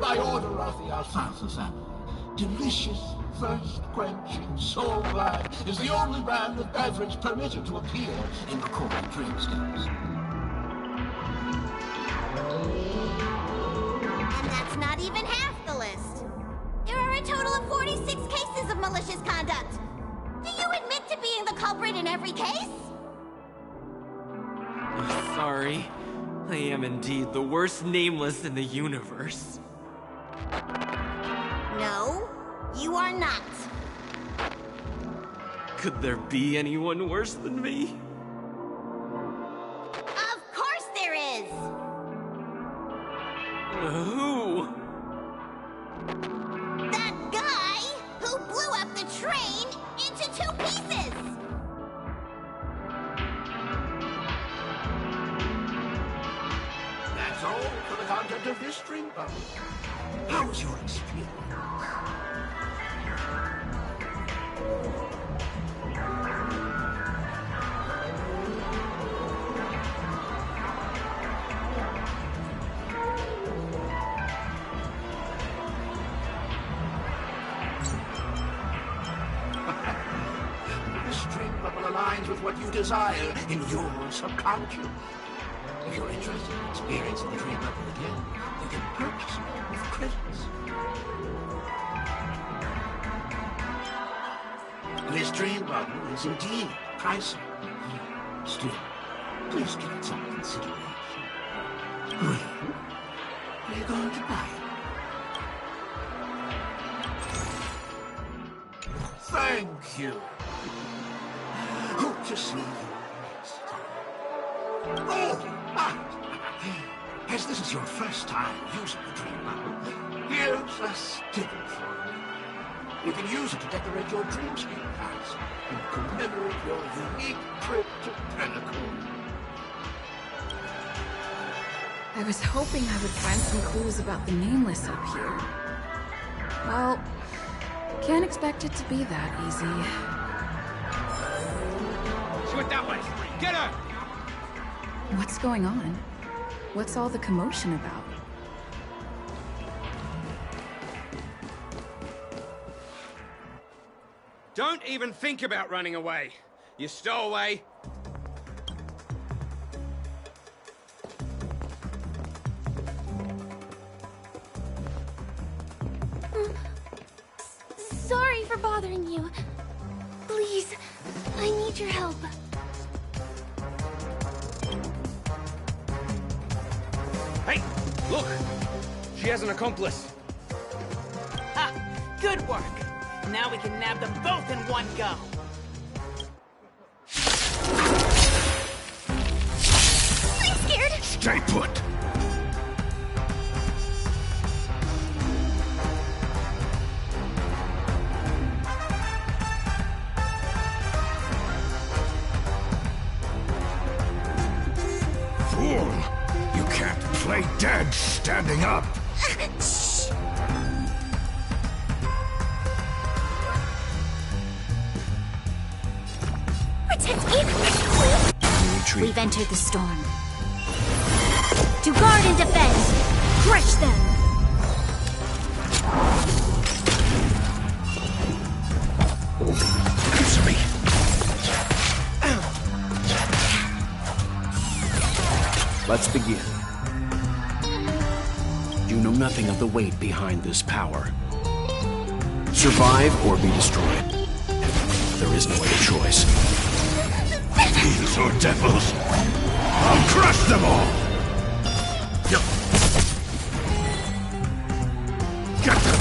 By order of the Alfalfa family, delicious, thirst-quenching Soul Glad is the only brand of beverage permitted to appear in recorded dreamscapes. And that's not even half the list. There are a total of 46 cases of malicious conduct. Do you admit to being the culprit in every case? Sorry. I am indeed the worst nameless in the universe. No, you are not. Could there be anyone worse than me? Of course there is! Who? That guy who blew up the train into 2 pieces! That's all for the content of this dream bubble. How was your experience? This dream bubble aligns with what you desire in your subconscious. If you're interested in experiencing the dream bubble again, you can purchase it with credits. This dream bubble is indeed pricey. Still, please give it some consideration. Well, are you going to buy it? Thank you. Hope to see you next time. Oh, as this is your first time using the dream bubble, here's a sticker for you. You can use it to decorate your dreamscape house and commemorate your unique trip to Penacony. I was hoping I would find some clues about the Nameless up here. Well, Can't expect it to be that easy. She went that way. Get her! What's going on? What's all the commotion about? Don't even think about running away. You stowaway. Sorry for bothering you. Please, I need your help. Hey, look! She has an accomplice. Ha! Good work! Now we can nab them both in one go! I'm scared! Stay put! Fool! You can't play dead standing up! Protect me! We've entered the storm. To guard and defend! Crush them! Answer me! Let's begin. You know nothing of the weight behind this power. Survive or be destroyed. There is no other choice. These are devils! I'll crush them all! Get them!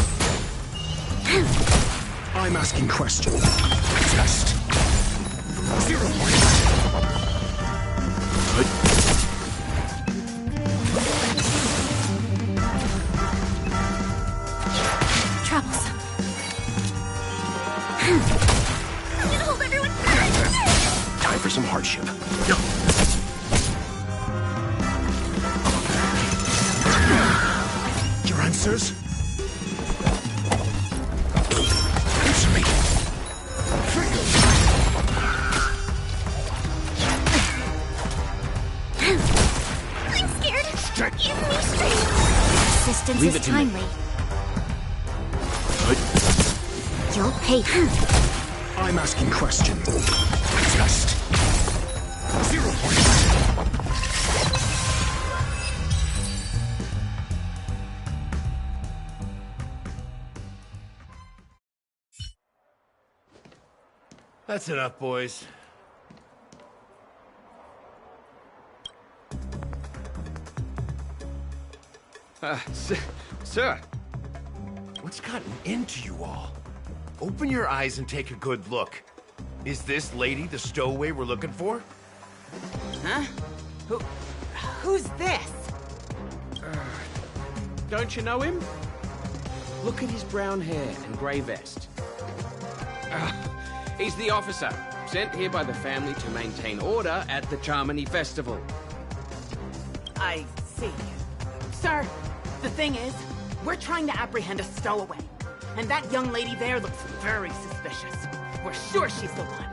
I'm asking questions. Test. 0 points. Troublesome. I'm gonna hold everyone back! Time for some hardship. Your answers? Answer me. I'm scared! Give me strength! Assistance Leave is it to me. timely. You'll pay. I'm asking questions. Test. 0 points. That's enough, boys. Sir, what's gotten into you all? Open your eyes and take a good look. Is this lady the stowaway we're looking for? Huh? Who's this? Don't you know him? Look at his brown hair and grey vest. He's the officer, sent here by the family to maintain order at the Charmony Festival. I see. Sir, the thing is, we're trying to apprehend a stowaway. And that young lady there looks very suspicious. We're sure she's the one.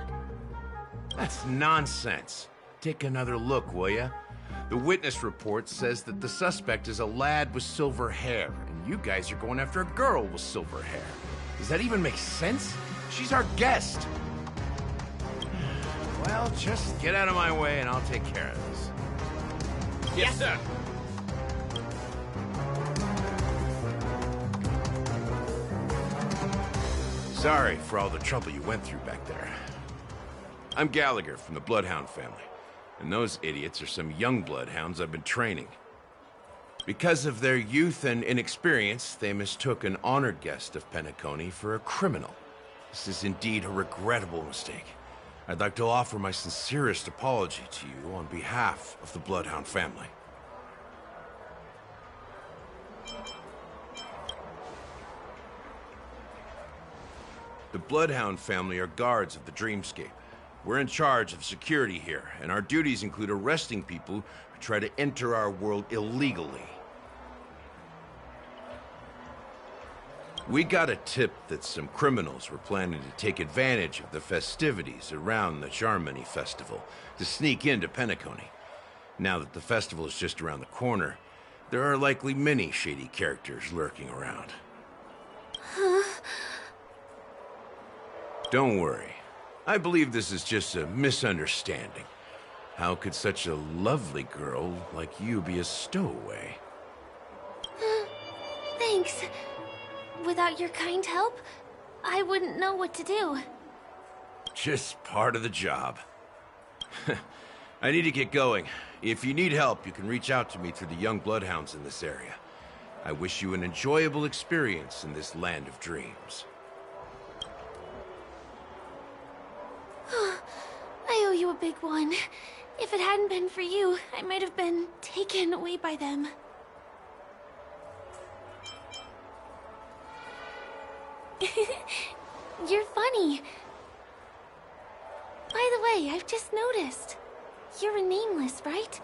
That's nonsense. Take another look, will ya? The witness report says that the suspect is a lad with silver hair, and you guys are going after a girl with silver hair. Does that even make sense? She's our guest. Well, just get out of my way and I'll take care of this. Yes, sir. Sorry for all the trouble you went through back there. I'm Gallagher from the Bloodhound family, and those idiots are some young bloodhounds I've been training. Because of their youth and inexperience, they mistook an honored guest of Penacony for a criminal. This is indeed a regrettable mistake. I'd like to offer my sincerest apology to you on behalf of the Bloodhound family. The Bloodhound family are guards of the Dreamscape. We're in charge of security here, and our duties include arresting people who try to enter our world illegally. We got a tip that some criminals were planning to take advantage of the festivities around the Charmony Festival to sneak into Penacony. Now that the festival is just around the corner, there are likely many shady characters lurking around. Huh? Don't worry. I believe this is just a misunderstanding. How could such a lovely girl like you be a stowaway? Thanks. Without your kind help, I wouldn't know what to do. Just part of the job. I need to get going. If you need help, you can reach out to me through the young bloodhounds in this area. I wish you an enjoyable experience in this land of dreams. I owe you a big one. If it hadn't been for you, I might have been taken away by them. You're funny. By the way, I've just noticed. You're a nameless, right?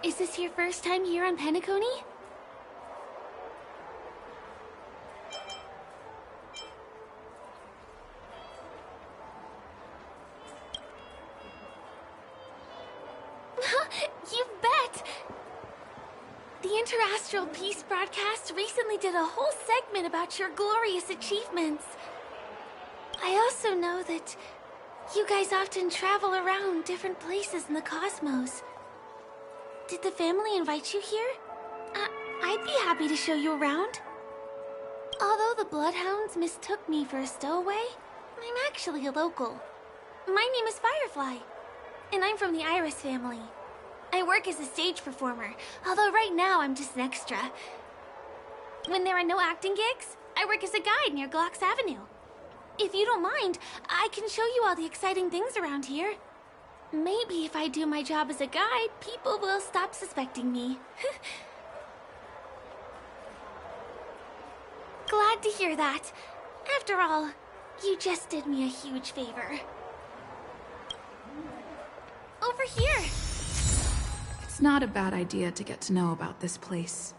Is this your first time here on Penacony? You bet! The Interastral Peace broadcast recently did a whole segment about your glorious achievements. I also know that you guys often travel around different places in the cosmos. Did the family invite you here? I'd be happy to show you around. Although the Bloodhounds mistook me for a stowaway, I'm actually a local. My name is Firefly, and I'm from the Iris family. I work as a stage performer, although right now I'm just an extra. When there are no acting gigs, I work as a guide near Glocks Avenue. If you don't mind, I can show you all the exciting things around here. Maybe if I do my job as a guide, people will stop suspecting me. Glad to hear that. After all, you just did me a huge favor. Over here! It's not a bad idea to get to know about this place.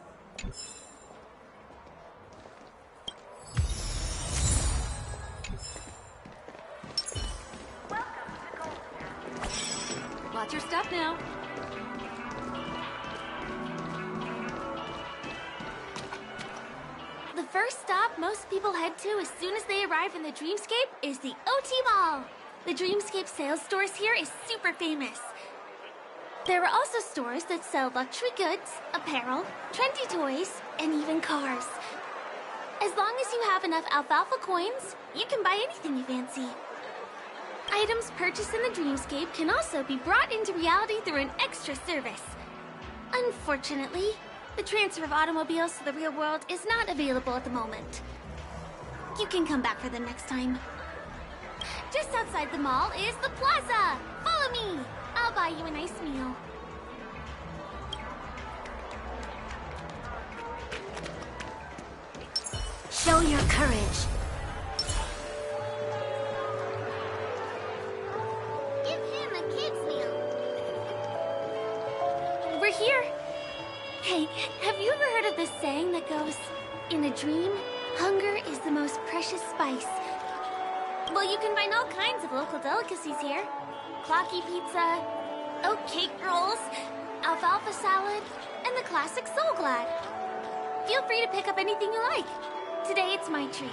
Watch your step now. The first stop most people head to as soon as they arrive in the Dreamscape is the OT Mall. The Dreamscape sales stores here is super famous. There are also stores that sell luxury goods, apparel, trendy toys, and even cars. As long as you have enough alfalfa coins, you can buy anything you fancy. Items purchased in the Dreamscape can also be brought into reality through an extra service. Unfortunately, the transfer of automobiles to the real world is not available at the moment. You can come back for them next time. Just outside the mall is the plaza! Follow me! I'll buy you a nice meal. Show your courage. Give him a kid's meal. We're here. Hey, have you ever heard of this saying that goes, in a dream, hunger is the most precious spice? Well, you can find all kinds of local delicacies here. Clocky pizza, oat cake rolls, alfalfa salad, and the classic Soul Glad. Feel free to pick up anything you like. Today it's my treat.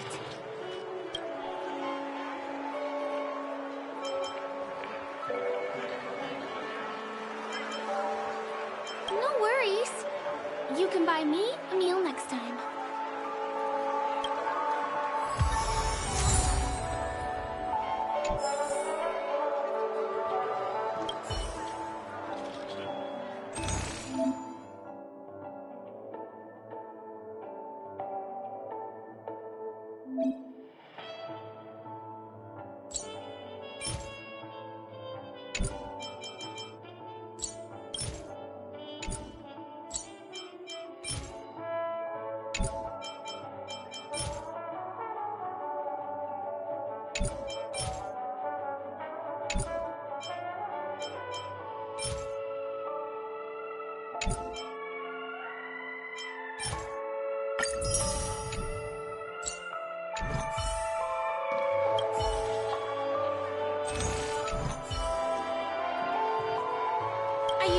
No worries. You can buy me a meal next time.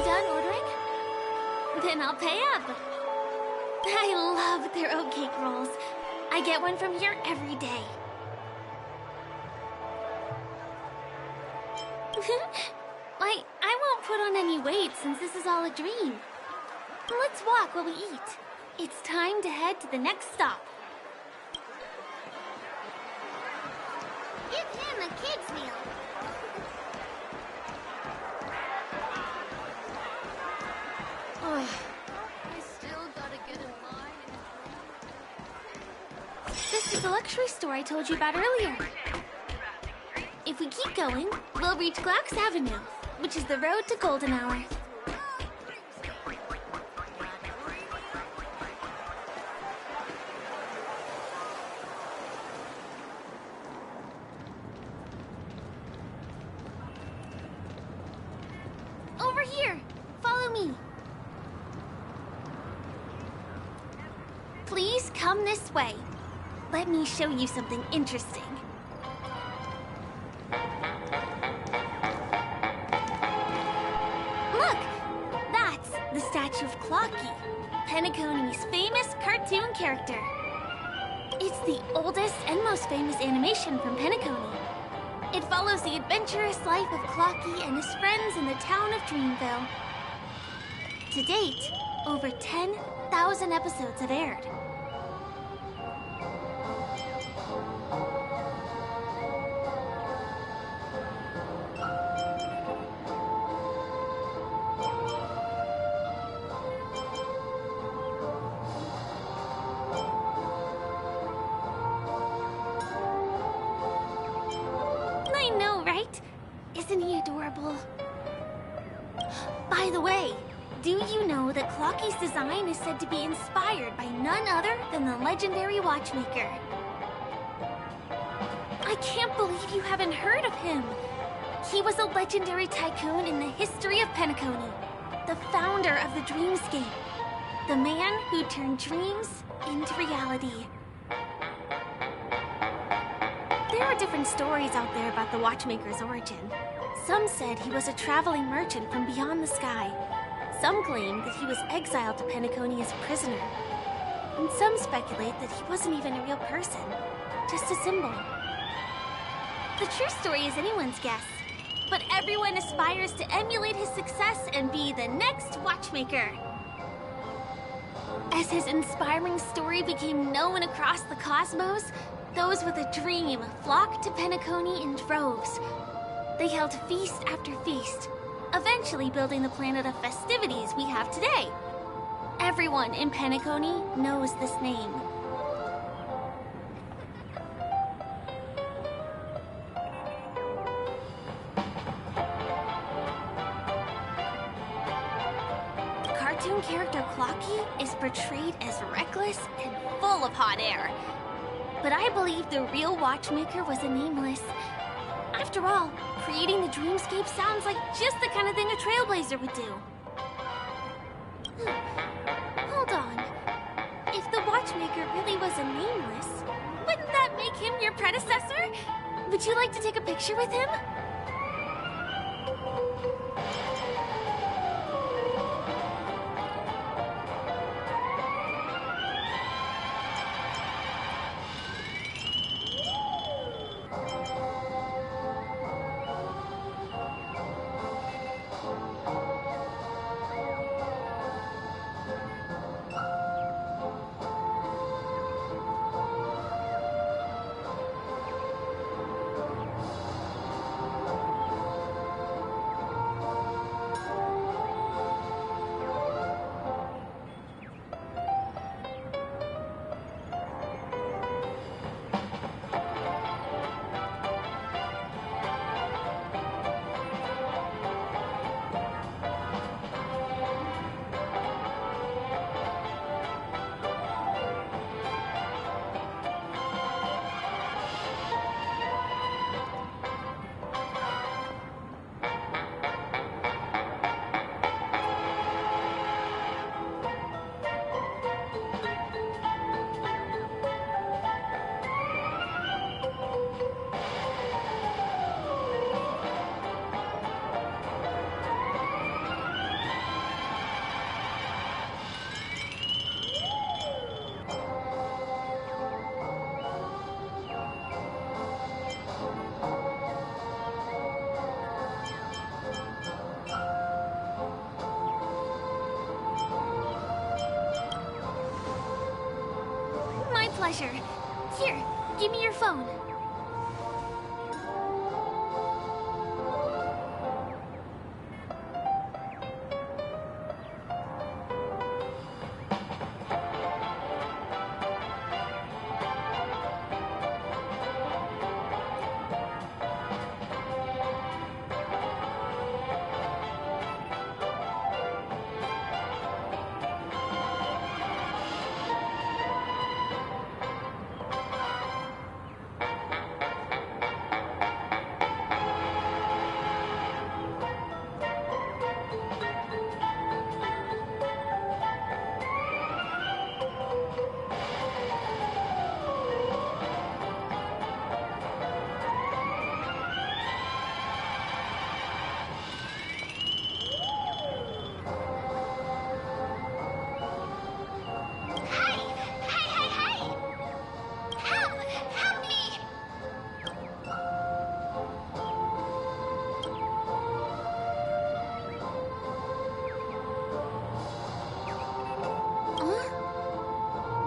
done ordering? Then I'll pay up. I love their oat cake rolls. I get one from here every day. I won't put on any weight since this is all a dream. Let's walk while we eat. It's time to head to the next stop. Give him a kid's meal. I still gotta get in line. This is the luxury store I told you about earlier. If we keep going, we'll reach Glauc's Avenue, which is the road to Golden Hour. Over here! Follow me! Please come this way. Let me show you something interesting. Look! That's the statue of Clocky, Penacony's famous cartoon character. It's the oldest and most famous animation from Penacony. It follows the adventurous life of Clocky and his friends in the town of Dreamville. To date, over 10,000 episodes have aired. I know, right? Isn't he adorable? By the way, do you know that Clocky's design is said to be inspired by none other than the legendary watchmaker? I can't believe you haven't heard of him. He was a legendary tycoon in the history of Penacony, the founder of the Dreamscape, the man who turned dreams into reality. There are different stories out there about the watchmaker's origin. Some said he was a traveling merchant from beyond the sky. Some claim that he was exiled to Penacony as a prisoner. And some speculate that he wasn't even a real person, just a symbol. The true story is anyone's guess, but everyone aspires to emulate his success and be the next watchmaker. As his inspiring story became known across the cosmos, those with a dream flocked to Penacony in droves. They held feast after feast, eventually building the planet of festivities we have today. Everyone in Penacony knows this name. The cartoon character Clocky is portrayed as reckless and full of hot air. But I believe the real watchmaker was a nameless. After all, creating the dreamscape sounds like just the kind of thing a trailblazer would do. Hold on. If the watchmaker really was a nameless, wouldn't that make him your predecessor? Would you like to take a picture with him? pleasure. Here, give me your phone.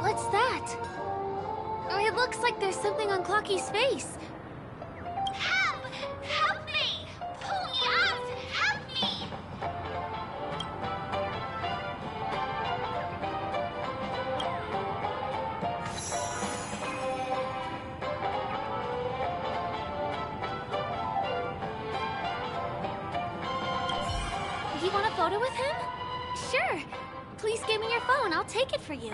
What's that? Oh, it looks like there's something on Clocky's face. Help! Help me! Pull me out! Help me! Do you want a photo with him? Sure. Please give me your phone. I'll take it for you.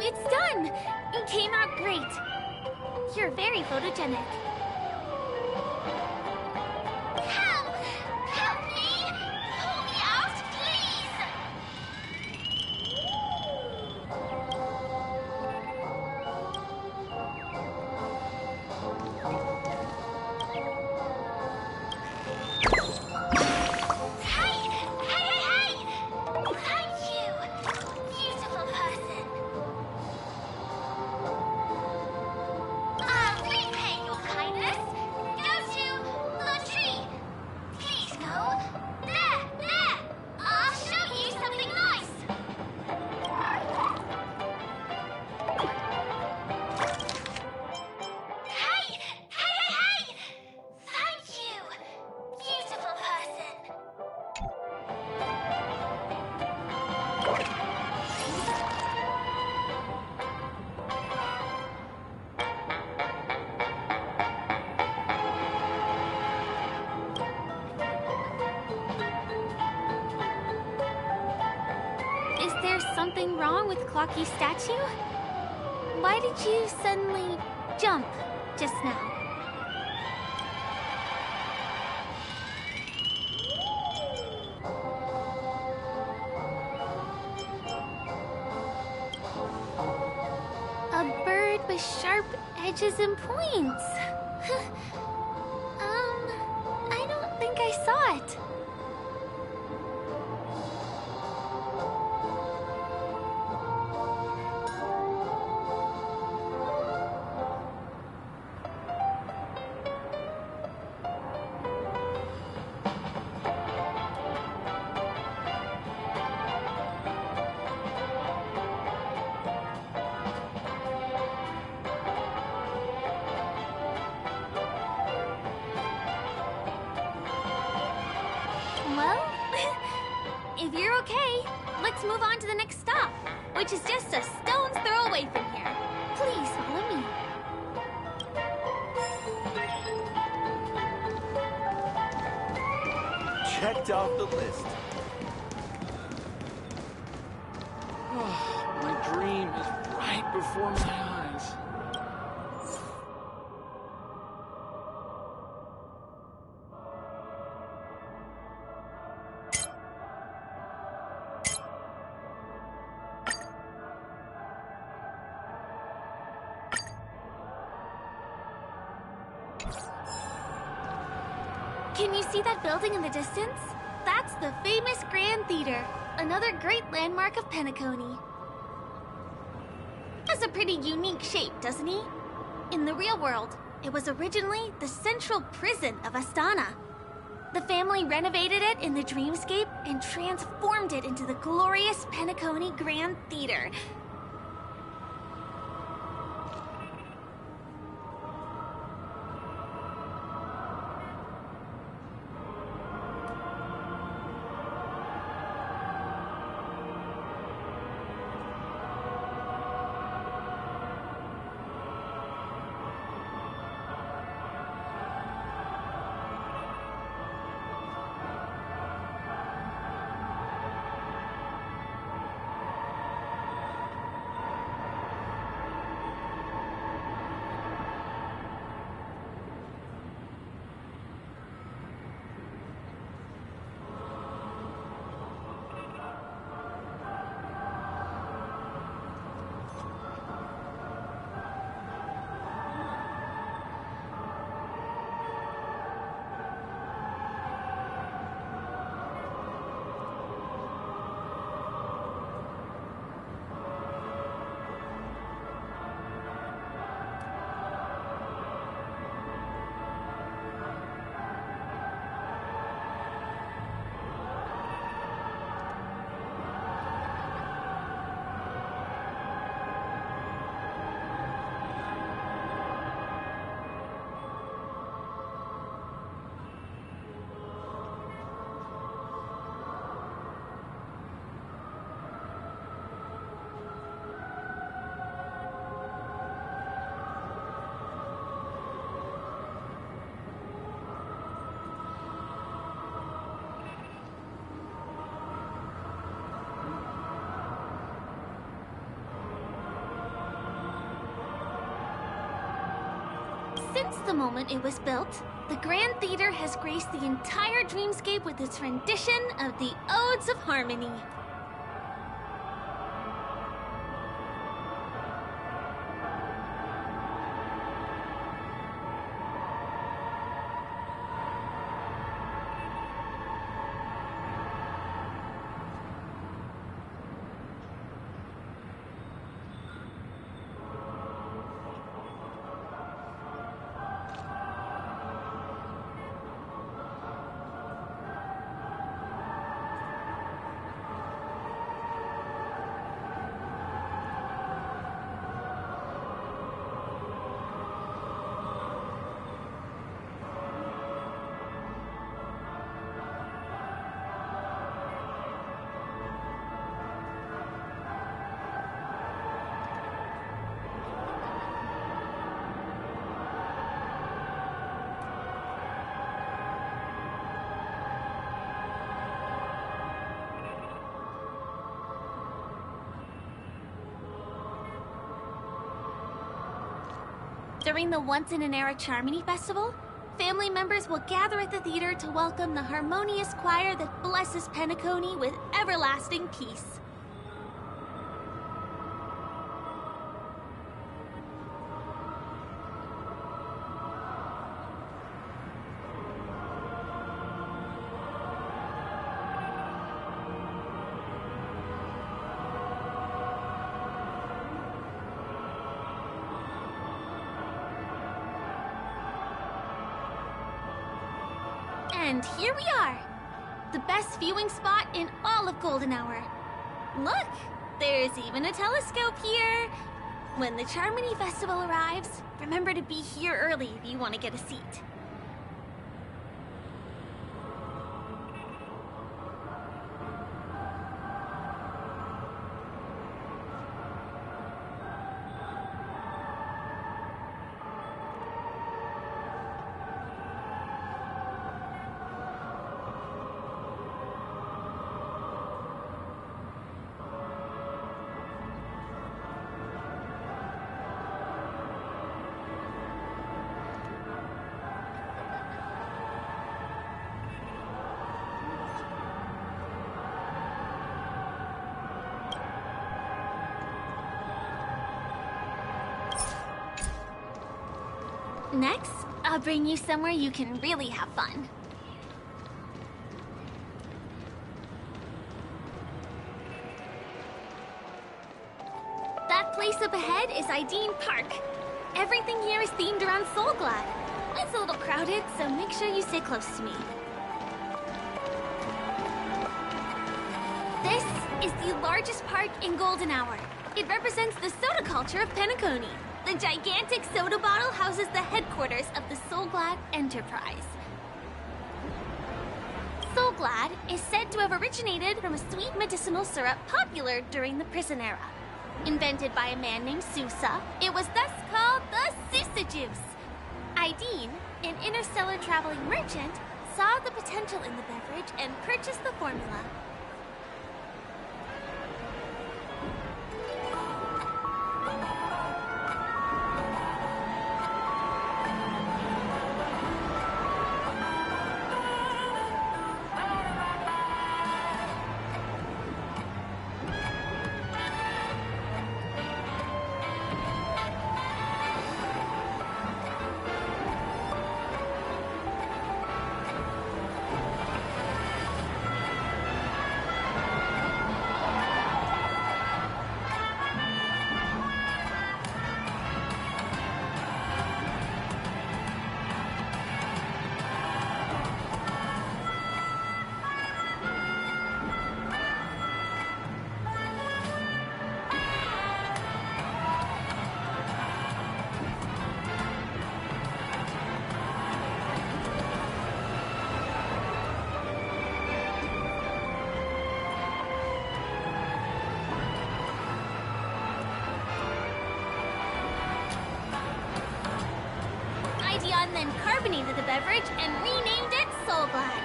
It's done! It came out great. You're very photogenic. Help! Help me! Pull me out, please! Hey! Thank you! Beautiful person! I'll repay your kindness. Go to the tree. Please go. There! I'll show you something nice. Hey! Thank you, beautiful person. Is there something wrong with Clocky's statue? Why did you suddenly jump just now? A bird with sharp edges and points. I don't think I saw it. If you're okay, let's move on to the next stop, which is just a stone's throw away from here. Please follow me. Checked off the list. My dream is right before my eyes. Can you see that building in the distance? That's the famous Grand Theater, another great landmark of Penacony. Has a pretty unique shape, doesn't he? In the real world, it was originally the central prison of Astana. The family renovated it in the dreamscape and transformed it into the glorious Penacony Grand Theater. Since the moment it was built, the Grand Theater has graced the entire dreamscape with its rendition of the Odes of Harmony. During the Once-in-an-Era Charmony Festival, family members will gather at the theater to welcome the harmonious choir that blesses Penacony with everlasting peace. And here we are! The best viewing spot in all of Golden Hour. Look! There's even a telescope here! When the Charmony Festival arrives, remember to be here early if you want to get a seat. Next, I'll bring you somewhere you can really have fun. That place up ahead is Ideen Park. Everything here is themed around Soulglad. It's a little crowded, so make sure you stay close to me. This is the largest park in Golden Hour. It represents the soda culture of Penacony. The gigantic soda bottle houses the headquarters of the Soulglad Enterprise. Soulglad is said to have originated from a sweet medicinal syrup popular during the prison era. Invented by a man named Sousa, it was thus called the Sousa Juice. Ideen, an interstellar traveling merchant, saw the potential in the beverage and purchased the formula. Then carbonated the beverage and renamed it Soulglad.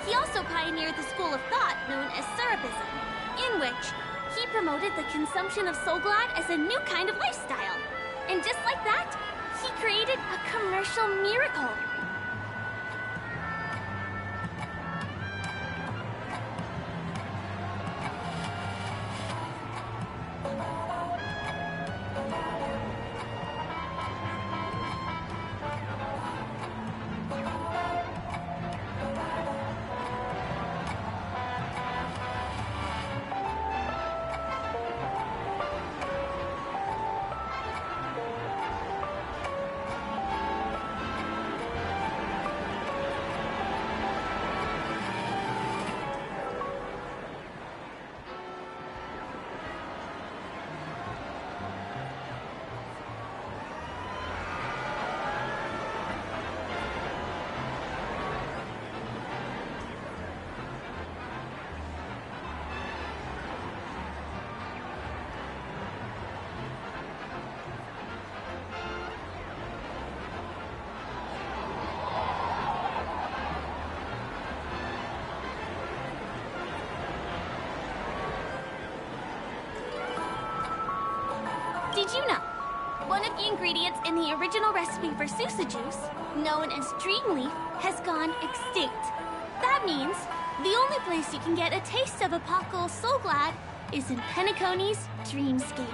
He also pioneered the school of thought known as Syrupism, in which he promoted the consumption of Soulglad as a new kind of lifestyle. And just like that, he created a commercial miracle. Did you know? One of the ingredients in the original recipe for Sousa Juice, known as Dreamleaf, has gone extinct. That means the only place you can get a taste of Apocalypse Soulglad is in Penacony's Dreamscape.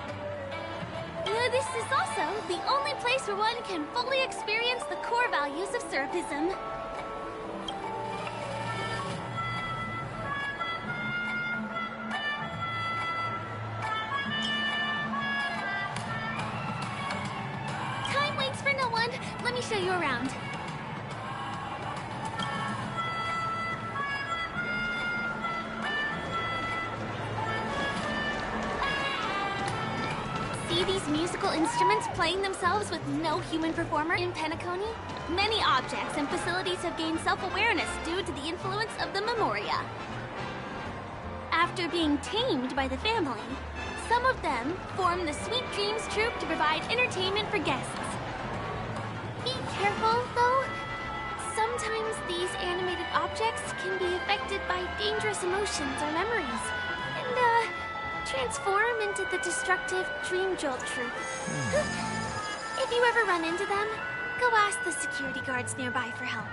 This is also the only place where one can fully experience the core values of Syrupism. Let me show you around. See these musical instruments playing themselves with no human performer in Penacony? Many objects and facilities have gained self-awareness due to the influence of the Memoria. After being tamed by the family, some of them form the Sweet Dreams Troupe to provide entertainment for guests. Be careful, though. Sometimes these animated objects can be affected by dangerous emotions or memories, and, transform into the destructive Dream Jolt Troupe. If you ever run into them, go ask the security guards nearby for help.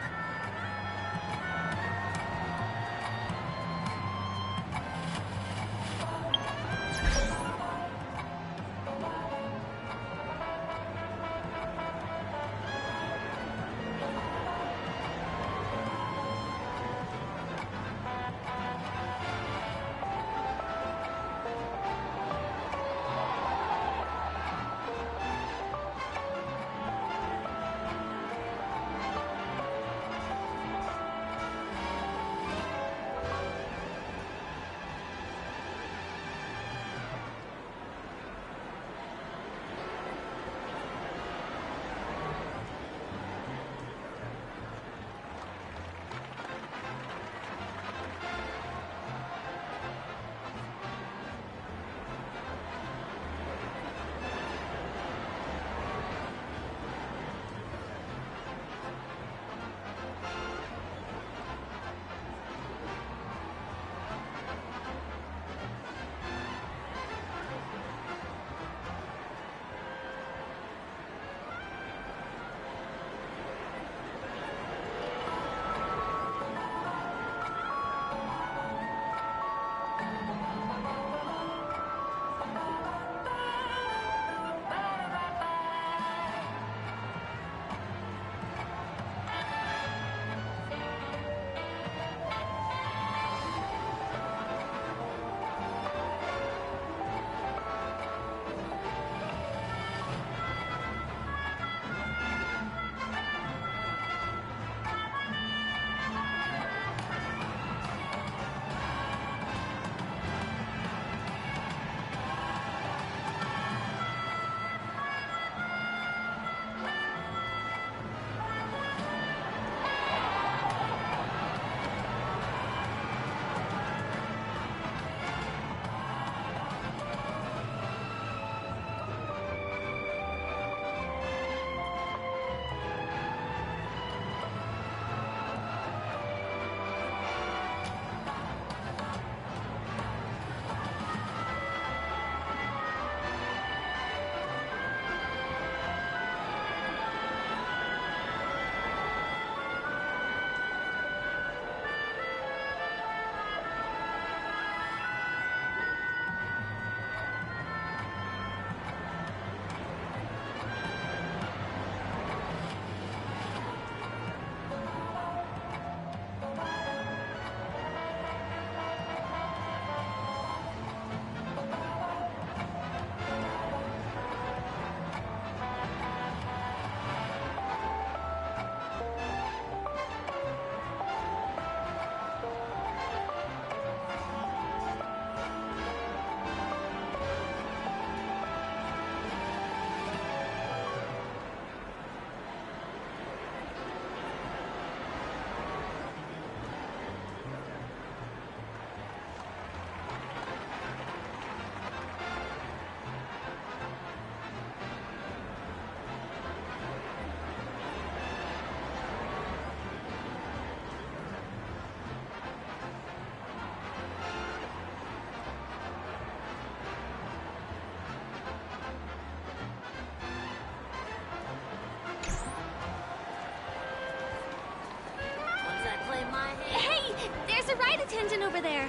attendant over there.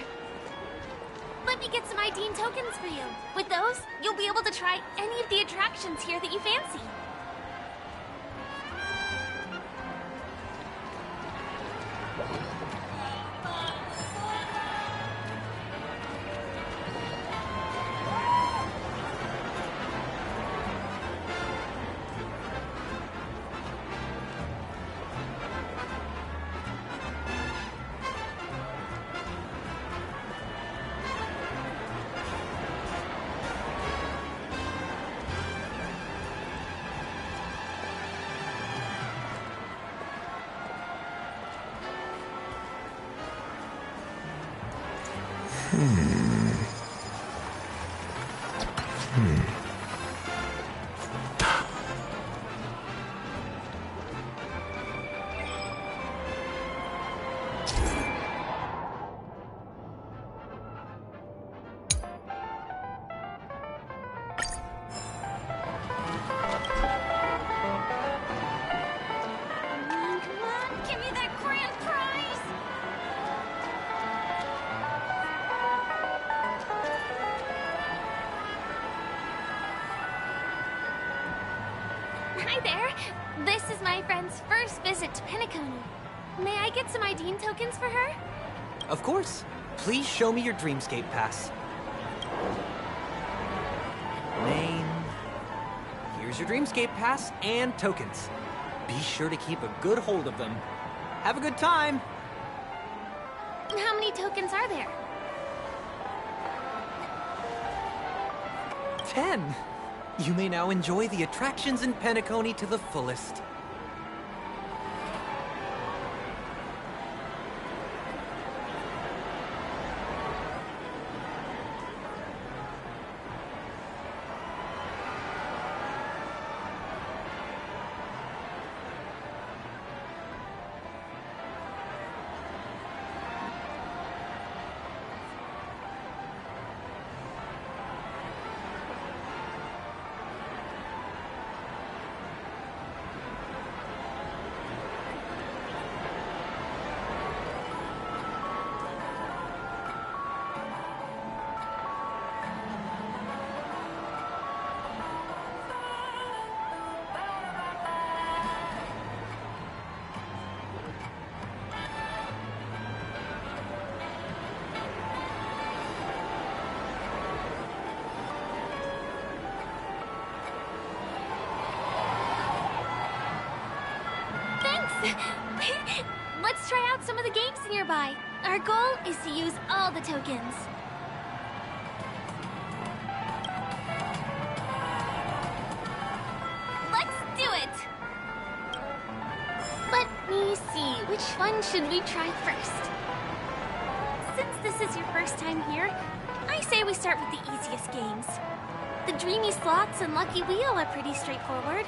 Let me get some ID and tokens for you. With those, you'll be able to try any of the attractions here that you fancy. Hi there. This is my friend's first visit to Penacony. May I get some ID and tokens for her? Of course. Please show me your Dreamscape pass. Name. Here's your Dreamscape pass and tokens. Be sure to keep a good hold of them. Have a good time! How many tokens are there? 10! You may now enjoy the attractions in Penacony to the fullest. Let's try out some of the games nearby. Our goal is to use all the tokens. Let's do it! Let me see, which one should we try first? Since this is your first time here, I say we start with the easiest games. The Dreamy Slots and Lucky Wheel are pretty straightforward.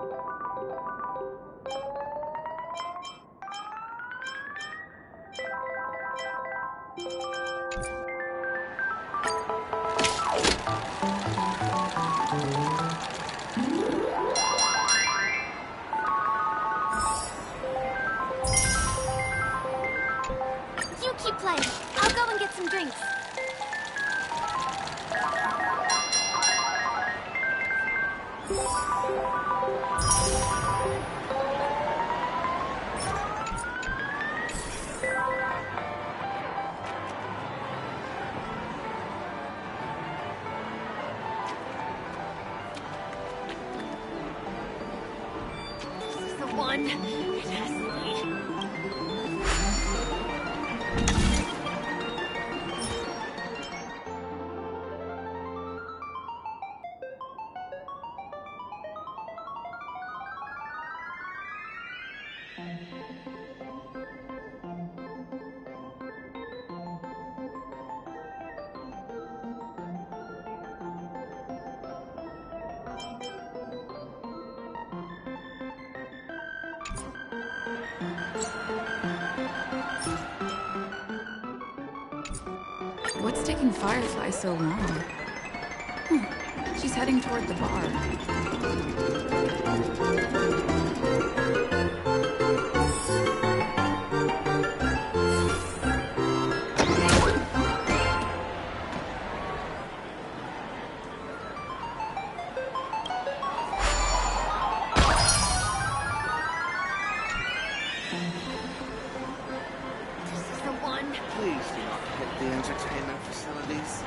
You keep playing. I'll go and get some drinks. This is the one. It has to be. What's taking Firefly so long? She's heading toward the bar. This is the one. Please do not hit the entertainment facilities.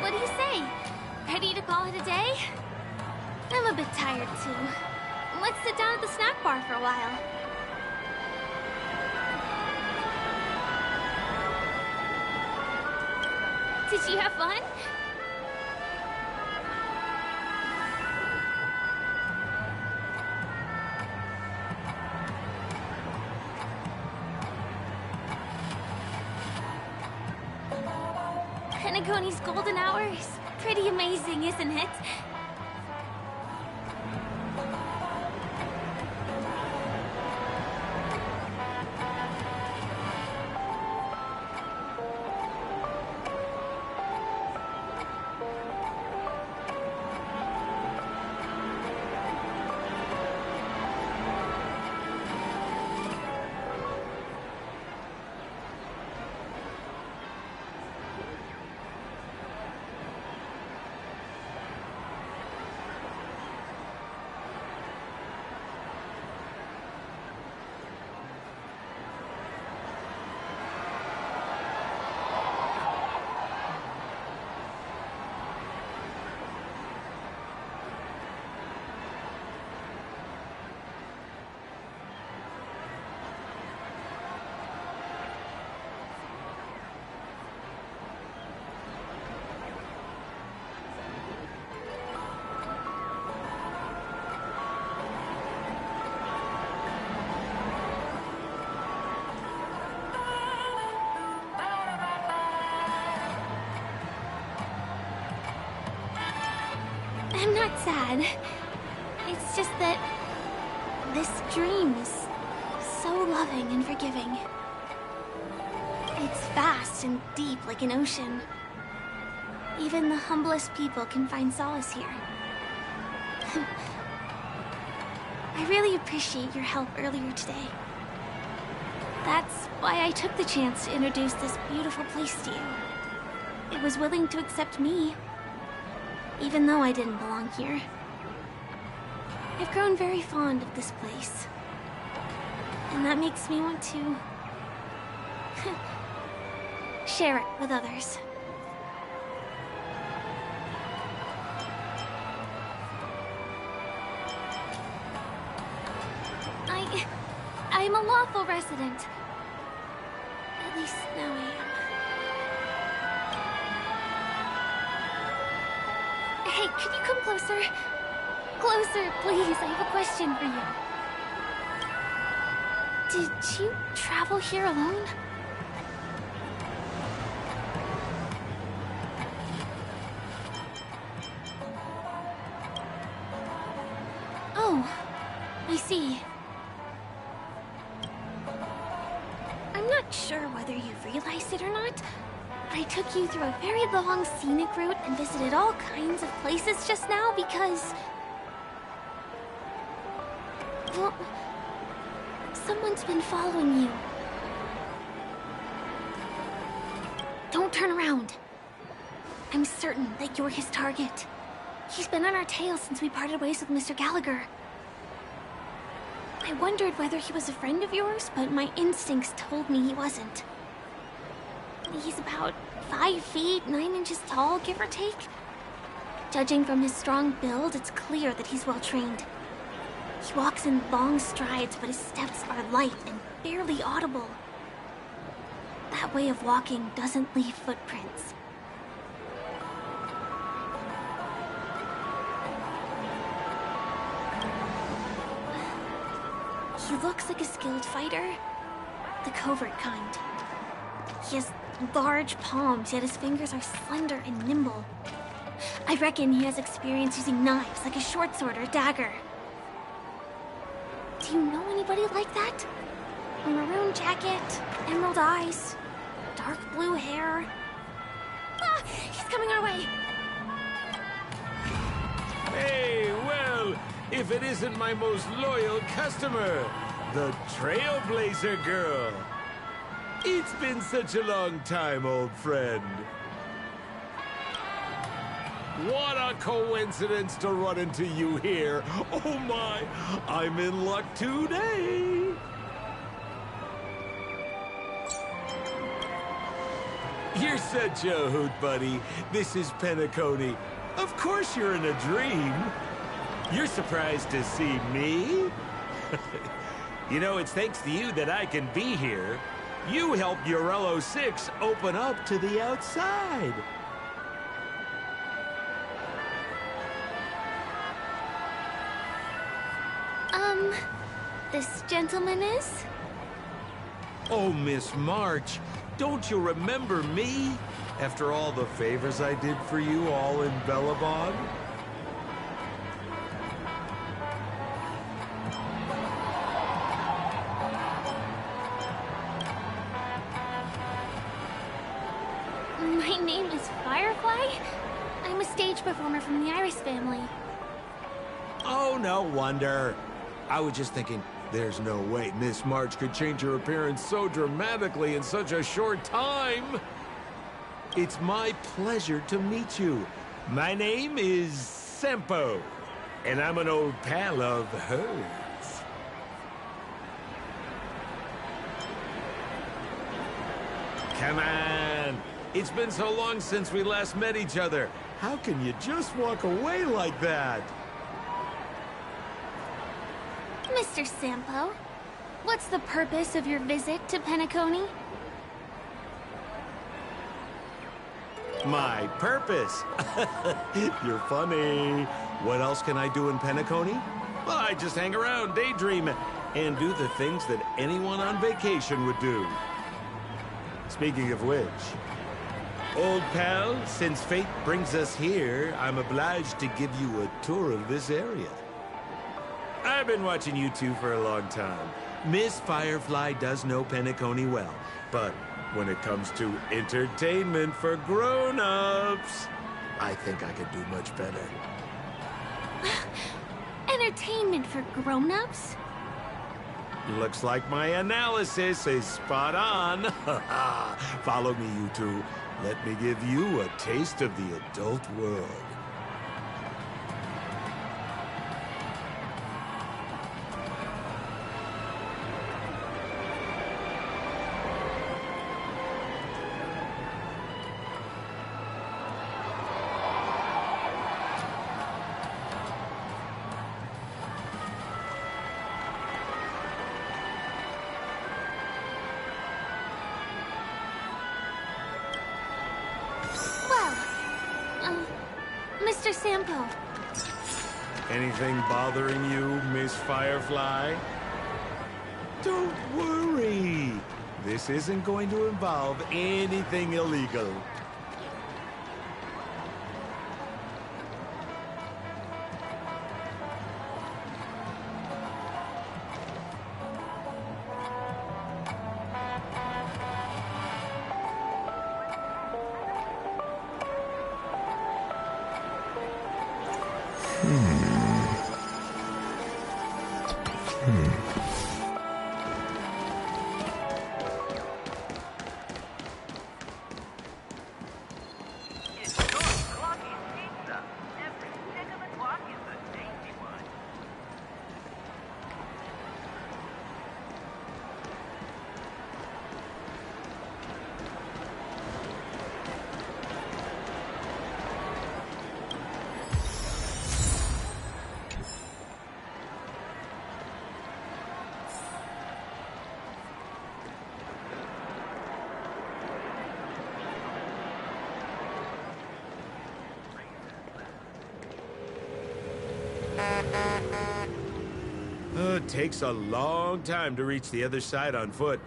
What do you say? Ready to call it a day? I'm a bit tired too. Let's sit down at the snack bar for a while. Did you have fun? Penacony's golden hour is pretty amazing, isn't it? I'm not sad. It's just that this dream is so loving and forgiving. It's vast and deep like an ocean. Even the humblest people can find solace here. I really appreciate your help earlier today. That's why I took the chance to introduce this beautiful place to you. It was willing to accept me, even though I didn't belong here. I've grown very fond of this place. And that makes me want to... share it with others. I'm a lawful resident. At least now I am. Hey, could you come closer? Closer, please. I have a question for you. Did you travel here alone? Oh, I see. I'm not sure whether you've realized it or not, but I took you through a very long scenic route and visited all kinds of places just now because... well, someone's been following you. Don't turn around. I'm certain that you're his target. He's been on our tail since we parted ways with Mr. Gallagher. I wondered whether he was a friend of yours, but my instincts told me he wasn't. He's about 5 feet, 9 inches tall, give or take. Judging from his strong build, it's clear that he's well trained. He walks in long strides, but his steps are light and barely audible. That way of walking doesn't leave footprints. He looks like a skilled fighter, the covert kind. He has large palms, yet his fingers are slender and nimble. I reckon he has experience using knives, like a short sword or a dagger. Do you know anybody like that? A maroon jacket, emerald eyes, dark blue hair. Ah, he's coming our way. Hey, well, if it isn't my most loyal customer, the Trailblazer Girl. It's been such a long time, old friend. What a coincidence to run into you here. Oh my, I'm in luck today. You're such a hoot, buddy. This is Penacony. Of course you're in a dream. You're surprised to see me? You know, it's thanks to you that I can be here. You helped Urello 6 open up to the outside. This gentleman is? Oh, Miss March, don't you remember me? After all the favors I did for you all in Bellabog? My name is Firefly. I'm a stage performer from the Iris family. Oh, no wonder. I was just thinking, there's no way Miss March could change her appearance so dramatically in such a short time. It's my pleasure to meet you. My name is Sempo, and I'm an old pal of hers. Come on. It's been so long since we last met each other. How can you just walk away like that? Mr. Sampo, what's the purpose of your visit to Penacony? My purpose? You're funny. What else can I do in Penacony? Well, I just hang around, daydream, and do the things that anyone on vacation would do. Speaking of which, old pal, since fate brings us here, I'm obliged to give you a tour of this area. I've been watching you two for a long time. Miss Firefly does know Penacony well, but when it comes to entertainment for grown-ups, I think I could do much better. Entertainment for grown-ups? Looks like my analysis is spot on. Follow me, you two. Let me give you a taste of the adult world. Sampo. Anything bothering you, Miss Firefly? Don't worry. This isn't going to involve anything illegal. It takes a long time to reach the other side on foot.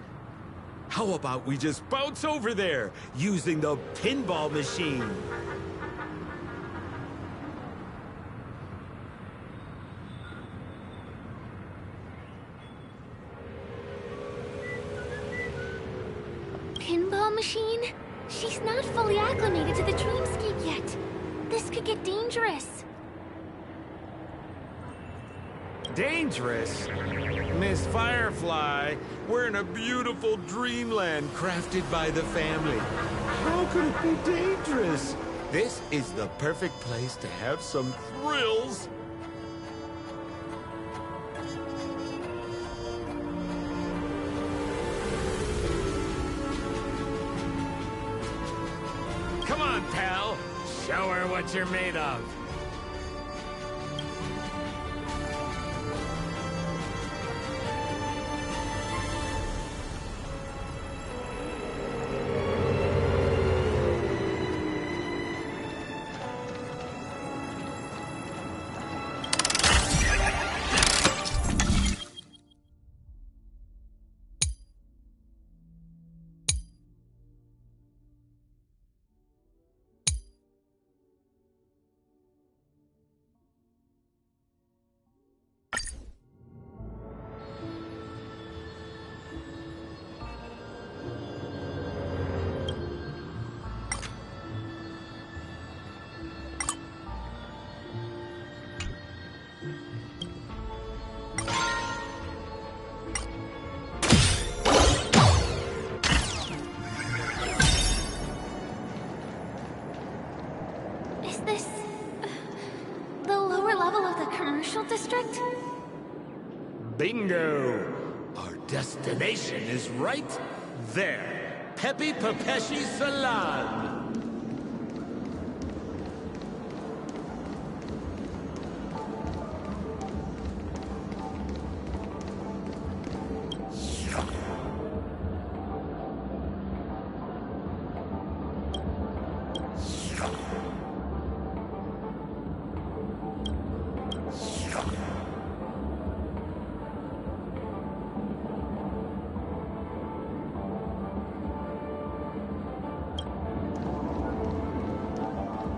How about we just bounce over there using the pinball machine? Pinball machine? She's not fully acclimated to the dreamscape yet. This could get dangerous. Dangerous? Miss Firefly, we're in a beautiful dreamland crafted by the family. How could it be dangerous? This is the perfect place to have some thrills. Come on, pal. Show her what you're made of. District? Bingo! Our destination is right there. Pepe Papeshi Salon.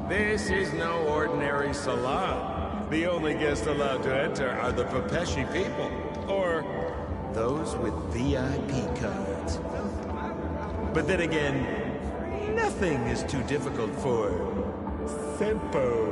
This is no ordinary salon. The only guests allowed to enter are the Papeshi people, or those with VIP cards. But then again, nothing is too difficult for Sampo.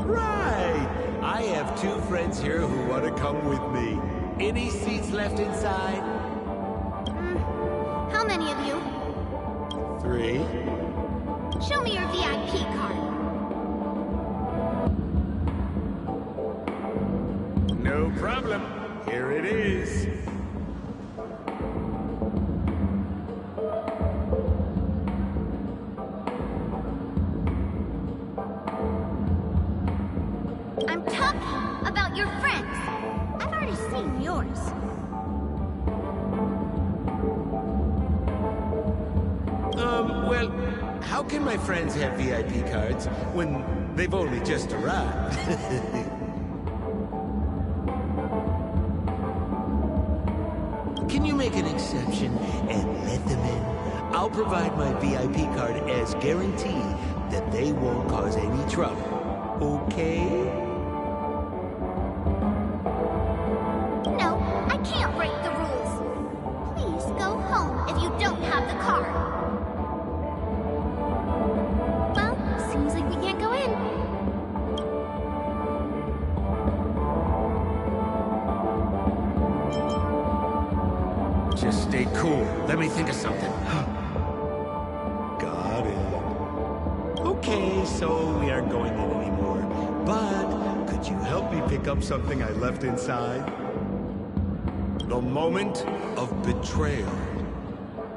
Right! I have 2 friends here who want to come with me. Any seats left inside? How many of you? 3. Show me your VIP card. No problem. Here it is. I'm talking about your friends. I've already seen yours. Well, how can my friends have VIP cards when they've only just arrived? Can you make an exception and let them in? I'll provide my VIP card as guarantee that they won't cause any trouble. Okay? No, I can't break the rules. Please go home if you don't have the card. Well, seems like we can't go in. Just stay cool. Let me think of something. Got it. Okay, so we aren't going in anymore. But could you help me pick up something I left inside? The moment of betrayal.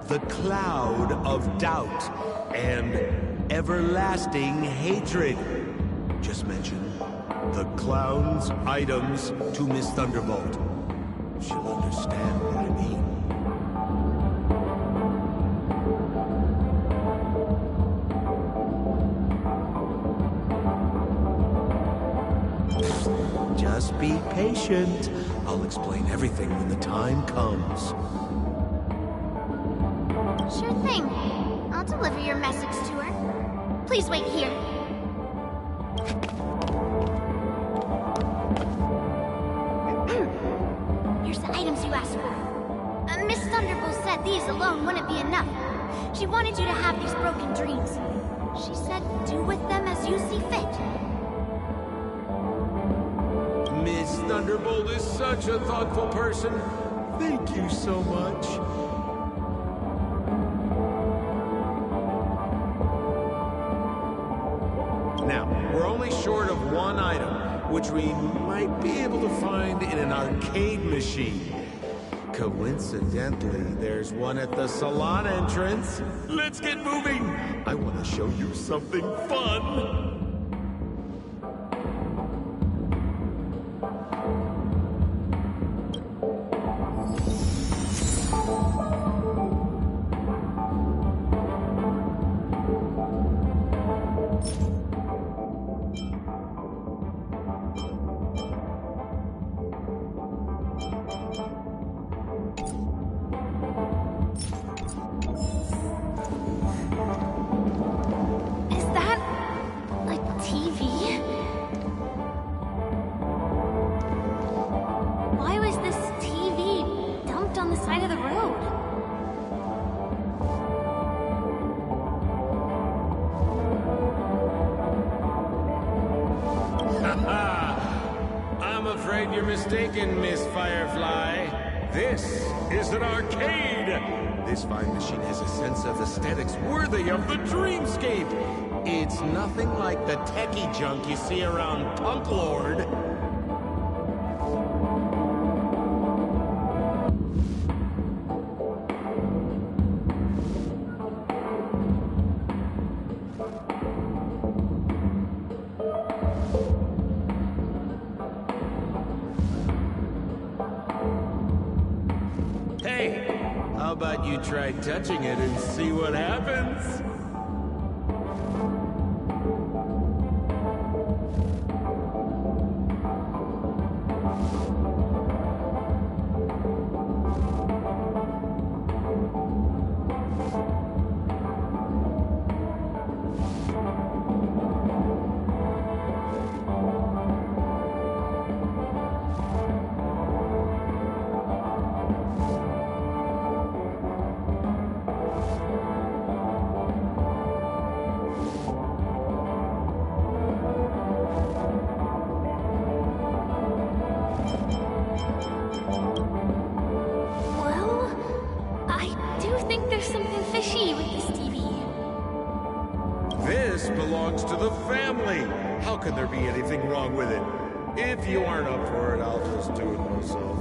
The cloud of doubt. And everlasting hatred. Just mention the clown's items to Miss Thunderbolt. She'll understand what I mean. Just be patient. I'll explain everything when the time comes. Sure thing. I'll deliver your message to her. Please wait here. Here's the items you asked for. Miss Thunderbolt said these alone wouldn't be enough. She wanted you to have these broken dreams. She said do with them as you see fit. Miss Thunderbolt is such a thoughtful person. Thank you so much. Now, we're only short of one item, which we might be able to find in an arcade machine. Coincidentally, there's one at the salon entrance. Let's get moving. I want to show you something fun. Is that a TV? Why was this TV dumped on the side of the road? I'm afraid you're mistaken, Miss Firefly. This is an arcade. This fine machine has a sense of aesthetics worthy of the dreamscape. It's nothing like the techie junk you see around Punk Lord. Hey, how about you try touching it and see what happens? could there be anything wrong with it? If you aren't up for it, I'll just do it myself.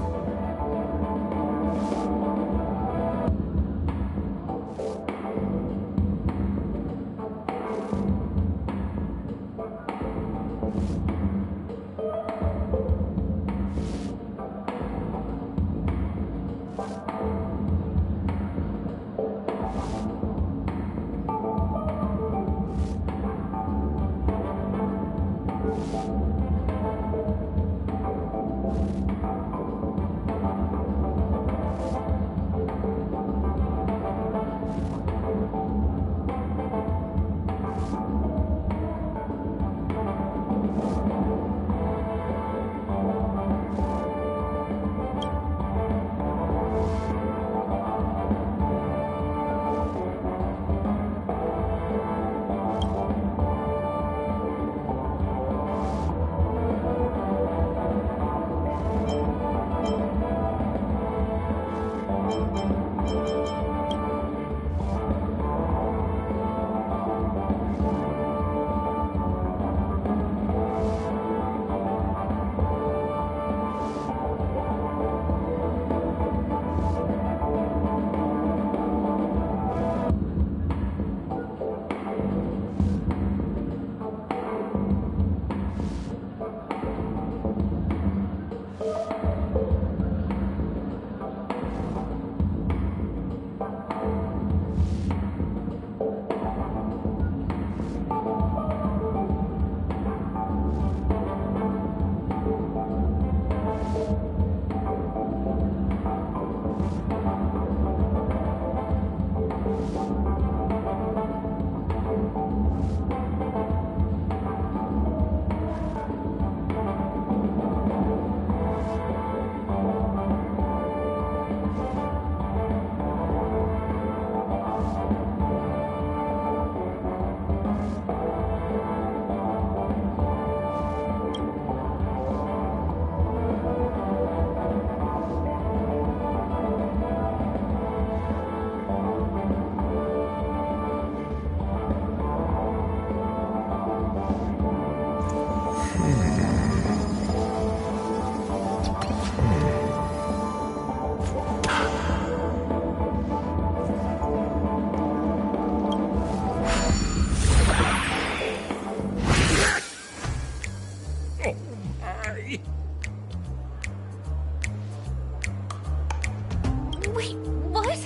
Wait, what?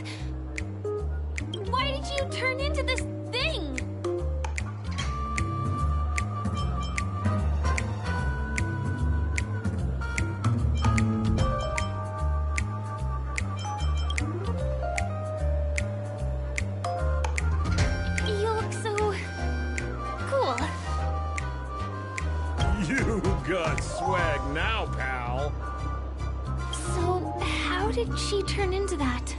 Why did you turn into this thing? You look so cool. You got swag now, pal. So, how did she turn into that?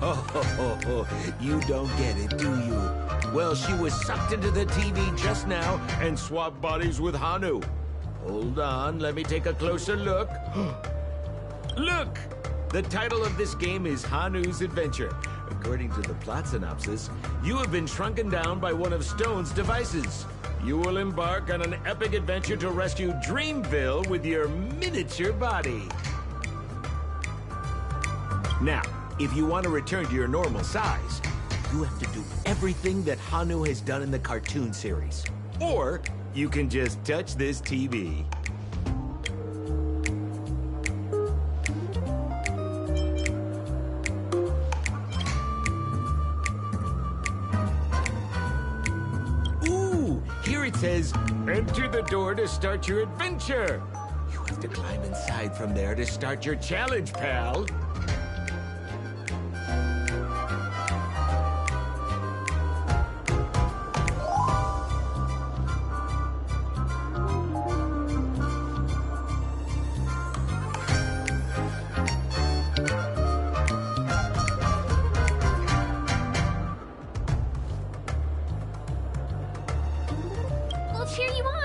Oh, you don't get it, do you? Well, she was sucked into the TV just now and swapped bodies with Hanu. Hold on, let me take a closer look. Look! The title of this game is Hanu's Adventure. According to the plot synopsis, you have been shrunken down by one of Stone's devices. You will embark on an epic adventure to rescue Dreamville with your miniature body. Now, if you want to return to your normal size, you have to do everything that Hanu has done in the cartoon series. Or you can just touch this TV. Ooh, here it says, enter the door to start your adventure. You have to climb inside from there to start your challenge, pal. We'll cheer you on.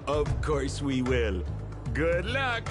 Of course we will. Good luck.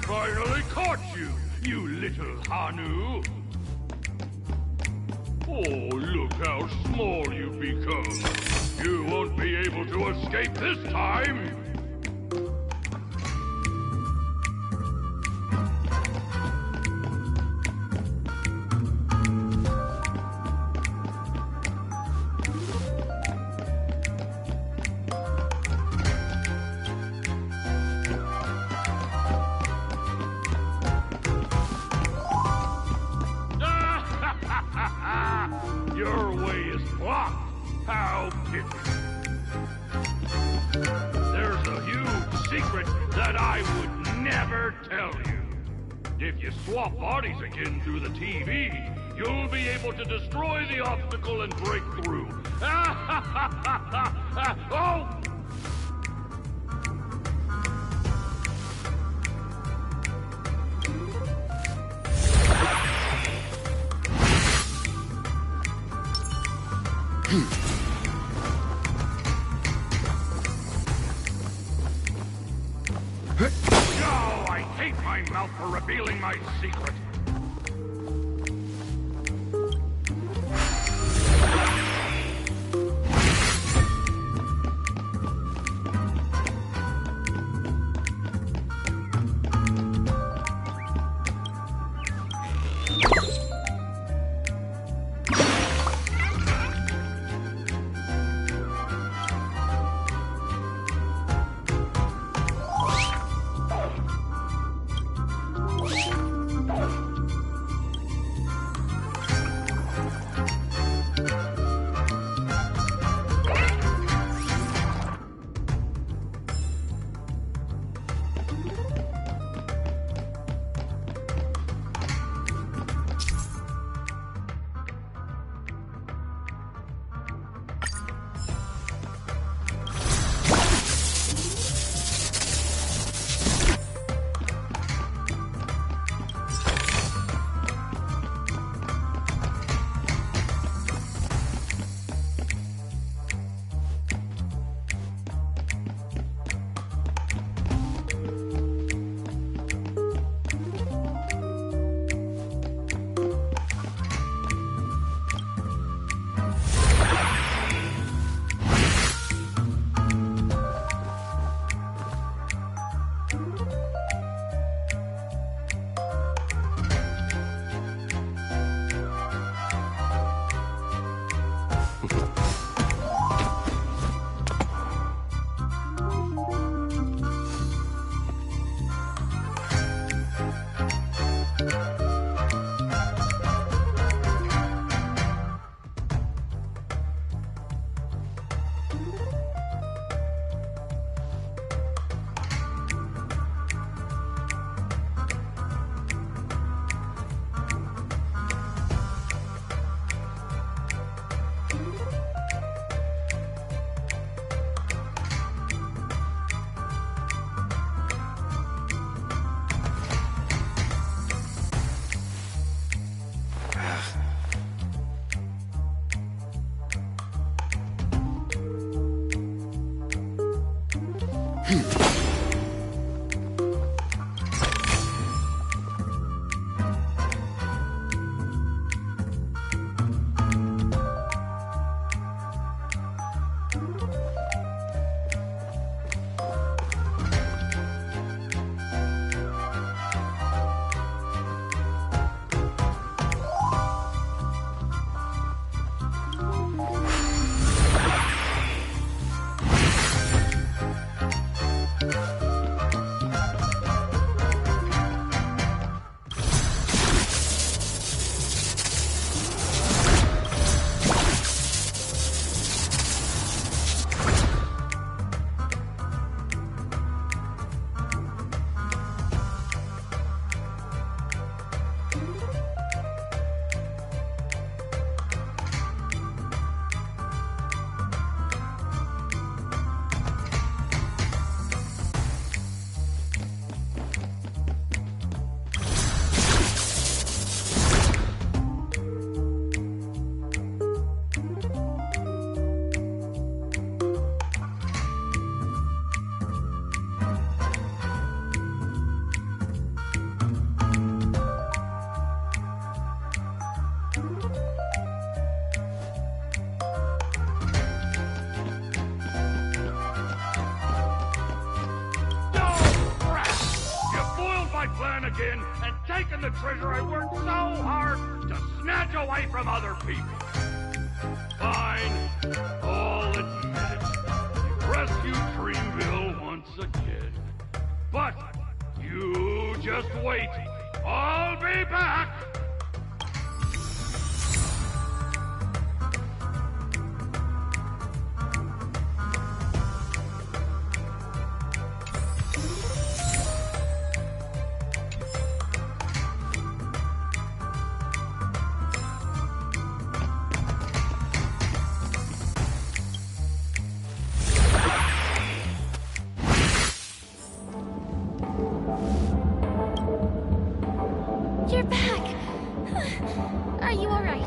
Finally caught you, you little Hanu! Oh, look how small you've become. You won't be able to escape this time! Your way is blocked. How pitiful. There's a huge secret that I would never tell you. If you swap bodies again through the TV, you'll be able to destroy the obstacle and break through. Oh! No, I hate my mouth for revealing my secret. Again and taken the treasure I worked so hard to snatch away from other people. Fine, I'll admit it. You rescued Dreamville once again. But you just wait. I'll be back. You're back! Are you alright?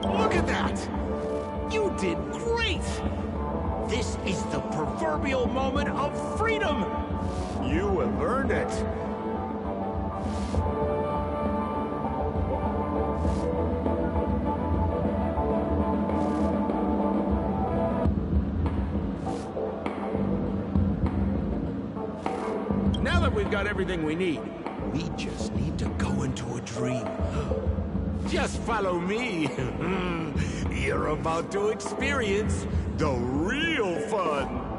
Look at that! You did great! This is the proverbial moment of freedom! You have earned it. Now that we've got everything we need, we just need to go into a dream. Just follow me. You're about to experience the real fun.